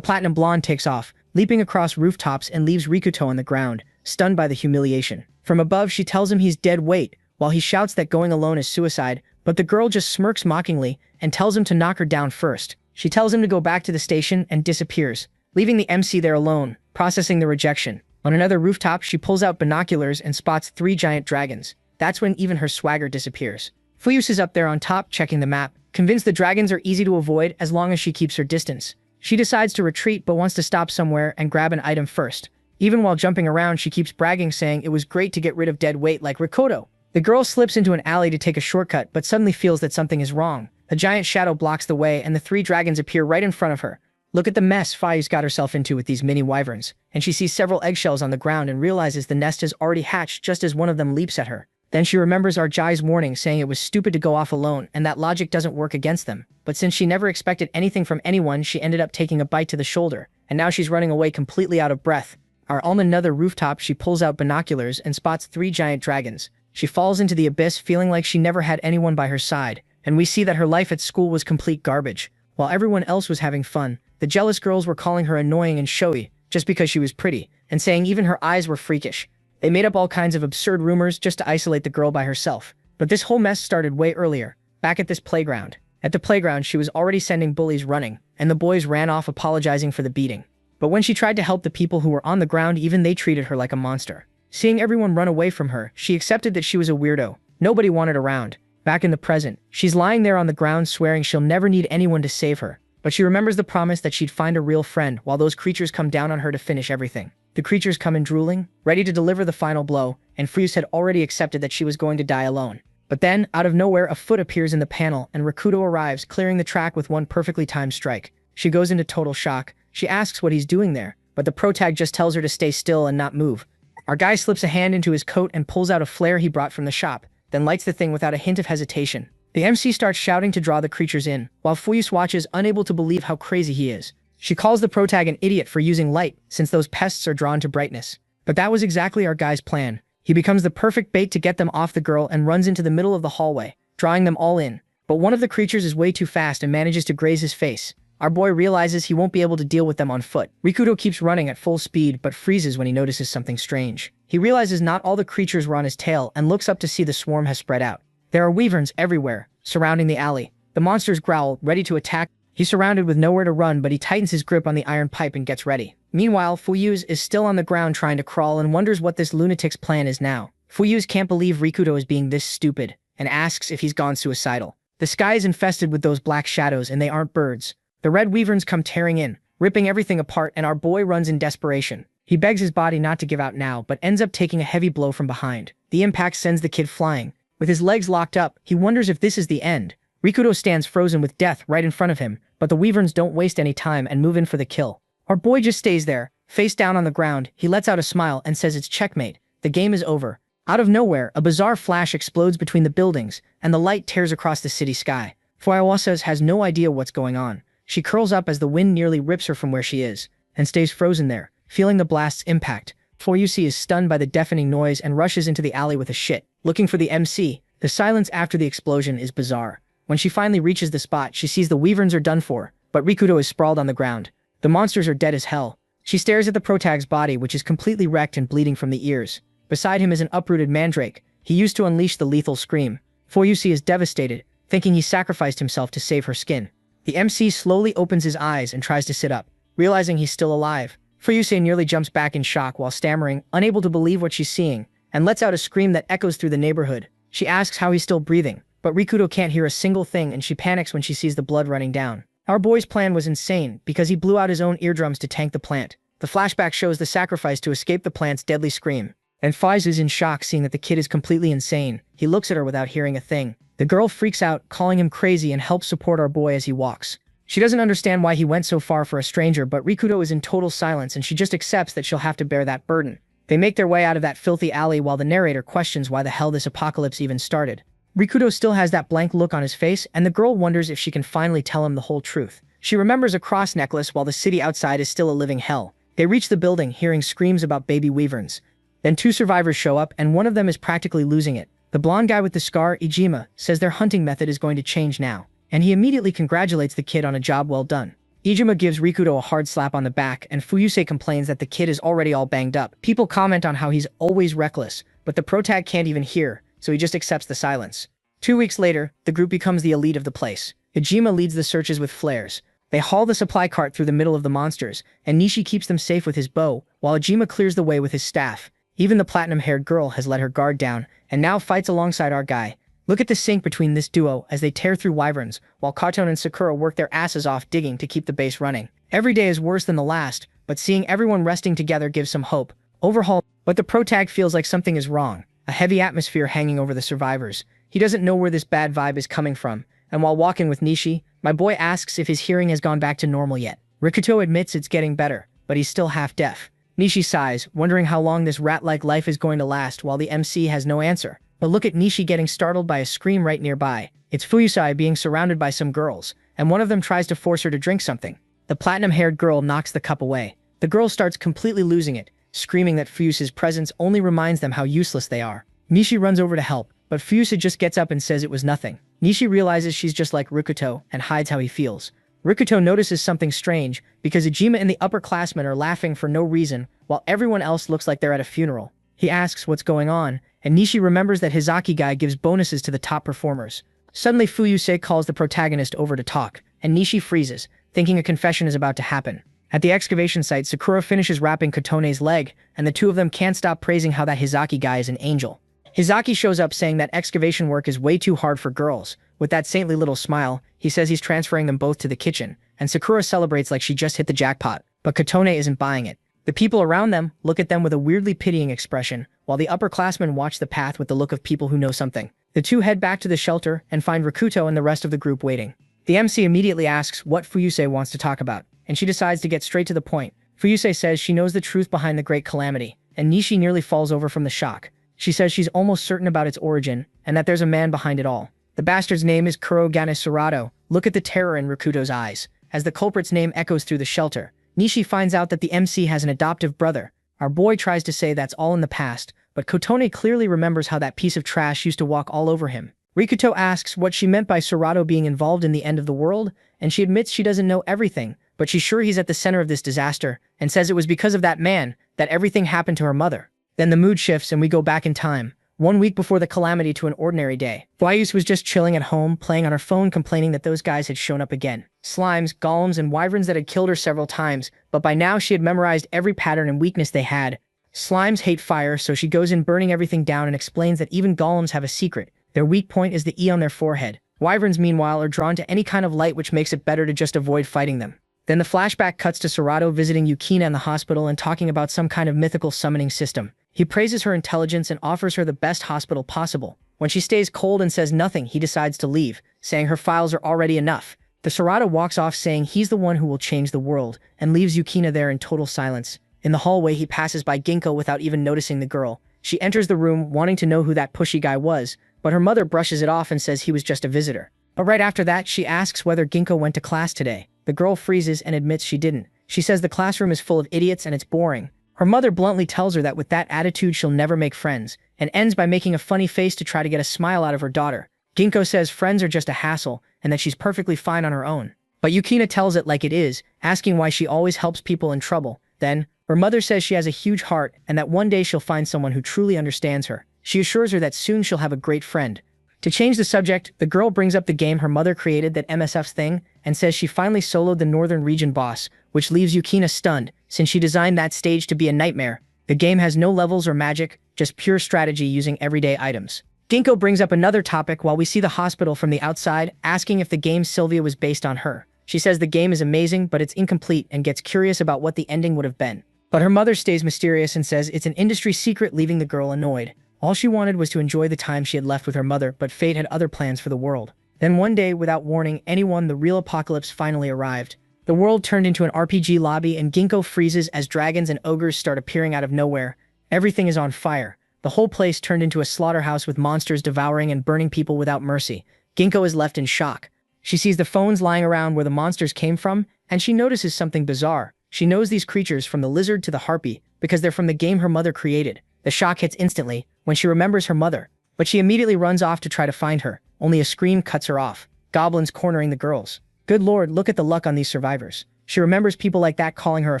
platinum blonde takes off, leaping across rooftops and leaves Rikuto on the ground, stunned by the humiliation. From above, she tells him he's dead weight, while he shouts that going alone is suicide, but the girl just smirks mockingly and tells him to knock her down first. She tells him to go back to the station and disappears, leaving the MC there alone, processing the rejection. On another rooftop, she pulls out binoculars and spots 3 giant dragons. That's when even her swagger disappears. Fuyus is up there on top, checking the map, convinced the dragons are easy to avoid as long as she keeps her distance. She decides to retreat but wants to stop somewhere and grab an item first. Even while jumping around, she keeps bragging, saying it was great to get rid of dead weight like Rikoto. The girl slips into an alley to take a shortcut but suddenly feels that something is wrong. A giant shadow blocks the way and the 3 dragons appear right in front of her. Look at the mess Fuyus got herself into with these mini wyverns, and she sees several eggshells on the ground and realizes the nest has already hatched just as one of them leaps at her. Then she remembers Arjai's warning saying it was stupid to go off alone and that logic doesn't work against them. But since she never expected anything from anyone, she ended up taking a bite to the shoulder, and now she's running away completely out of breath. On another rooftop, she pulls out binoculars and spots 3 giant dragons. She falls into the abyss, feeling like she never had anyone by her side, and we see that her life at school was complete garbage. While everyone else was having fun, the jealous girls were calling her annoying and showy just because she was pretty, and saying even her eyes were freakish. They made up all kinds of absurd rumors just to isolate the girl by herself. But this whole mess started way earlier, back at this playground. At the playground, she was already sending bullies running, and the boys ran off apologizing for the beating. But when she tried to help the people who were on the ground, even they treated her like a monster. Seeing everyone run away from her, she accepted that she was a weirdo. Nobody wanted around. Back in the present, she's lying there on the ground swearing she'll never need anyone to save her. But she remembers the promise that she'd find a real friend while those creatures come down on her to finish everything. The creatures come in drooling, ready to deliver the final blow, and Fuyus had already accepted that she was going to die alone. But then, out of nowhere, a foot appears in the panel and Rakuto arrives, clearing the track with one perfectly timed strike. She goes into total shock. She asks what he's doing there, but the protag just tells her to stay still and not move. Our guy slips a hand into his coat and pulls out a flare he brought from the shop, then lights the thing without a hint of hesitation. The MC starts shouting to draw the creatures in, while Fuyus watches, unable to believe how crazy he is. She calls the protag an idiot for using light, since those pests are drawn to brightness. But that was exactly our guy's plan. He becomes the perfect bait to get them off the girl and runs into the middle of the hallway, drawing them all in. But one of the creatures is way too fast and manages to graze his face. Our boy realizes he won't be able to deal with them on foot. Rikuto keeps running at full speed but freezes when he notices something strange. He realizes not all the creatures were on his tail and looks up to see the swarm has spread out. There are wyverns everywhere, surrounding the alley. The monsters growl, ready to attack. He's surrounded with nowhere to run, but he tightens his grip on the iron pipe and gets ready. Meanwhile, Fuyus is still on the ground trying to crawl and wonders what this lunatic's plan is now. Fuyus can't believe Rikuto is being this stupid, and asks if he's gone suicidal. The sky is infested with those black shadows and they aren't birds. The red wyverns come tearing in, ripping everything apart, and our boy runs in desperation. He begs his body not to give out now, but ends up taking a heavy blow from behind. The impact sends the kid flying. With his legs locked up, he wonders if this is the end. Rikuto stands frozen with death right in front of him, but the wyverns don't waste any time and move in for the kill. Our boy just stays there, face down on the ground. He lets out a smile and says it's checkmate. The game is over. Out of nowhere, a bizarre flash explodes between the buildings, and the light tears across the city sky. Fuyawasa has no idea what's going on. She curls up as the wind nearly rips her from where she is, and stays frozen there, feeling the blast's impact. Fuyusi is stunned by the deafening noise and rushes into the alley with a shit, looking for the MC. The silence after the explosion is bizarre. When she finally reaches the spot, she sees the wyverns are done for, but Rikuto is sprawled on the ground. The monsters are dead as hell. She stares at the protag's body, which is completely wrecked and bleeding from the ears. Beside him is an uprooted mandrake. He used to unleash the lethal scream. Fuyusi is devastated, thinking he sacrificed himself to save her skin. The MC slowly opens his eyes and tries to sit up, realizing he's still alive. Fuyusi nearly jumps back in shock while stammering, unable to believe what she's seeing, and lets out a scream that echoes through the neighborhood. She asks how he's still breathing, but Rikuto can't hear a single thing, and she panics when she sees the blood running down. Our boy's plan was insane, because he blew out his own eardrums to tank the plant. The flashback shows the sacrifice to escape the plant's deadly scream. And Faiz is in shock seeing that the kid is completely insane. He looks at her without hearing a thing. The girl freaks out, calling him crazy, and helps support our boy as he walks. She doesn't understand why he went so far for a stranger, but Rikudo is in total silence and she just accepts that she'll have to bear that burden. They make their way out of that filthy alley while the narrator questions why the hell this apocalypse even started. Rikudo still has that blank look on his face, and the girl wonders if she can finally tell him the whole truth. She remembers a cross necklace while the city outside is still a living hell. They reach the building, hearing screams about baby wyverns. Then two survivors show up, and one of them is practically losing it. The blonde guy with the scar, Ijima, says their hunting method is going to change now, and he immediately congratulates the kid on a job well done. Ijima gives Rikudo a hard slap on the back, and Fuyuse complains that the kid is already all banged up. People comment on how he's always reckless, but the protag can't even hear, so he just accepts the silence. 2 weeks later, the group becomes the elite of the place. Ijima leads the searches with flares. They haul the supply cart through the middle of the monsters, and Nishi keeps them safe with his bow, while Ijima clears the way with his staff. Even the platinum-haired girl has let her guard down, and now fights alongside our guy. Look at the sync between this duo as they tear through wyverns, while Katon and Sakura work their asses off digging to keep the base running. Every day is worse than the last, but seeing everyone resting together gives some hope. Overhaul, but the protag feels like something is wrong. A heavy atmosphere hanging over the survivors. He doesn't know where this bad vibe is coming from, and while walking with Nishi, my boy asks if his hearing has gone back to normal yet. Rikuto admits it's getting better, but he's still half deaf. Nishi sighs, wondering how long this rat-like life is going to last, while the MC has no answer. But look at Nishi getting startled by a scream right nearby. It's Fuyusai being surrounded by some girls, and one of them tries to force her to drink something. The platinum-haired girl knocks the cup away. The girl starts completely losing it, screaming that Fuyusa's presence only reminds them how useless they are. Nishi runs over to help, but Fuyusa just gets up and says it was nothing. Nishi realizes she's just like Rikuto and hides how he feels. Rikuto notices something strange because Ijima and the upperclassmen are laughing for no reason while everyone else looks like they're at a funeral. He asks what's going on, and Nishi remembers that Hizaki guy gives bonuses to the top performers. Suddenly Fuyuse calls the protagonist over to talk, and Nishi freezes, thinking a confession is about to happen. At the excavation site, Sakura finishes wrapping Kotone's leg, and the two of them can't stop praising how that Hizaki guy is an angel. Hizaki shows up saying that excavation work is way too hard for girls. With that saintly little smile, he says he's transferring them both to the kitchen, and Sakura celebrates like she just hit the jackpot. But Kotone isn't buying it. The people around them look at them with a weirdly pitying expression, while the upperclassmen watch the path with the look of people who know something. The two head back to the shelter and find Rikuto and the rest of the group waiting. The MC immediately asks what Fuyuse wants to talk about, and she decides to get straight to the point. Fuyuse says she knows the truth behind the Great Calamity, and Nishi nearly falls over from the shock. She says she's almost certain about its origin, and that there's a man behind it all. The bastard's name is Kurogane Surato. Look at the terror in Rikuto's eyes. As the culprit's name echoes through the shelter, Nishi finds out that the MC has an adoptive brother. Our boy tries to say that's all in the past, but Kotone clearly remembers how that piece of trash used to walk all over him. Rikuto asks what she meant by Surato being involved in the end of the world, and she admits she doesn't know everything, but she's sure he's at the center of this disaster, and says it was because of that man that everything happened to her mother. Then the mood shifts and we go back in time, 1 week before the calamity to an ordinary day. Fuyuse was just chilling at home, playing on her phone, complaining that those guys had shown up again. Slimes, golems, and wyverns that had killed her several times, but by now she had memorized every pattern and weakness they had. Slimes hate fire, so she goes in burning everything down and explains that even golems have a secret. Their weak point is the E on their forehead. Wyverns, meanwhile, are drawn to any kind of light, which makes it better to just avoid fighting them. Then the flashback cuts to Surato visiting Yukina in the hospital and talking about some kind of mythical summoning system. He praises her intelligence and offers her the best hospital possible. When she stays cold and says nothing, he decides to leave, saying her files are already enough. The Surato walks off saying he's the one who will change the world, and leaves Yukina there in total silence. In the hallway, he passes by Ginkgo without even noticing the girl. She enters the room, wanting to know who that pushy guy was, but her mother brushes it off and says he was just a visitor. But right after that, she asks whether Ginkgo went to class today. The girl freezes and admits she didn't. She says the classroom is full of idiots and it's boring. Her mother bluntly tells her that with that attitude she'll never make friends, and ends by making a funny face to try to get a smile out of her daughter. Ginkgo says friends are just a hassle, and that she's perfectly fine on her own. But Yukina tells it like it is, asking why she always helps people in trouble. Then, her mother says she has a huge heart, and that one day she'll find someone who truly understands her. She assures her that soon she'll have a great friend. To change the subject, the girl brings up the game her mother created, that MSF's thing, and says she finally soloed the Northern Region boss, which leaves Yukina stunned, since she designed that stage to be a nightmare. The game has no levels or magic, just pure strategy using everyday items. Ginkgo brings up another topic while we see the hospital from the outside, asking if the game Sylvia was based on her. She says the game is amazing, but it's incomplete, and gets curious about what the ending would have been. But her mother stays mysterious and says it's an industry secret, leaving the girl annoyed. All she wanted was to enjoy the time she had left with her mother, but fate had other plans for the world. Then one day, without warning anyone, the real apocalypse finally arrived. The world turned into an RPG lobby and Ginkgo freezes as dragons and ogres start appearing out of nowhere. Everything is on fire. The whole place turned into a slaughterhouse with monsters devouring and burning people without mercy. Ginkgo is left in shock. She sees the phones lying around where the monsters came from, and she notices something bizarre. She knows these creatures from the lizard to the harpy because they're from the game her mother created. The shock hits instantly when she remembers her mother, but she immediately runs off to try to find her. Only a scream cuts her off. Goblins cornering the girls. Good lord, look at the luck on these survivors. She remembers people like that calling her a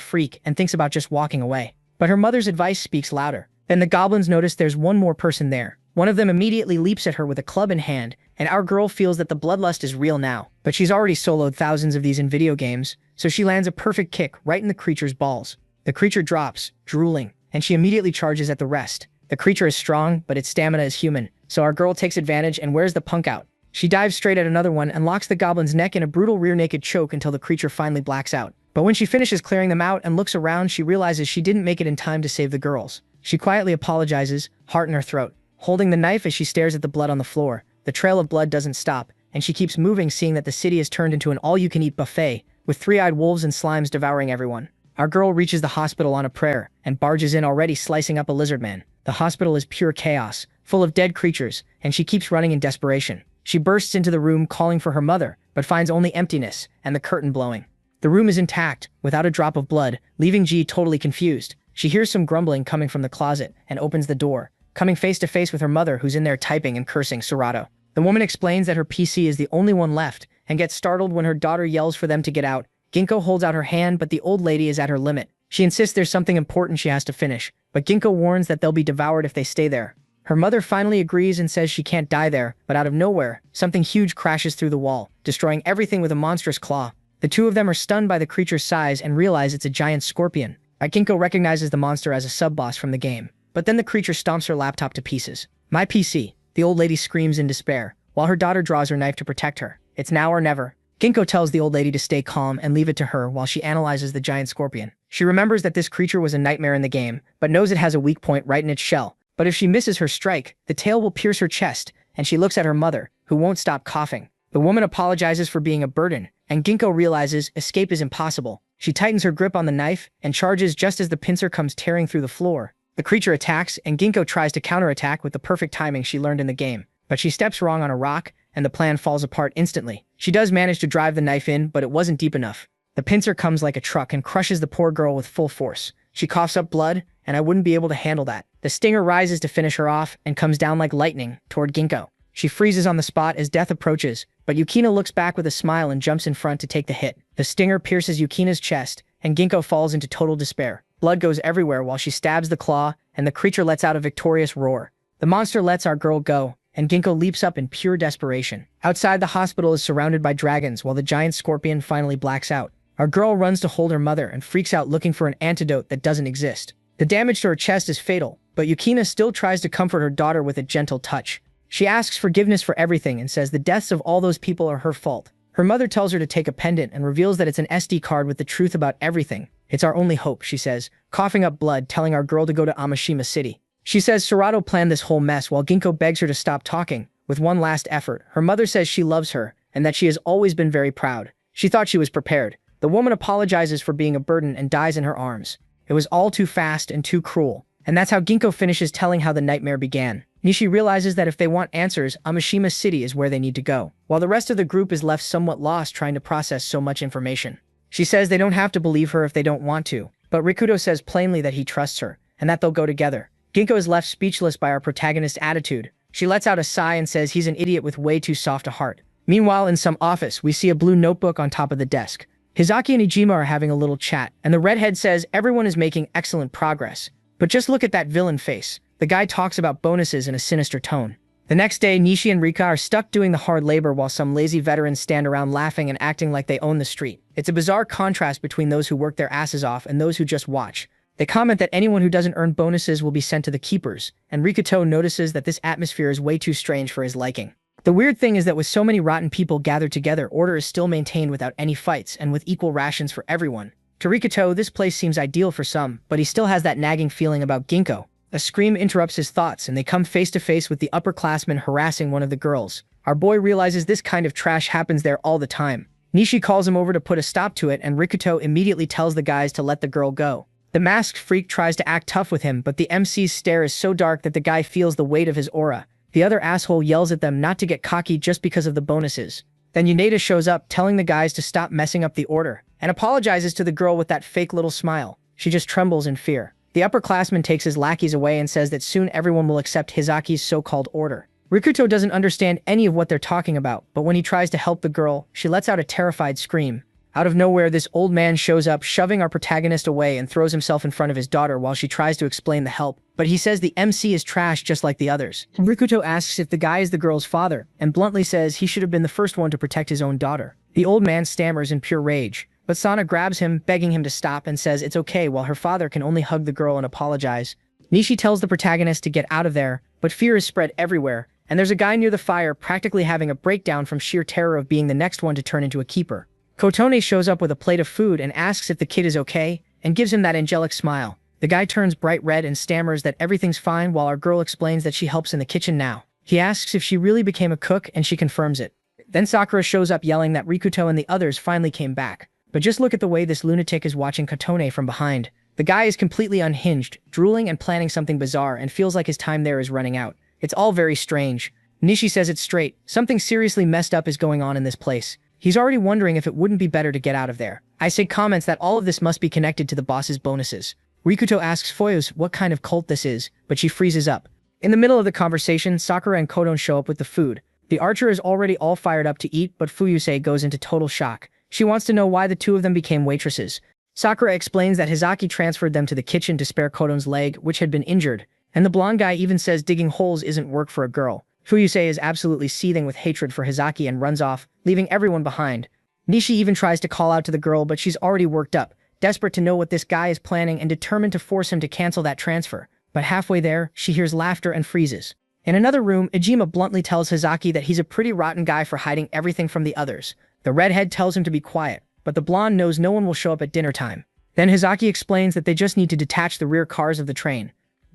freak and thinks about just walking away. But her mother's advice speaks louder. Then the goblins notice there's one more person there. One of them immediately leaps at her with a club in hand, and our girl feels that the bloodlust is real now. But she's already soloed thousands of these in video games, so she lands a perfect kick right in the creature's balls. The creature drops, drooling, and she immediately charges at the rest. The creature is strong, but its stamina is human, so our girl takes advantage and wears the punk out. She dives straight at another one and locks the goblin's neck in a brutal rear naked choke until the creature finally blacks out. But when she finishes clearing them out and looks around, she realizes she didn't make it in time to save the girls. She quietly apologizes, heart in her throat, holding the knife as she stares at the blood on the floor. The trail of blood doesn't stop, and she keeps moving, seeing that the city has turned into an all-you-can-eat buffet, with three-eyed wolves and slimes devouring everyone. Our girl reaches the hospital on a prayer, and barges in already slicing up a lizard man. The hospital is pure chaos, full of dead creatures, and she keeps running in desperation. She bursts into the room calling for her mother, but finds only emptiness and the curtain blowing. The room is intact, without a drop of blood, leaving G totally confused. She hears some grumbling coming from the closet and opens the door, coming face to face with her mother, who's in there typing and cursing Serato. The woman explains that her PC is the only one left and gets startled when her daughter yells for them to get out. Ginkgo holds out her hand, but the old lady is at her limit. She insists there's something important she has to finish, but Ginkgo warns that they'll be devoured if they stay there. Her mother finally agrees and says she can't die there, but out of nowhere, something huge crashes through the wall, destroying everything with a monstrous claw. The two of them are stunned by the creature's size and realize it's a giant scorpion. Ginkgo recognizes the monster as a sub-boss from the game, but then the creature stomps her laptop to pieces. My PC, the old lady screams in despair, while her daughter draws her knife to protect her. It's now or never. Ginkgo tells the old lady to stay calm and leave it to her while she analyzes the giant scorpion. She remembers that this creature was a nightmare in the game, but knows it has a weak point right in its shell. But if she misses her strike, the tail will pierce her chest, and she looks at her mother, who won't stop coughing. The woman apologizes for being a burden, and Ginkgo realizes escape is impossible. She tightens her grip on the knife and charges just as the pincer comes tearing through the floor. The creature attacks, and Ginkgo tries to counterattack with the perfect timing she learned in the game. But she steps wrong on a rock, and the plan falls apart instantly. She does manage to drive the knife in, but it wasn't deep enough. The pincer comes like a truck and crushes the poor girl with full force. She coughs up blood, and I wouldn't be able to handle that. The stinger rises to finish her off and comes down like lightning toward Ginkgo. She freezes on the spot as death approaches, but Yukina looks back with a smile and jumps in front to take the hit. The stinger pierces Yukina's chest, and Ginkgo falls into total despair. Blood goes everywhere while she stabs the claw, and the creature lets out a victorious roar. The monster lets our girl go, and Ginkgo leaps up in pure desperation. Outside, the hospital is surrounded by dragons while the giant scorpion finally blacks out. Our girl runs to hold her mother and freaks out looking for an antidote that doesn't exist. The damage to her chest is fatal, but Yukina still tries to comfort her daughter with a gentle touch. She asks forgiveness for everything and says the deaths of all those people are her fault. Her mother tells her to take a pendant and reveals that it's an SD card with the truth about everything. It's our only hope, she says, coughing up blood, telling our girl to go to Amashima City. She says Serato planned this whole mess while Ginkgo begs her to stop talking. With one last effort, her mother says she loves her and that she has always been very proud. She thought she was prepared. The woman apologizes for being a burden and dies in her arms. It was all too fast and too cruel. And that's how Ginkgo finishes telling how the nightmare began. Nishi realizes that if they want answers, Amashima City is where they need to go, while the rest of the group is left somewhat lost trying to process so much information. She says they don't have to believe her if they don't want to, but Rikudo says plainly that he trusts her, and that they'll go together. Ginkgo is left speechless by our protagonist's attitude. She lets out a sigh and says he's an idiot with way too soft a heart. Meanwhile, in some office, we see a blue notebook on top of the desk. Hizaki and Ijima are having a little chat, and the redhead says everyone is making excellent progress. But just look at that villain face. The guy talks about bonuses in a sinister tone. The next day, Nishi and Rika are stuck doing the hard labor while some lazy veterans stand around laughing and acting like they own the street. It's a bizarre contrast between those who work their asses off and those who just watch. They comment that anyone who doesn't earn bonuses will be sent to the keepers, and Rikuto notices that this atmosphere is way too strange for his liking. The weird thing is that with so many rotten people gathered together, order is still maintained without any fights and with equal rations for everyone. To Rikuto, this place seems ideal for some, but he still has that nagging feeling about Ginkgo. A scream interrupts his thoughts, and they come face to face with the upperclassman harassing one of the girls. Our boy realizes this kind of trash happens there all the time. Nishi calls him over to put a stop to it, and Rikuto immediately tells the guys to let the girl go. The masked freak tries to act tough with him, but the MC's stare is so dark that the guy feels the weight of his aura. The other asshole yells at them not to get cocky just because of the bonuses. Then Yuneda shows up, telling the guys to stop messing up the order, and apologizes to the girl with that fake little smile. She just trembles in fear. The upperclassman takes his lackeys away and says that soon everyone will accept Hizaki's so-called order. Rikuto doesn't understand any of what they're talking about, but when he tries to help the girl, she lets out a terrified scream. Out of nowhere, this old man shows up, shoving our protagonist away and throws himself in front of his daughter while she tries to explain the help. But he says the MC is trash just like the others. Rikuto asks if the guy is the girl's father, and bluntly says he should have been the first one to protect his own daughter. The old man stammers in pure rage, but Sana grabs him, begging him to stop, and says it's okay while her father can only hug the girl and apologize. Nishi tells the protagonist to get out of there, but fear is spread everywhere, and there's a guy near the fire practically having a breakdown from sheer terror of being the next one to turn into a keeper. Kotone shows up with a plate of food and asks if the kid is okay, and gives him that angelic smile. The guy turns bright red and stammers that everything's fine while our girl explains that she helps in the kitchen now. He asks if she really became a cook, and she confirms it. Then Sakura shows up yelling that Rikuto and the others finally came back. But just look at the way this lunatic is watching Kotone from behind. The guy is completely unhinged, drooling and planning something bizarre, and feels like his time there is running out. It's all very strange. Nishi says it's straight. Something seriously messed up is going on in this place. He's already wondering if it wouldn't be better to get out of there. Aisei comments that all of this must be connected to the boss's bonuses. Rikuto asks Foyos what kind of cult this is, but she freezes up. In the middle of the conversation, Sakura and Kodon show up with the food. The archer is already all fired up to eat, but Fuyusei goes into total shock. She wants to know why the two of them became waitresses. Sakura explains that Hizaki transferred them to the kitchen to spare Kodon's leg, which had been injured, and the blonde guy even says digging holes isn't work for a girl. Fuyusei is absolutely seething with hatred for Hizaki and runs off, leaving everyone behind. Nishi even tries to call out to the girl, but she's already worked up, desperate to know what this guy is planning and determined to force him to cancel that transfer. But halfway there, she hears laughter and freezes. In another room, Ijima bluntly tells Hizaki that he's a pretty rotten guy for hiding everything from the others. The redhead tells him to be quiet, but the blonde knows no one will show up at dinner time. Then Hizaki explains that they just need to detach the rear cars of the train.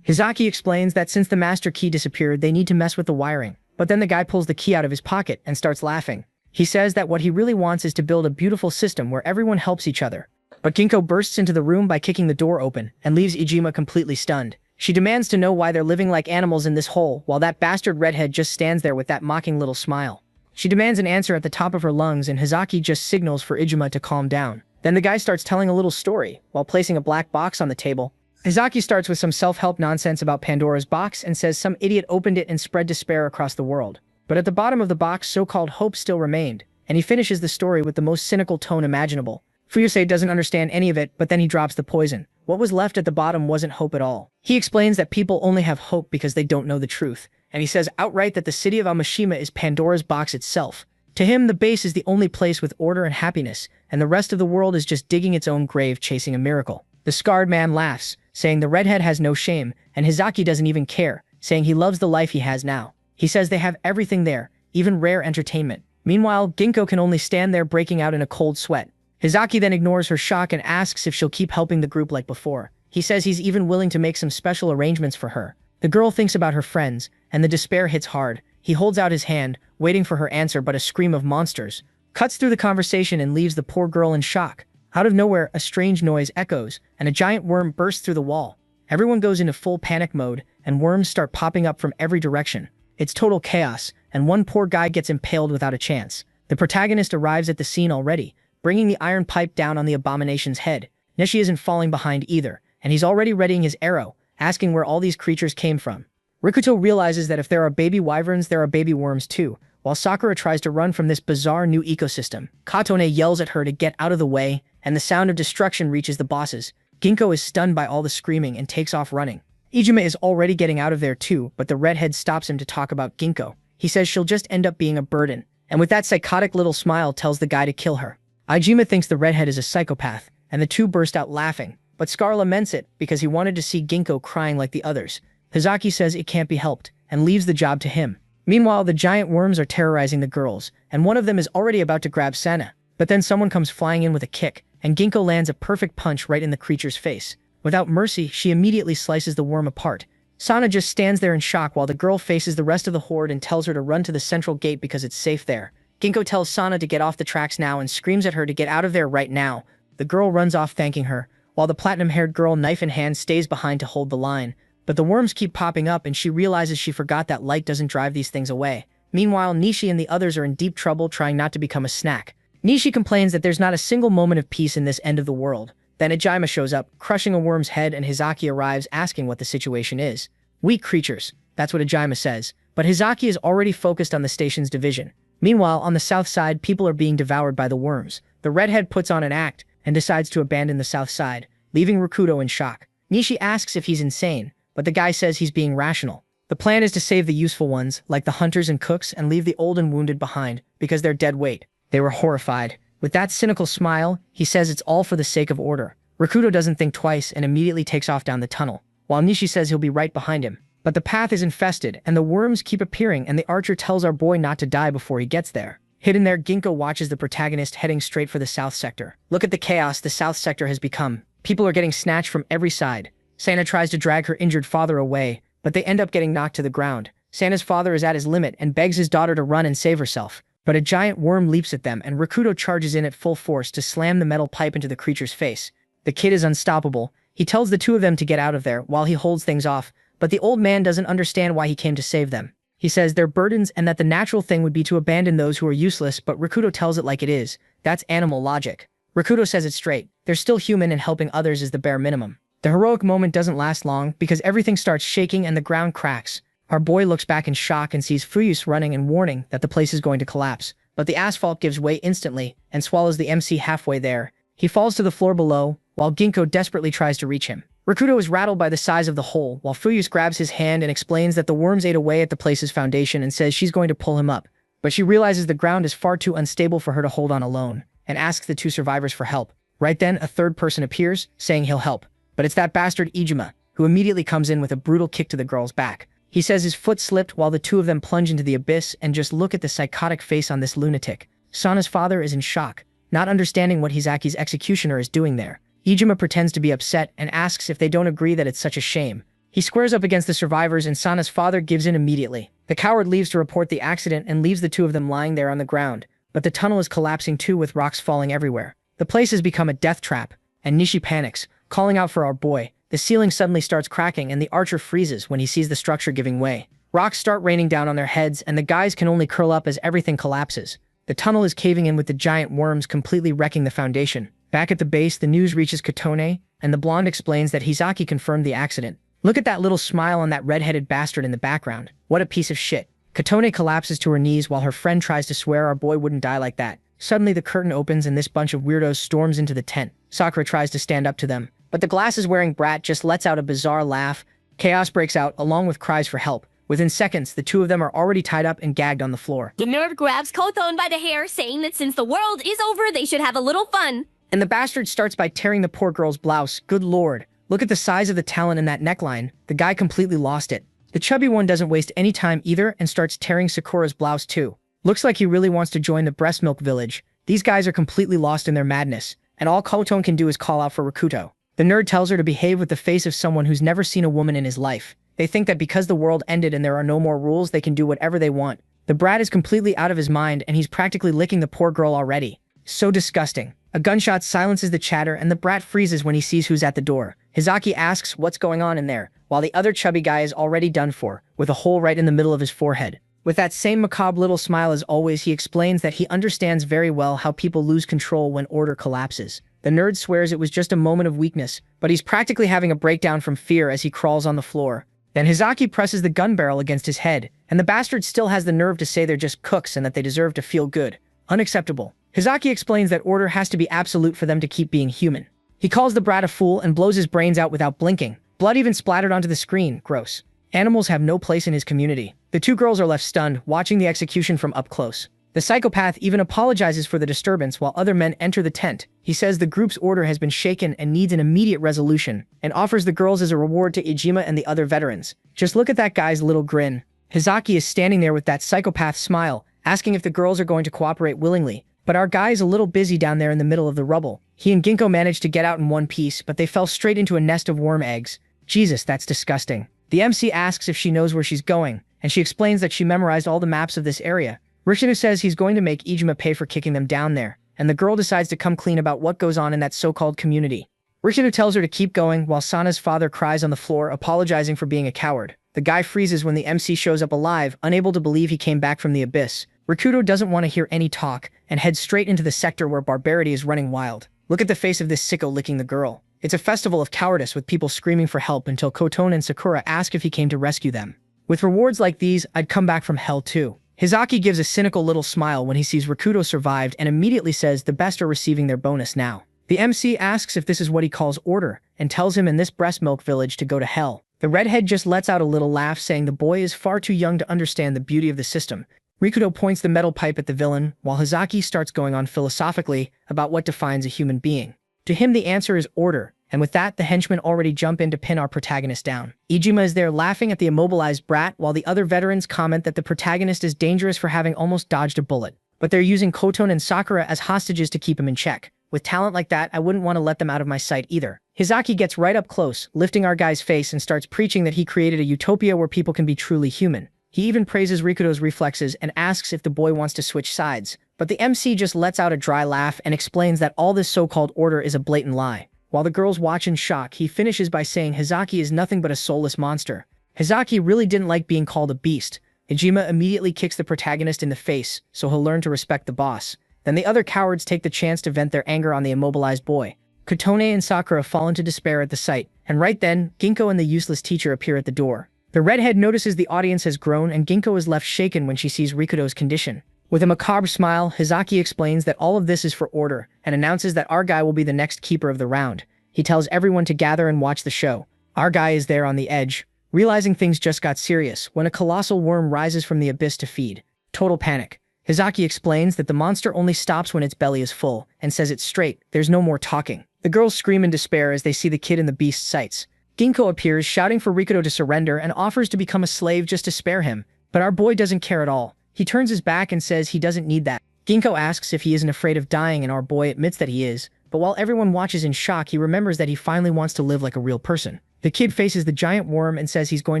Hizaki explains that since the master key disappeared, they need to mess with the wiring. But then the guy pulls the key out of his pocket and starts laughing. He says that what he really wants is to build a beautiful system where everyone helps each other. But Ginkgo bursts into the room by kicking the door open and leaves Ijima completely stunned. She demands to know why they're living like animals in this hole, while that bastard redhead just stands there with that mocking little smile. She demands an answer at the top of her lungs, and Hizaki just signals for Ijima to calm down. Then the guy starts telling a little story, while placing a black box on the table. Hizaki starts with some self-help nonsense about Pandora's box and says some idiot opened it and spread despair across the world. But at the bottom of the box, so-called hope still remained, and he finishes the story with the most cynical tone imaginable. Fuyusei doesn't understand any of it, but then he drops the poison. What was left at the bottom wasn't hope at all. He explains that people only have hope because they don't know the truth, and he says outright that the city of Amashima is Pandora's box itself. To him, the base is the only place with order and happiness, and the rest of the world is just digging its own grave chasing a miracle. The scarred man laughs, saying the redhead has no shame, and Hizaki doesn't even care, saying he loves the life he has now. He says they have everything there, even rare entertainment. Meanwhile, Ginkgo can only stand there breaking out in a cold sweat. Hizaki then ignores her shock and asks if she'll keep helping the group like before. He says he's even willing to make some special arrangements for her. The girl thinks about her friends, and the despair hits hard. He holds out his hand, waiting for her answer, but a scream of monsters cuts through the conversation and leaves the poor girl in shock. Out of nowhere, a strange noise echoes, and a giant worm bursts through the wall. Everyone goes into full panic mode, and worms start popping up from every direction. It's total chaos, and one poor guy gets impaled without a chance. The protagonist arrives at the scene already, bringing the iron pipe down on the abomination's head. Nishi isn't falling behind either, and he's already readying his arrow, asking where all these creatures came from. Rikuto realizes that if there are baby wyverns, there are baby worms too, while Sakura tries to run from this bizarre new ecosystem. Katone yells at her to get out of the way, and the sound of destruction reaches the bosses. Ginkgo is stunned by all the screaming and takes off running. Ijima is already getting out of there too, but the redhead stops him to talk about Ginkgo. He says she'll just end up being a burden, and with that psychotic little smile tells the guy to kill her. Ijima thinks the redhead is a psychopath, and the two burst out laughing, but Scar laments it because he wanted to see Ginkgo crying like the others. Hizaki says it can't be helped, and leaves the job to him. Meanwhile, the giant worms are terrorizing the girls, and one of them is already about to grab Sana. But then someone comes flying in with a kick, and Ginkgo lands a perfect punch right in the creature's face. Without mercy, she immediately slices the worm apart. Sana just stands there in shock while the girl faces the rest of the horde and tells her to run to the central gate because it's safe there. Ginkgo tells Sana to get off the tracks now and screams at her to get out of there right now. The girl runs off thanking her, while the platinum-haired girl, knife in hand, stays behind to hold the line. But the worms keep popping up and she realizes she forgot that light doesn't drive these things away. Meanwhile, Nishi and the others are in deep trouble trying not to become a snack. Nishi complains that there's not a single moment of peace in this end of the world. Then Ijima shows up, crushing a worm's head, and Hizaki arrives asking what the situation is. Weak creatures, that's what Ijima says, but Hizaki is already focused on the station's division. Meanwhile, on the south side, people are being devoured by the worms. The redhead puts on an act and decides to abandon the south side, leaving Rakuto in shock. Nishi asks if he's insane, but the guy says he's being rational. The plan is to save the useful ones, like the hunters and cooks, and leave the old and wounded behind, because they're dead weight. They were horrified. With that cynical smile, he says it's all for the sake of order. Rakuto doesn't think twice and immediately takes off down the tunnel, while Nishi says he'll be right behind him. But the path is infested, and the worms keep appearing, and the archer tells our boy not to die before he gets there. Hidden there, Ginkgo watches the protagonist heading straight for the south sector. Look at the chaos the south sector has become. People are getting snatched from every side. Sana tries to drag her injured father away, but they end up getting knocked to the ground. Sana's father is at his limit and begs his daughter to run and save herself. But a giant worm leaps at them, and Rakuto charges in at full force to slam the metal pipe into the creature's face. The kid is unstoppable. He tells the two of them to get out of there while he holds things off, but the old man doesn't understand why he came to save them. He says they're burdens and that the natural thing would be to abandon those who are useless, but Rakuto tells it like it is. That's animal logic. Rakuto says it straight. They're still human and helping others is the bare minimum. The heroic moment doesn't last long because everything starts shaking and the ground cracks. Our boy looks back in shock and sees Fuyus running and warning that the place is going to collapse. But the asphalt gives way instantly and swallows the MC halfway there. He falls to the floor below, while Ginkgo desperately tries to reach him. Rakuto is rattled by the size of the hole, while Fuyus grabs his hand and explains that the worms ate away at the place's foundation and says she's going to pull him up. But she realizes the ground is far too unstable for her to hold on alone, and asks the two survivors for help. Right then, a third person appears, saying he'll help. But it's that bastard Ijima, who immediately comes in with a brutal kick to the girl's back. He says his foot slipped while the two of them plunge into the abyss, and just look at the psychotic face on this lunatic. Sana's father is in shock, not understanding what Hizaki's executioner is doing there. Ijima pretends to be upset and asks if they don't agree that it's such a shame. He squares up against the survivors and Sana's father gives in immediately. The coward leaves to report the accident and leaves the two of them lying there on the ground, but the tunnel is collapsing too with rocks falling everywhere. The place has become a death trap, and Nishi panics, calling out for our boy. The ceiling suddenly starts cracking and the archer freezes when he sees the structure giving way. Rocks start raining down on their heads and the guys can only curl up as everything collapses. The tunnel is caving in with the giant worms completely wrecking the foundation. Back at the base, the news reaches Kotone, and the blonde explains that Hizaki confirmed the accident. Look at that little smile on that red-headed bastard in the background. What a piece of shit. Kotone collapses to her knees while her friend tries to swear our boy wouldn't die like that. Suddenly the curtain opens and this bunch of weirdos storms into the tent. Sakura tries to stand up to them, but the glasses-wearing brat just lets out a bizarre laugh. Chaos breaks out, along with cries for help. Within seconds, the two of them are already tied up and gagged on the floor. The nerd grabs Kothon by the hair, saying that since the world is over, they should have a little fun. And the bastard starts by tearing the poor girl's blouse. Good lord. Look at the size of the talon in that neckline. The guy completely lost it. The chubby one doesn't waste any time either and starts tearing Sakura's blouse too. Looks like he really wants to join the breast milk village. These guys are completely lost in their madness, and all Koton can do is call out for Rakuto. The nerd tells her to behave with the face of someone who's never seen a woman in his life. They think that because the world ended and there are no more rules, they can do whatever they want. The brat is completely out of his mind and he's practically licking the poor girl already. So disgusting. A gunshot silences the chatter and the brat freezes when he sees who's at the door. Hizaki asks what's going on in there, while the other chubby guy is already done for, with a hole right in the middle of his forehead. With that same macabre little smile as always, he explains that he understands very well how people lose control when order collapses. The nerd swears it was just a moment of weakness, but he's practically having a breakdown from fear as he crawls on the floor. Then Hizaki presses the gun barrel against his head, and the bastard still has the nerve to say they're just cooks and that they deserve to feel good. Unacceptable. Hizaki explains that order has to be absolute for them to keep being human. He calls the brat a fool and blows his brains out without blinking. Blood even splattered onto the screen. Gross. Animals have no place in his community. The two girls are left stunned, watching the execution from up close. The psychopath even apologizes for the disturbance while other men enter the tent. He says the group's order has been shaken and needs an immediate resolution, and offers the girls as a reward to Ijima and the other veterans. Just look at that guy's little grin. Hizaki is standing there with that psychopath smile, asking if the girls are going to cooperate willingly. But our guy is a little busy down there in the middle of the rubble. He and Ginkgo managed to get out in one piece, but they fell straight into a nest of worm eggs. Jesus, that's disgusting. The MC asks if she knows where she's going, and she explains that she memorized all the maps of this area. Rikudo says he's going to make Ijima pay for kicking them down there, and the girl decides to come clean about what goes on in that so-called community. Rikudo tells her to keep going while Sana's father cries on the floor, apologizing for being a coward. The guy freezes when the MC shows up alive, unable to believe he came back from the abyss. Rikudo doesn't want to hear any talk and heads straight into the sector where barbarity is running wild. Look at the face of this sicko licking the girl. It's a festival of cowardice with people screaming for help until Kotone and Sakura ask if he came to rescue them. With rewards like these, I'd come back from hell too. Hizaki gives a cynical little smile when he sees Rikudo survived and immediately says the best are receiving their bonus now. The MC asks if this is what he calls order, and tells him in this breast milk village to go to hell. The redhead just lets out a little laugh, saying the boy is far too young to understand the beauty of the system. Rikudo points the metal pipe at the villain, while Hizaki starts going on philosophically about what defines a human being. To him, the answer is order, and with that, the henchmen already jump in to pin our protagonist down. Ijima is there laughing at the immobilized brat, while the other veterans comment that the protagonist is dangerous for having almost dodged a bullet. But they're using Kotone and Sakura as hostages to keep him in check. With talent like that, I wouldn't want to let them out of my sight either. Hizaki gets right up close, lifting our guy's face and starts preaching that he created a utopia where people can be truly human. He even praises Rikudo's reflexes and asks if the boy wants to switch sides. But the MC just lets out a dry laugh and explains that all this so-called order is a blatant lie. While the girls watch in shock, he finishes by saying Hizaki is nothing but a soulless monster. Hizaki really didn't like being called a beast. Ijima immediately kicks the protagonist in the face, so he'll learn to respect the boss. Then the other cowards take the chance to vent their anger on the immobilized boy. Kotone and Sakura fall into despair at the sight, and right then, Ginkgo and the useless teacher appear at the door. The redhead notices the audience has grown, and Ginkgo is left shaken when she sees Rikudo's condition. With a macabre smile, Hizaki explains that all of this is for order, and announces that our guy will be the next keeper of the round. He tells everyone to gather and watch the show. Our guy is there on the edge, realizing things just got serious when a colossal worm rises from the abyss to feed. Total panic. Hizaki explains that the monster only stops when its belly is full, and says it's straight, there's no more talking. The girls scream in despair as they see the kid in the beast's sights. Ginkgo appears, shouting for Rikudo to surrender and offers to become a slave just to spare him. But our boy doesn't care at all. He turns his back and says he doesn't need that. Ginkgo asks if he isn't afraid of dying, and our boy admits that he is. But while everyone watches in shock, he remembers that he finally wants to live like a real person. The kid faces the giant worm and says he's going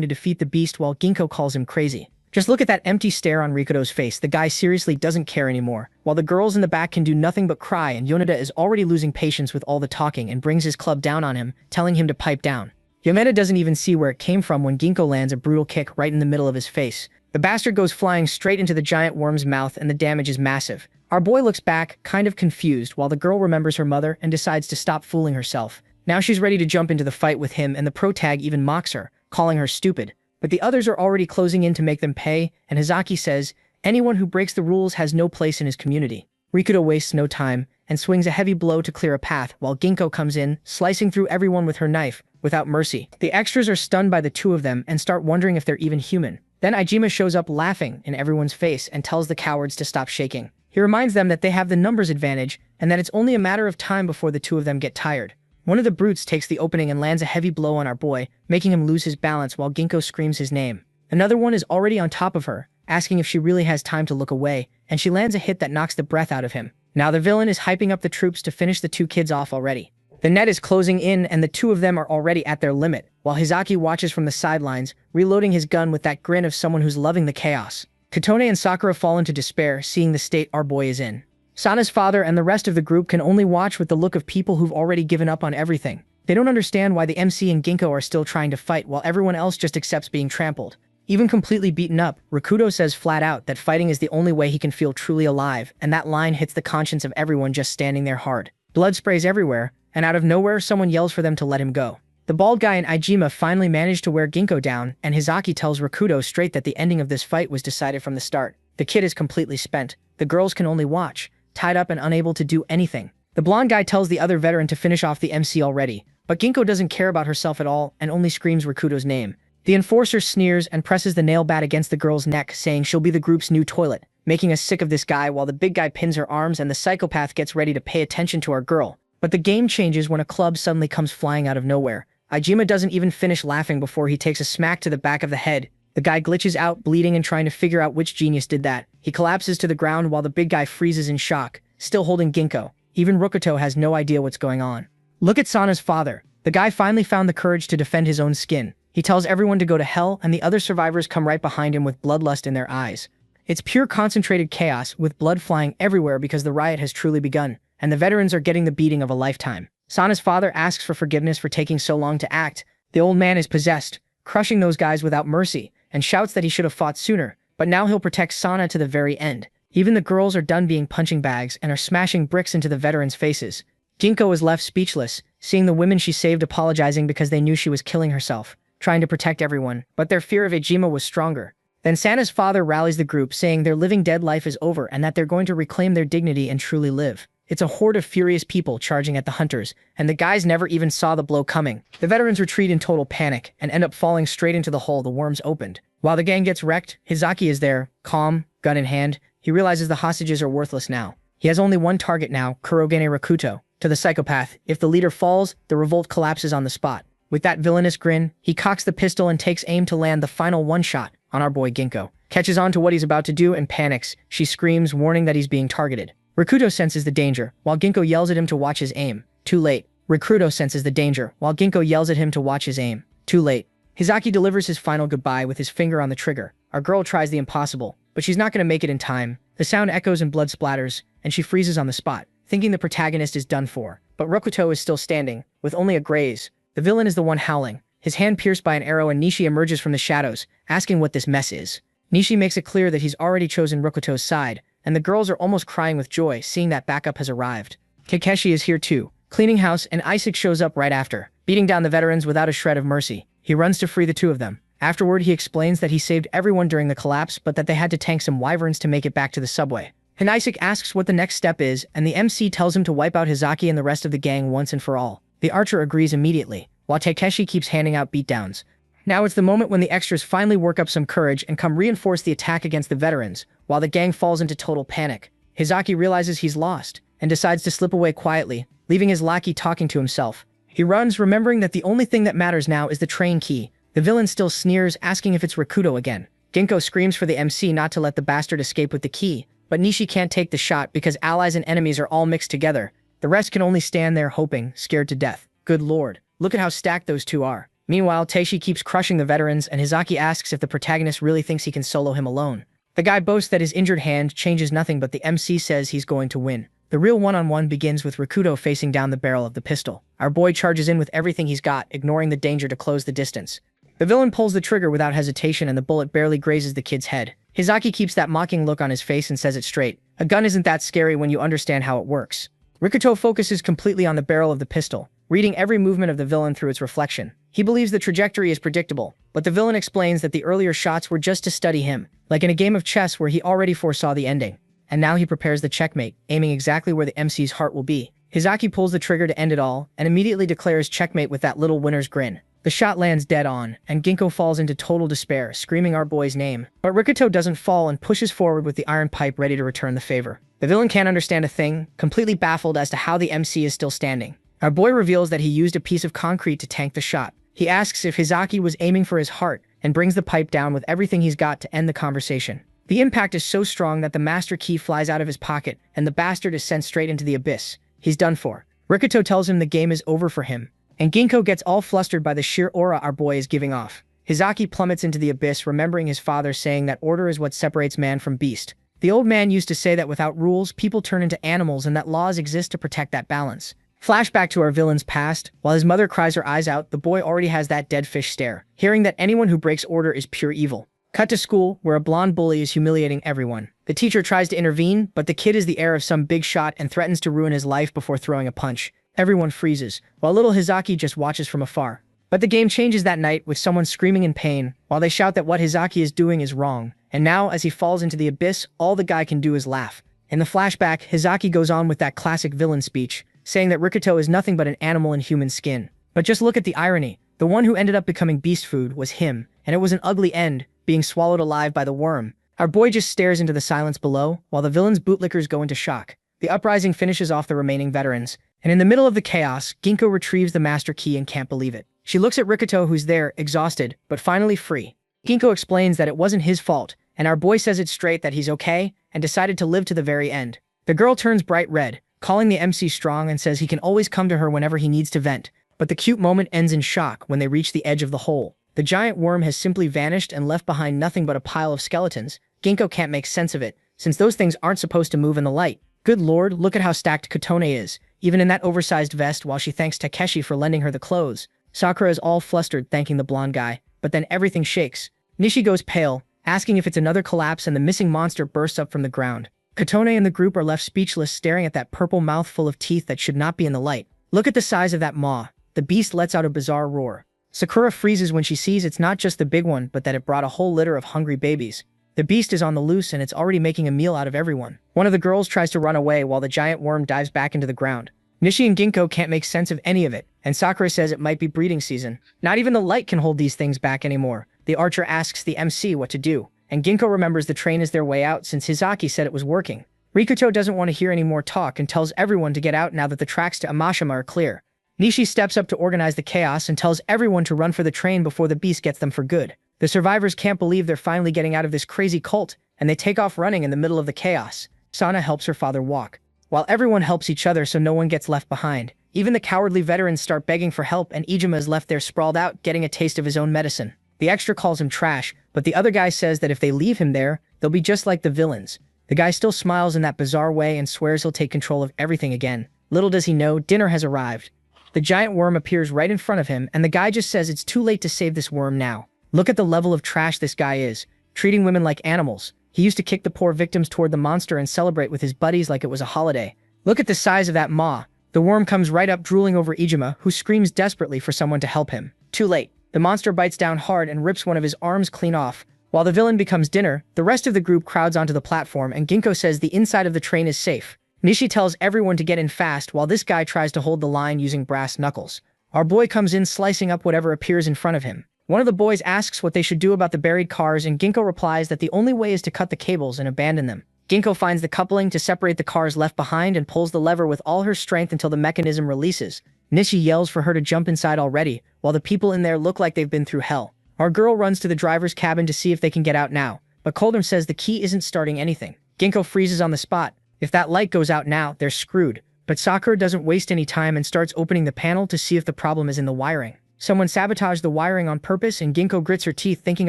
to defeat the beast, while Ginkgo calls him crazy. Just look at that empty stare on Rikudo's face. The guy seriously doesn't care anymore. While the girls in the back can do nothing but cry, and Yoneda is already losing patience with all the talking and brings his club down on him, telling him to pipe down. Yomeda doesn't even see where it came from when Ginkgo lands a brutal kick right in the middle of his face. The bastard goes flying straight into the giant worm's mouth, and the damage is massive. Our boy looks back, kind of confused, while the girl remembers her mother and decides to stop fooling herself. Now she's ready to jump into the fight with him, and the protag even mocks her, calling her stupid. But the others are already closing in to make them pay, and Hizaki says, anyone who breaks the rules has no place in his community. Rikudo wastes no time, and swings a heavy blow to clear a path, while Ginkgo comes in, slicing through everyone with her knife, without mercy. The extras are stunned by the two of them and start wondering if they're even human. Then Ijima shows up laughing in everyone's face and tells the cowards to stop shaking. He reminds them that they have the numbers advantage, and that it's only a matter of time before the two of them get tired. One of the brutes takes the opening and lands a heavy blow on our boy, making him lose his balance while Ginkgo screams his name. Another one is already on top of her, asking if she really has time to look away, and she lands a hit that knocks the breath out of him. Now the villain is hyping up the troops to finish the two kids off already. The net is closing in, and the two of them are already at their limit, while Hizaki watches from the sidelines, reloading his gun with that grin of someone who's loving the chaos. Kotone and Sakura fall into despair, seeing the state our boy is in. Sana's father and the rest of the group can only watch with the look of people who've already given up on everything. They don't understand why the MC and Ginkgo are still trying to fight while everyone else just accepts being trampled. Even completely beaten up, Rikudo says flat out that fighting is the only way he can feel truly alive, and that line hits the conscience of everyone just standing there hard. Blood sprays everywhere, and out of nowhere someone yells for them to let him go. The bald guy and Ijima finally manage to wear Ginkgo down, and Hizaki tells Rikudo straight that the ending of this fight was decided from the start. The kid is completely spent. The girls can only watch, tied up and unable to do anything. The blonde guy tells the other veteran to finish off the MC already, but Ginkgo doesn't care about herself at all and only screams Rikudo's name. The enforcer sneers and presses the nail bat against the girl's neck, saying she'll be the group's new toilet, making us sick of this guy while the big guy pins her arms and the psychopath gets ready to pay attention to our girl. But the game changes when a club suddenly comes flying out of nowhere. Ijima doesn't even finish laughing before he takes a smack to the back of the head. The guy glitches out, bleeding and trying to figure out which genius did that. He collapses to the ground while the big guy freezes in shock, still holding Ginkgo. Even Rokuto has no idea what's going on. Look at Sana's father. The guy finally found the courage to defend his own skin. He tells everyone to go to hell, and the other survivors come right behind him with bloodlust in their eyes. It's pure concentrated chaos, with blood flying everywhere because the riot has truly begun, and the veterans are getting the beating of a lifetime. Sana's father asks for forgiveness for taking so long to act. The old man is possessed, crushing those guys without mercy, and shouts that he should have fought sooner, but now he'll protect Sana to the very end. Even the girls are done being punching bags and are smashing bricks into the veterans' faces. Ginko is left speechless, seeing the women she saved apologizing because they knew she was killing herself, trying to protect everyone, but their fear of Ejima was stronger. Then Sana's father rallies the group, saying their living dead life is over and that they're going to reclaim their dignity and truly live. It's a horde of furious people charging at the hunters, and the guys never even saw the blow coming. The veterans retreat in total panic and end up falling straight into the hole the worms opened. While the gang gets wrecked, Hizaki is there, calm, gun in hand. He realizes the hostages are worthless now. He has only one target now, Kurogane Rakuto. To the psychopath, if the leader falls, the revolt collapses on the spot. With that villainous grin, he cocks the pistol and takes aim to land the final one shot on our boy Ginko. Catches on to what he's about to do and panics. She screams, warning that he's being targeted. Rakuto senses the danger, while Ginko yells at him to watch his aim. Too late. Rakuto senses the danger, while Ginko yells at him to watch his aim. Too late. Hizaki delivers his final goodbye with his finger on the trigger. Our girl tries the impossible, but she's not going to make it in time. The sound echoes and blood splatters, and she freezes on the spot, thinking the protagonist is done for. But Rakuto is still standing, with only a graze. The villain is the one howling, his hand pierced by an arrow, and Nishi emerges from the shadows, asking what this mess is. Nishi makes it clear that he's already chosen Rakuto's side, and the girls are almost crying with joy seeing that backup has arrived. Takeshi is here too, cleaning house, and Isaac shows up right after, beating down the veterans without a shred of mercy. He runs to free the two of them. Afterward, he explains that he saved everyone during the collapse, but that they had to tank some wyverns to make it back to the subway. And Isaac asks what the next step is, and the MC tells him to wipe out Hizaki and the rest of the gang once and for all. The archer agrees immediately, while Takeshi keeps handing out beatdowns. Now it's the moment when the extras finally work up some courage and come reinforce the attack against the veterans, while the gang falls into total panic. Hizaki realizes he's lost, and decides to slip away quietly, leaving his lackey talking to himself. He runs, remembering that the only thing that matters now is the train key. The villain still sneers, asking if it's Rakuto again. Ginko screams for the MC not to let the bastard escape with the key, but Nishi can't take the shot because allies and enemies are all mixed together. The rest can only stand there hoping, scared to death. Good lord, look at how stacked those two are. Meanwhile, Teishi keeps crushing the veterans, and Hizaki asks if the protagonist really thinks he can solo him alone. The guy boasts that his injured hand changes nothing, but the MC says he's going to win. The real one-on-one begins with Rakuto facing down the barrel of the pistol. Our boy charges in with everything he's got, ignoring the danger to close the distance. The villain pulls the trigger without hesitation, and the bullet barely grazes the kid's head. Hizaki keeps that mocking look on his face and says it straight. A gun isn't that scary when you understand how it works. Rikuto focuses completely on the barrel of the pistol, reading every movement of the villain through its reflection. He believes the trajectory is predictable, but the villain explains that the earlier shots were just to study him, like in a game of chess where he already foresaw the ending. And now he prepares the checkmate, aiming exactly where the MC's heart will be. Hizaki pulls the trigger to end it all, and immediately declares checkmate with that little winner's grin. The shot lands dead on, and Ginko falls into total despair, screaming our boy's name. But Rikuto doesn't fall and pushes forward with the iron pipe ready to return the favor. The villain can't understand a thing, completely baffled as to how the MC is still standing. Our boy reveals that he used a piece of concrete to tank the shot. He asks if Hizaki was aiming for his heart, and brings the pipe down with everything he's got to end the conversation. The impact is so strong that the master key flies out of his pocket, and the bastard is sent straight into the abyss. He's done for. Rikuto tells him the game is over for him, and Ginko gets all flustered by the sheer aura our boy is giving off. Hizaki plummets into the abyss, remembering his father saying that order is what separates man from beast. The old man used to say that without rules, people turn into animals and that laws exist to protect that balance. Flashback to our villain's past. While his mother cries her eyes out, the boy already has that dead fish stare, hearing that anyone who breaks order is pure evil. Cut to school, where a blonde bully is humiliating everyone. The teacher tries to intervene, but the kid is the heir of some big shot and threatens to ruin his life before throwing a punch. Everyone freezes, while little Hizaki just watches from afar. But the game changes that night with someone screaming in pain, while they shout that what Hizaki is doing is wrong. And now, as he falls into the abyss, all the guy can do is laugh. In the flashback, Hizaki goes on with that classic villain speech, saying that Rikuto is nothing but an animal in human skin. But just look at the irony. The one who ended up becoming beast food was him, and it was an ugly end, being swallowed alive by the worm. Our boy just stares into the silence below, while the villain's bootlickers go into shock. The uprising finishes off the remaining veterans, and in the middle of the chaos, Ginko retrieves the master key and can't believe it. She looks at Rikuto, who's there, exhausted, but finally free. Ginko explains that it wasn't his fault, and our boy says it straight that he's okay, and decided to live to the very end. The girl turns bright red, calling the MC strong and says he can always come to her whenever he needs to vent. But the cute moment ends in shock when they reach the edge of the hole. The giant worm has simply vanished and left behind nothing but a pile of skeletons. Ginkgo can't make sense of it, since those things aren't supposed to move in the light. Good lord, look at how stacked Kotone is, even in that oversized vest, while she thanks Takeshi for lending her the clothes. Sakura is all flustered thanking the blonde guy, but then everything shakes. Nishi goes pale, asking if it's another collapse, and the missing monster bursts up from the ground. Kotone and the group are left speechless, staring at that purple mouth full of teeth that should not be in the light. Look at the size of that maw. The beast lets out a bizarre roar. Sakura freezes when she sees it's not just the big one, but that it brought a whole litter of hungry babies. The beast is on the loose and it's already making a meal out of everyone. One of the girls tries to run away while the giant worm dives back into the ground. Nishi and Ginkgo can't make sense of any of it, and Sakura says it might be breeding season. Not even the light can hold these things back anymore. The archer asks the MC what to do, and Ginkgo remembers the train is their way out since Hizaki said it was working. Rikuto doesn't want to hear any more talk and tells everyone to get out now that the tracks to Amashima are clear. Nishi steps up to organize the chaos and tells everyone to run for the train before the beast gets them for good. The survivors can't believe they're finally getting out of this crazy cult, and they take off running in the middle of the chaos. Sana helps her father walk, while everyone helps each other so no one gets left behind. Even the cowardly veterans start begging for help, and Ijima is left there sprawled out, getting a taste of his own medicine. The extra calls him trash, but the other guy says that if they leave him there, they'll be just like the villains. The guy still smiles in that bizarre way and swears he'll take control of everything again. Little does he know, dinner has arrived. The giant worm appears right in front of him, and the guy just says it's too late to save this worm now. Look at the level of trash this guy is, treating women like animals. He used to kick the poor victims toward the monster and celebrate with his buddies like it was a holiday. Look at the size of that maw. The worm comes right up, drooling over Ijima, who screams desperately for someone to help him. Too late. The monster bites down hard and rips one of his arms clean off. While the villain becomes dinner, the rest of the group crowds onto the platform, and Ginkgo says the inside of the train is safe. Nishi tells everyone to get in fast while this guy tries to hold the line using brass knuckles. Our boy comes in slicing up whatever appears in front of him. One of the boys asks what they should do about the buried cars, and Ginkgo replies that the only way is to cut the cables and abandon them. Ginkgo finds the coupling to separate the cars left behind and pulls the lever with all her strength until the mechanism releases. Nishi yells for her to jump inside already, while the people in there look like they've been through hell. Our girl runs to the driver's cabin to see if they can get out now, but Coldrum says the key isn't starting anything. Ginkgo freezes on the spot. If that light goes out now, they're screwed. But Sakura doesn't waste any time and starts opening the panel to see if the problem is in the wiring. Someone sabotaged the wiring on purpose, and Ginkgo grits her teeth thinking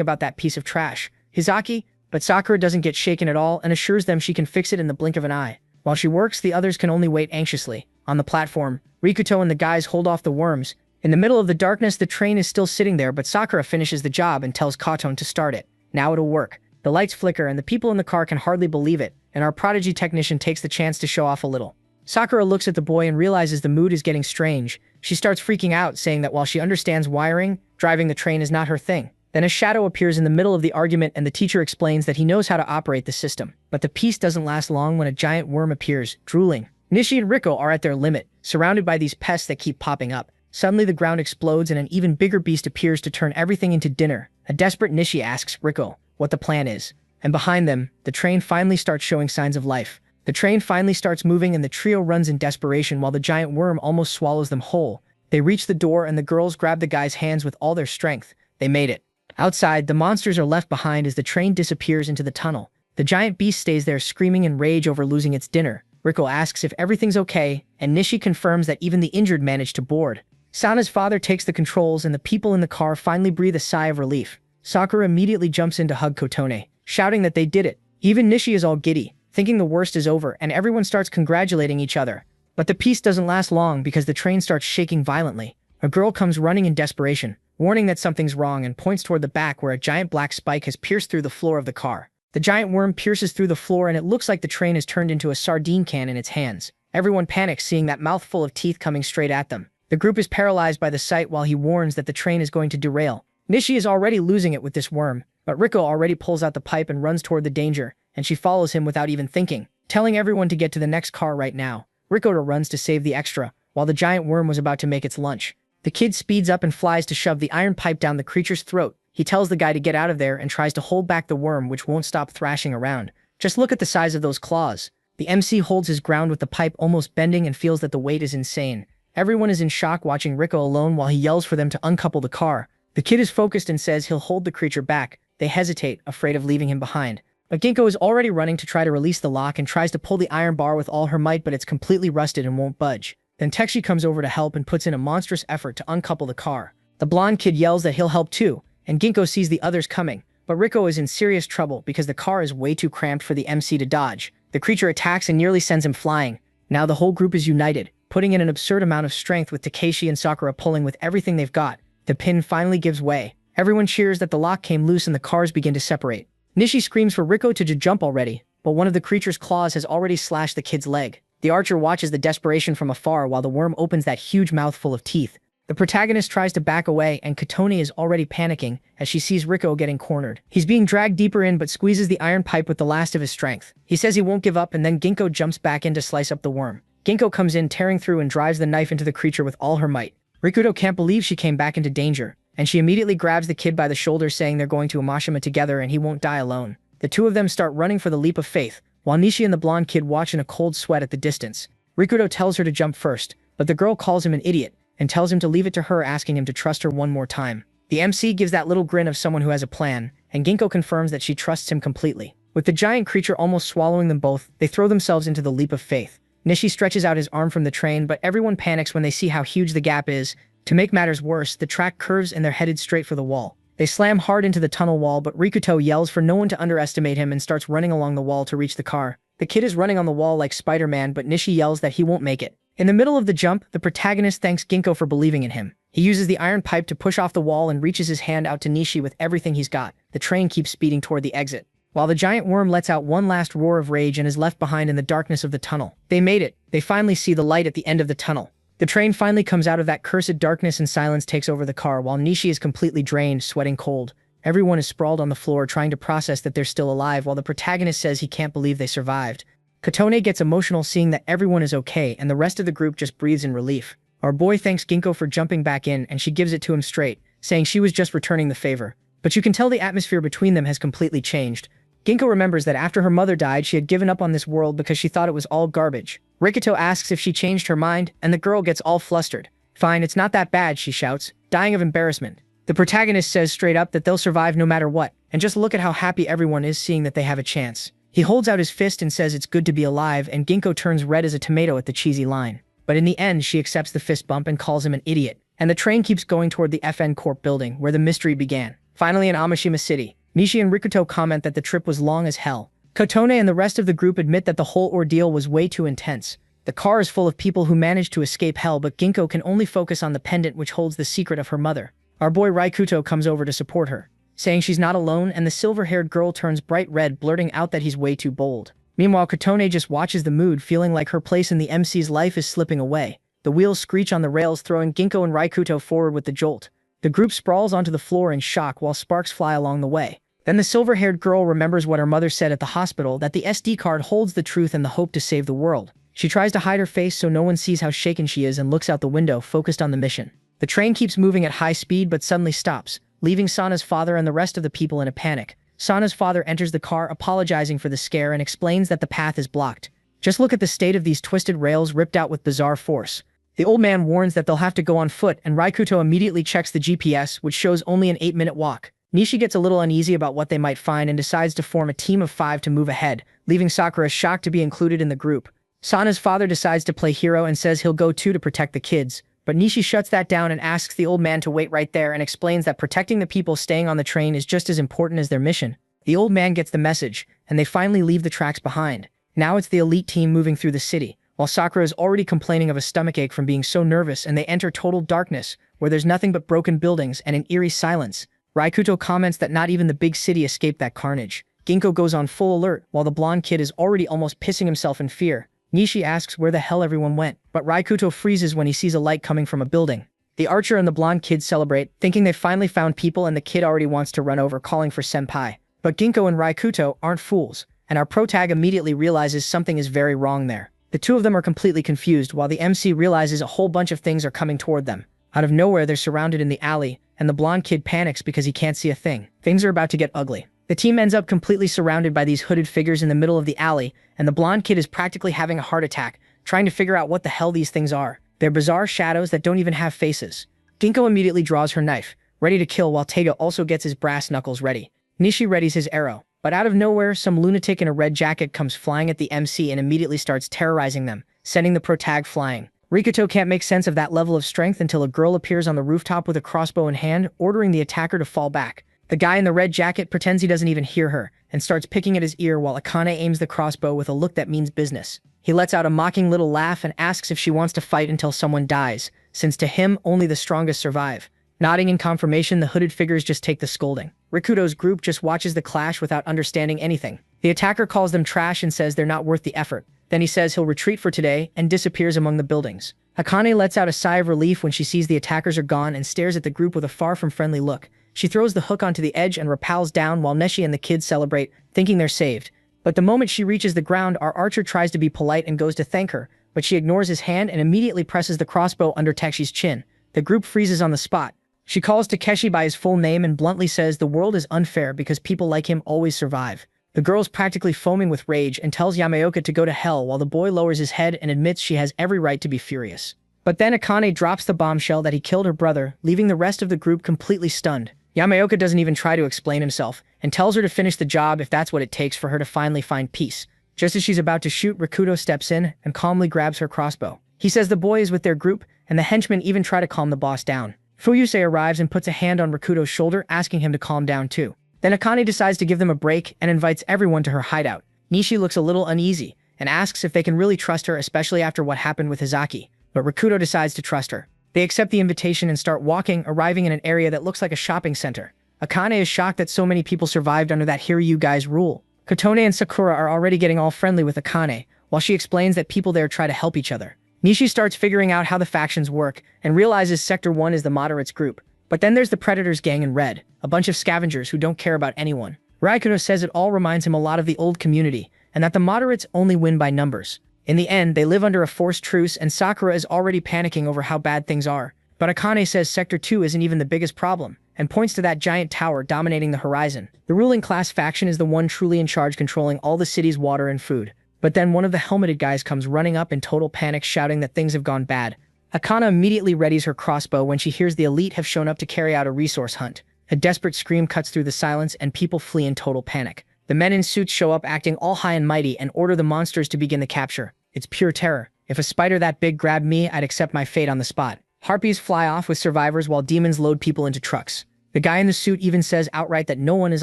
about that piece of trash. Hizaki? But Sakura doesn't get shaken at all and assures them she can fix it in the blink of an eye. While she works, the others can only wait anxiously. On the platform, Rikuto and the guys hold off the worms. In the middle of the darkness, the train is still sitting there, but Sakura finishes the job and tells Katon to start it. Now it'll work. The lights flicker and the people in the car can hardly believe it, and our prodigy technician takes the chance to show off a little. Sakura looks at the boy and realizes the mood is getting strange. She starts freaking out, saying that while she understands wiring, driving the train is not her thing. Then a shadow appears in the middle of the argument, and the teacher explains that he knows how to operate the system. But the peace doesn't last long when a giant worm appears, drooling. Nishi and Riko are at their limit, surrounded by these pests that keep popping up. Suddenly the ground explodes and an even bigger beast appears to turn everything into dinner. A desperate Nishi asks Riko what the plan is. And behind them, the train finally starts showing signs of life. The train finally starts moving and the trio runs in desperation while the giant worm almost swallows them whole. They reach the door and the girls grab the guy's hands with all their strength. They made it. Outside, the monsters are left behind as the train disappears into the tunnel. The giant beast stays there screaming in rage over losing its dinner. Riko asks if everything's okay, and Nishi confirms that even the injured managed to board. Sana's father takes the controls and the people in the car finally breathe a sigh of relief. Sakura immediately jumps in to hug Kotone, shouting that they did it. Even Nishi is all giddy, thinking the worst is over, and everyone starts congratulating each other. But the peace doesn't last long because the train starts shaking violently. A girl comes running in desperation, warning that something's wrong, and points toward the back where a giant black spike has pierced through the floor of the car. The giant worm pierces through the floor and it looks like the train has turned into a sardine can in its hands. Everyone panics seeing that mouthful of teeth coming straight at them. The group is paralyzed by the sight while he warns that the train is going to derail. Nishi is already losing it with this worm, but Riko already pulls out the pipe and runs toward the danger, and she follows him without even thinking, telling everyone to get to the next car right now. Riko runs to save the extra, while the giant worm was about to make its lunch. The kid speeds up and flies to shove the iron pipe down the creature's throat. He tells the guy to get out of there and tries to hold back the worm, which won't stop thrashing around. Just look at the size of those claws. The MC holds his ground with the pipe almost bending and feels that the weight is insane. Everyone is in shock watching Riko alone while he yells for them to uncouple the car. The kid is focused and says he'll hold the creature back. They hesitate, afraid of leaving him behind. But Ginkgo is already running to try to release the lock and tries to pull the iron bar with all her might, but it's completely rusted and won't budge. Then Tekshi comes over to help and puts in a monstrous effort to uncouple the car. The blonde kid yells that he'll help too, and Ginkgo sees the others coming, but Rico is in serious trouble because the car is way too cramped for the MC to dodge. The creature attacks and nearly sends him flying. Now the whole group is united, putting in an absurd amount of strength with Takeshi and Sakura pulling with everything they've got. The pin finally gives way. Everyone cheers that the lock came loose and the cars begin to separate. Nishi screams for Rico to jump already, but one of the creature's claws has already slashed the kid's leg. The archer watches the desperation from afar while the worm opens that huge mouth full of teeth. The protagonist tries to back away and Katone is already panicking as she sees Rico getting cornered. He's being dragged deeper in but squeezes the iron pipe with the last of his strength. He says he won't give up and then Ginkgo jumps back in to slice up the worm. Ginkgo comes in tearing through and drives the knife into the creature with all her might. Rikuto can't believe she came back into danger, and she immediately grabs the kid by the shoulder saying they're going to Amashima together and he won't die alone. The two of them start running for the leap of faith, while Nishi and the blonde kid watch in a cold sweat at the distance. Rikuto tells her to jump first, but the girl calls him an idiot and tells him to leave it to her, asking him to trust her one more time. The MC gives that little grin of someone who has a plan, and Ginkgo confirms that she trusts him completely. With the giant creature almost swallowing them both, they throw themselves into the leap of faith. Nishi stretches out his arm from the train, but everyone panics when they see how huge the gap is. To make matters worse, the track curves and they're headed straight for the wall. They slam hard into the tunnel wall, but Rikuto yells for no one to underestimate him and starts running along the wall to reach the car. The kid is running on the wall like Spider-Man, but Nishi yells that he won't make it. In the middle of the jump, the protagonist thanks Ginkgo for believing in him. He uses the iron pipe to push off the wall and reaches his hand out to Nishi with everything he's got. The train keeps speeding toward the exit, while the giant worm lets out one last roar of rage and is left behind in the darkness of the tunnel. They made it. They finally see the light at the end of the tunnel. The train finally comes out of that cursed darkness and silence takes over the car while Nishi is completely drained, sweating cold. Everyone is sprawled on the floor trying to process that they're still alive while the protagonist says he can't believe they survived. Katone gets emotional seeing that everyone is okay and the rest of the group just breathes in relief. Our boy thanks Ginkgo for jumping back in and she gives it to him straight, saying she was just returning the favor. But you can tell the atmosphere between them has completely changed. Ginkgo remembers that after her mother died she had given up on this world because she thought it was all garbage. Rikuto asks if she changed her mind and the girl gets all flustered. Fine, it's not that bad, she shouts, dying of embarrassment. The protagonist says straight up that they'll survive no matter what, and just look at how happy everyone is seeing that they have a chance. He holds out his fist and says it's good to be alive, and Ginkgo turns red as a tomato at the cheesy line. But in the end, she accepts the fist bump and calls him an idiot, and the train keeps going toward the FN Corp building, where the mystery began. Finally in Amashima City, Nishi and Rikuto comment that the trip was long as hell. Kotone and the rest of the group admit that the whole ordeal was way too intense. The car is full of people who managed to escape hell, but Ginkgo can only focus on the pendant which holds the secret of her mother. Our boy Raikuto comes over to support her, saying she's not alone, and the silver-haired girl turns bright red, blurting out that he's way too bold. Meanwhile, Kotone just watches the mood, feeling like her place in the MC's life is slipping away. The wheels screech on the rails, throwing Ginkgo and Raikuto forward with the jolt. The group sprawls onto the floor in shock while sparks fly along the way. Then the silver-haired girl remembers what her mother said at the hospital, that the SD card holds the truth and the hope to save the world. She tries to hide her face so no one sees how shaken she is and looks out the window, focused on the mission. The train keeps moving at high speed but suddenly stops, leaving Sana's father and the rest of the people in a panic. Sana's father enters the car apologizing for the scare and explains that the path is blocked. Just look at the state of these twisted rails ripped out with bizarre force. The old man warns that they'll have to go on foot, and Raikuto immediately checks the GPS, which shows only an 8-minute walk. Nishi gets a little uneasy about what they might find and decides to form a team of 5 to move ahead, leaving Sakura shocked to be included in the group. Sana's father decides to play hero and says he'll go too to protect the kids. But Nishi shuts that down and asks the old man to wait right there and explains that protecting the people staying on the train is just as important as their mission. The old man gets the message, and they finally leave the tracks behind. Now it's the elite team moving through the city, while Sakura is already complaining of a stomachache from being so nervous, and they enter total darkness, where there's nothing but broken buildings and an eerie silence. Raikuto comments that not even the big city escaped that carnage. Ginkgo goes on full alert, while the blonde kid is already almost pissing himself in fear. Nishi asks where the hell everyone went, but Raikuto freezes when he sees a light coming from a building. The archer and the blonde kid celebrate, thinking they finally found people, and the kid already wants to run over, calling for senpai. But Ginkgo and Raikuto aren't fools, and our protag immediately realizes something is very wrong there. The two of them are completely confused, while the MC realizes a whole bunch of things are coming toward them. Out of nowhere, they're surrounded in the alley, and the blonde kid panics because he can't see a thing. Things are about to get ugly. The team ends up completely surrounded by these hooded figures in the middle of the alley, and the blonde kid is practically having a heart attack, trying to figure out what the hell these things are. They're bizarre shadows that don't even have faces. Ginkgo immediately draws her knife, ready to kill, while Tega also gets his brass knuckles ready. Nishi readies his arrow. But out of nowhere, some lunatic in a red jacket comes flying at the MC and immediately starts terrorizing them, sending the protag flying. Rikuto can't make sense of that level of strength until a girl appears on the rooftop with a crossbow in hand, ordering the attacker to fall back. The guy in the red jacket pretends he doesn't even hear her, and starts picking at his ear while Akane aims the crossbow with a look that means business. He lets out a mocking little laugh and asks if she wants to fight until someone dies, since to him, only the strongest survive. Nodding in confirmation, the hooded figures just take the scolding. Rikuto's group just watches the clash without understanding anything. The attacker calls them trash and says they're not worth the effort. Then he says he'll retreat for today and disappears among the buildings. Akane lets out a sigh of relief when she sees the attackers are gone and stares at the group with a far from friendly look. She throws the hook onto the edge and rappels down while Neshi and the kids celebrate, thinking they're saved. But the moment she reaches the ground, our archer tries to be polite and goes to thank her, but she ignores his hand and immediately presses the crossbow under Takeshi's chin. The group freezes on the spot. She calls Takeshi by his full name and bluntly says the world is unfair because people like him always survive. The girl's practically foaming with rage and tells Yamaoka to go to hell while the boy lowers his head and admits she has every right to be furious. But then Akane drops the bombshell that he killed her brother, leaving the rest of the group completely stunned. Yamaoka doesn't even try to explain himself, and tells her to finish the job if that's what it takes for her to finally find peace. Just as she's about to shoot, Rikuto steps in and calmly grabs her crossbow. He says the boy is with their group, and the henchmen even try to calm the boss down. Fuyuse arrives and puts a hand on Rikuto's shoulder, asking him to calm down too. Then Akane decides to give them a break and invites everyone to her hideout. Nishi looks a little uneasy, and asks if they can really trust her, especially after what happened with Hizaki. But Rikuto decides to trust her. They accept the invitation and start walking, arriving in an area that looks like a shopping center. Akane is shocked that so many people survived under that "here you guys rule." Kotone and Sakura are already getting all friendly with Akane, while she explains that people there try to help each other. Nishi starts figuring out how the factions work, and realizes Sector 1 is the moderates group. But then there's the Predators gang in red, a bunch of scavengers who don't care about anyone. Raikuto says it all reminds him a lot of the old community, and that the moderates only win by numbers. In the end, they live under a forced truce, and Sakura is already panicking over how bad things are. But Akane says Sector 2 isn't even the biggest problem, and points to that giant tower dominating the horizon. The ruling class faction is the one truly in charge, controlling all the city's water and food. But then one of the helmeted guys comes running up in total panic, shouting that things have gone bad. Akane immediately readies her crossbow when she hears the elite have shown up to carry out a resource hunt. A desperate scream cuts through the silence and people flee in total panic. The men in suits show up acting all high and mighty and order the monsters to begin the capture. It's pure terror. If a spider that big grabbed me, I'd accept my fate on the spot. Harpies fly off with survivors while demons load people into trucks. The guy in the suit even says outright that no one is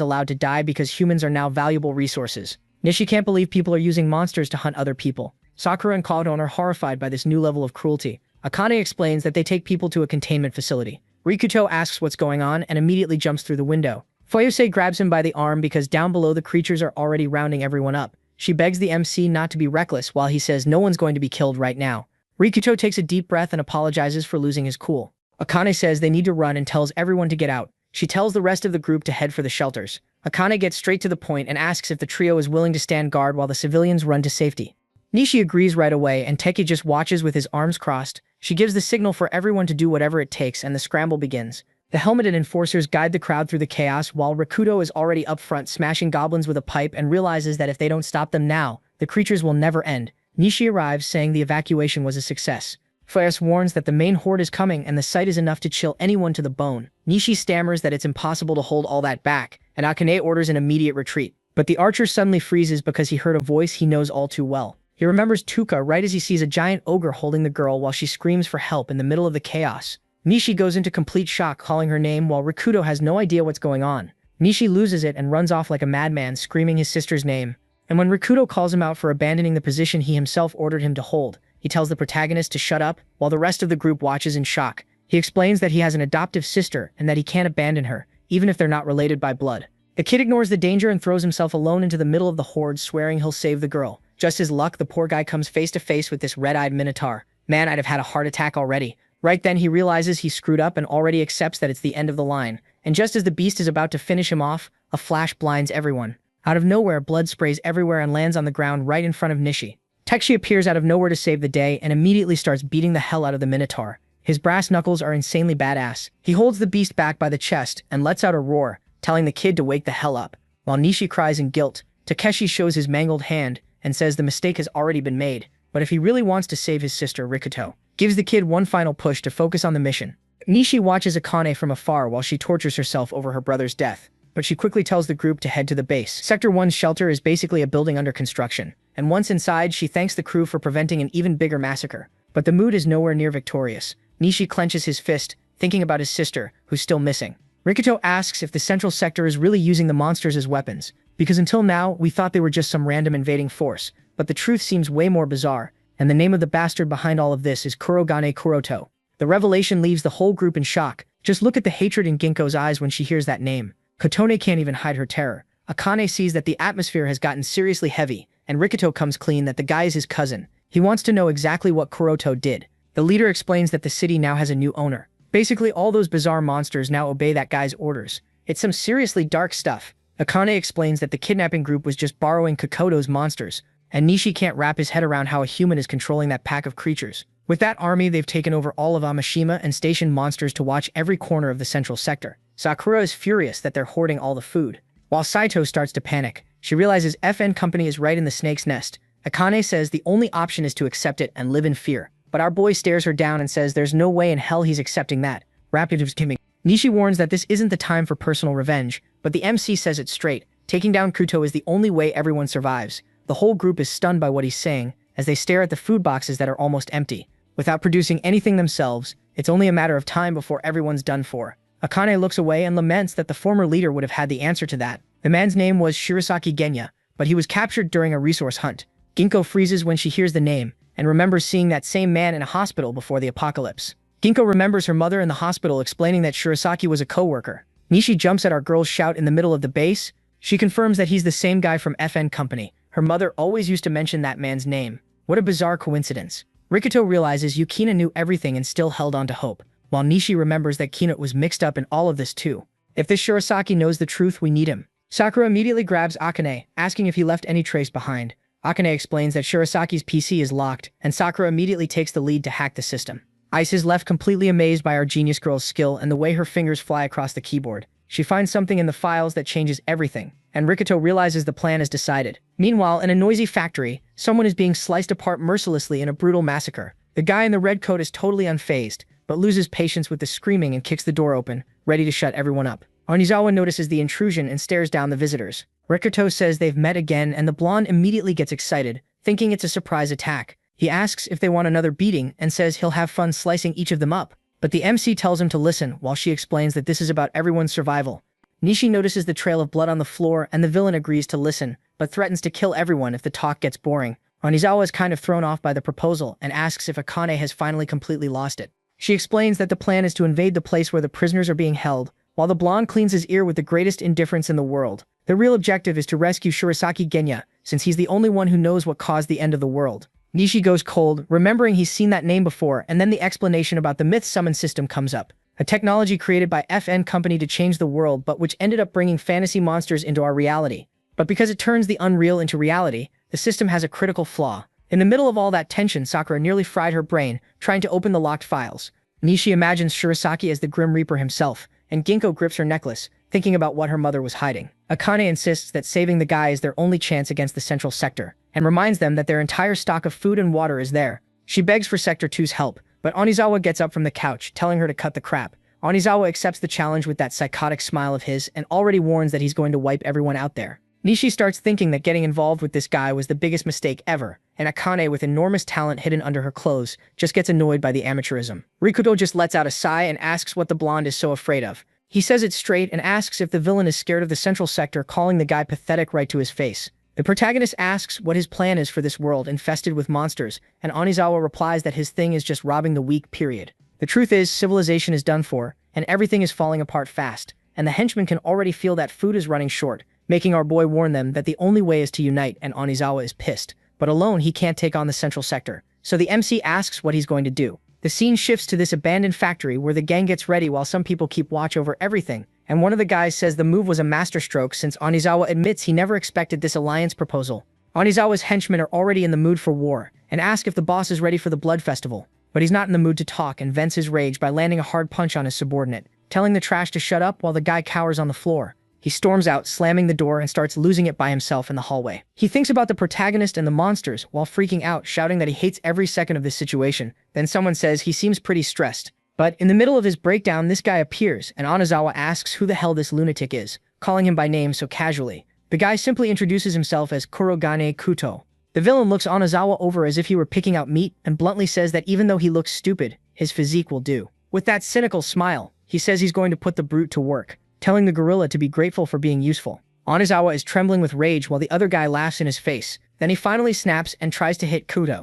allowed to die because humans are now valuable resources. Nishi can't believe people are using monsters to hunt other people. Sakura and Kawdon are horrified by this new level of cruelty. Akane explains that they take people to a containment facility. Rikuto asks what's going on and immediately jumps through the window. Fuyuse grabs him by the arm because down below the creatures are already rounding everyone up. She begs the MC not to be reckless while he says no one's going to be killed right now. Rikuto takes a deep breath and apologizes for losing his cool. Akane says they need to run and tells everyone to get out. She tells the rest of the group to head for the shelters. Akane gets straight to the point and asks if the trio is willing to stand guard while the civilians run to safety. Nishi agrees right away, and Teki just watches with his arms crossed. She gives the signal for everyone to do whatever it takes, and the scramble begins. The helmeted enforcers guide the crowd through the chaos while Rikuto is already up front smashing goblins with a pipe and realizes that if they don't stop them now, the creatures will never end. Nishi arrives saying the evacuation was a success. Fayas warns that the main horde is coming and the sight is enough to chill anyone to the bone. Nishi stammers that it's impossible to hold all that back, and Akane orders an immediate retreat. But the archer suddenly freezes because he heard a voice he knows all too well. He remembers Tuka right as he sees a giant ogre holding the girl while she screams for help in the middle of the chaos. Nishi goes into complete shock, calling her name while Rikuto has no idea what's going on. Nishi loses it and runs off like a madman, screaming his sister's name. And when Rikuto calls him out for abandoning the position he himself ordered him to hold, he tells the protagonist to shut up while the rest of the group watches in shock. He explains that he has an adoptive sister and that he can't abandon her, even if they're not related by blood. The kid ignores the danger and throws himself alone into the middle of the horde, swearing he'll save the girl. Just his luck, the poor guy comes face to face with this red-eyed minotaur. Man, I'd have had a heart attack already. Right then he realizes he screwed up and already accepts that it's the end of the line. And just as the beast is about to finish him off, a flash blinds everyone. Out of nowhere, blood sprays everywhere and lands on the ground right in front of Nishi. Tekshi appears out of nowhere to save the day and immediately starts beating the hell out of the minotaur. His brass knuckles are insanely badass. He holds the beast back by the chest and lets out a roar, telling the kid to wake the hell up. While Nishi cries in guilt, Takeshi shows his mangled hand and says the mistake has already been made, but if he really wants to save his sister, Rikuto gives the kid one final push to focus on the mission. Nishi watches Akane from afar while she tortures herself over her brother's death. but she quickly tells the group to head to the base. Sector 1's shelter is basically a building under construction, and once inside, she thanks the crew for preventing an even bigger massacre. But the mood is nowhere near victorious. Nishi clenches his fist, thinking about his sister, who's still missing. Rikuto asks if the central sector is really using the monsters as weapons, because until now, we thought they were just some random invading force, but the truth seems way more bizarre, and the name of the bastard behind all of this is Kurogane Kuroto. The revelation leaves the whole group in shock. Just look at the hatred in Ginkgo's eyes when she hears that name. Kotone can't even hide her terror. Akane sees that the atmosphere has gotten seriously heavy, and Rikuto comes clean that the guy is his cousin. He wants to know exactly what Kuroto did. The leader explains that the city now has a new owner. Basically, all those bizarre monsters now obey that guy's orders. It's some seriously dark stuff. Akane explains that the kidnapping group was just borrowing Kokoto's monsters, and Nishi can't wrap his head around how a human is controlling that pack of creatures. With that army, they've taken over all of Amishima and stationed monsters to watch every corner of the central sector. Sakura is furious that they're hoarding all the food. While Saito starts to panic, she realizes FN Company is right in the snake's nest. Akane says the only option is to accept it and live in fear. But our boy stares her down and says there's no way in hell he's accepting that. Rapid's giving. Nishi warns that this isn't the time for personal revenge, but the MC says it straight. Taking down Kuto is the only way everyone survives. The whole group is stunned by what he's saying, as they stare at the food boxes that are almost empty. Without producing anything themselves, it's only a matter of time before everyone's done for. Akane looks away and laments that the former leader would have had the answer to that. The man's name was Shirasaki Genya, but he was captured during a resource hunt. Ginkgo freezes when she hears the name, and remembers seeing that same man in a hospital before the apocalypse. Ginkgo remembers her mother in the hospital explaining that Shirasaki was a co-worker. Nishi jumps at our girl's shout in the middle of the base. She confirms that he's the same guy from FN Company. Her mother always used to mention that man's name. What a bizarre coincidence. Rikuto realizes Yukina knew everything and still held on to hope, while Nishi remembers that Kina was mixed up in all of this too. If this Shirasaki knows the truth, we need him. Sakura immediately grabs Akane, asking if he left any trace behind. Akane explains that Shirasaki's PC is locked, and Sakura immediately takes the lead to hack the system. Ice is left completely amazed by our genius girl's skill and the way her fingers fly across the keyboard. She finds something in the files that changes everything, and Rikuto realizes the plan is decided. Meanwhile, in a noisy factory, someone is being sliced apart mercilessly in a brutal massacre. The guy in the red coat is totally unfazed, but loses patience with the screaming and kicks the door open, ready to shut everyone up. Onizawa notices the intrusion and stares down the visitors. Rikuto says they've met again, and the blonde immediately gets excited, thinking it's a surprise attack. He asks if they want another beating and says he'll have fun slicing each of them up. But the MC tells him to listen while she explains that this is about everyone's survival. Nishi notices the trail of blood on the floor, and the villain agrees to listen, but threatens to kill everyone if the talk gets boring. Onizawa is kind of thrown off by the proposal and asks if Akane has finally completely lost it. She explains that the plan is to invade the place where the prisoners are being held, while the blonde cleans his ear with the greatest indifference in the world. The real objective is to rescue Shirasaki Genya, since he's the only one who knows what caused the end of the world. Nishi goes cold, remembering he's seen that name before, and then the explanation about the myth summon system comes up. A technology created by FN Company to change the world, but which ended up bringing fantasy monsters into our reality. But because it turns the unreal into reality, the system has a critical flaw. In the middle of all that tension, Sakura nearly fried her brain, trying to open the locked files. Nishi imagines Shirasaki as the Grim Reaper himself, and Ginkgo grips her necklace, thinking about what her mother was hiding. Akane insists that saving the guy is their only chance against the central sector, and reminds them that their entire stock of food and water is there. She begs for Sector 2's help, but Onizawa gets up from the couch, telling her to cut the crap. Onizawa accepts the challenge with that psychotic smile of his, and already warns that he's going to wipe everyone out there. Nishi starts thinking that getting involved with this guy was the biggest mistake ever, and Akane, with enormous talent hidden under her clothes, just gets annoyed by the amateurism. Rikuto just lets out a sigh and asks what the blonde is so afraid of. He says it straight and asks if the villain is scared of the central sector, calling the guy pathetic right to his face. The protagonist asks what his plan is for this world infested with monsters, and Onizawa replies that his thing is just robbing the weak, period. The truth is, civilization is done for, and everything is falling apart fast, and the henchmen can already feel that food is running short, making our boy warn them that the only way is to unite, and Onizawa is pissed. But alone, he can't take on the central sector. So the MC asks what he's going to do. The scene shifts to this abandoned factory where the gang gets ready while some people keep watch over everything, and one of the guys says the move was a masterstroke since Onizawa admits he never expected this alliance proposal. Onizawa's henchmen are already in the mood for war, and ask if the boss is ready for the blood festival. But he's not in the mood to talk and vents his rage by landing a hard punch on his subordinate, telling the trash to shut up while the guy cowers on the floor. He storms out, slamming the door, and starts losing it by himself in the hallway. He thinks about the protagonist and the monsters while freaking out, shouting that he hates every second of this situation. Then someone says he seems pretty stressed. But in the middle of his breakdown, this guy appears, and Onizawa asks who the hell this lunatic is. calling him by name so casually. The guy simply introduces himself as Kurogane Kuto. The villain looks Onizawa over as if he were picking out meat and bluntly says that even though he looks stupid, his physique will do. With that cynical smile, he says he's going to put the brute to work, telling the gorilla to be grateful for being useful. Onizawa is trembling with rage while the other guy laughs in his face. Then he finally snaps and tries to hit Kuto.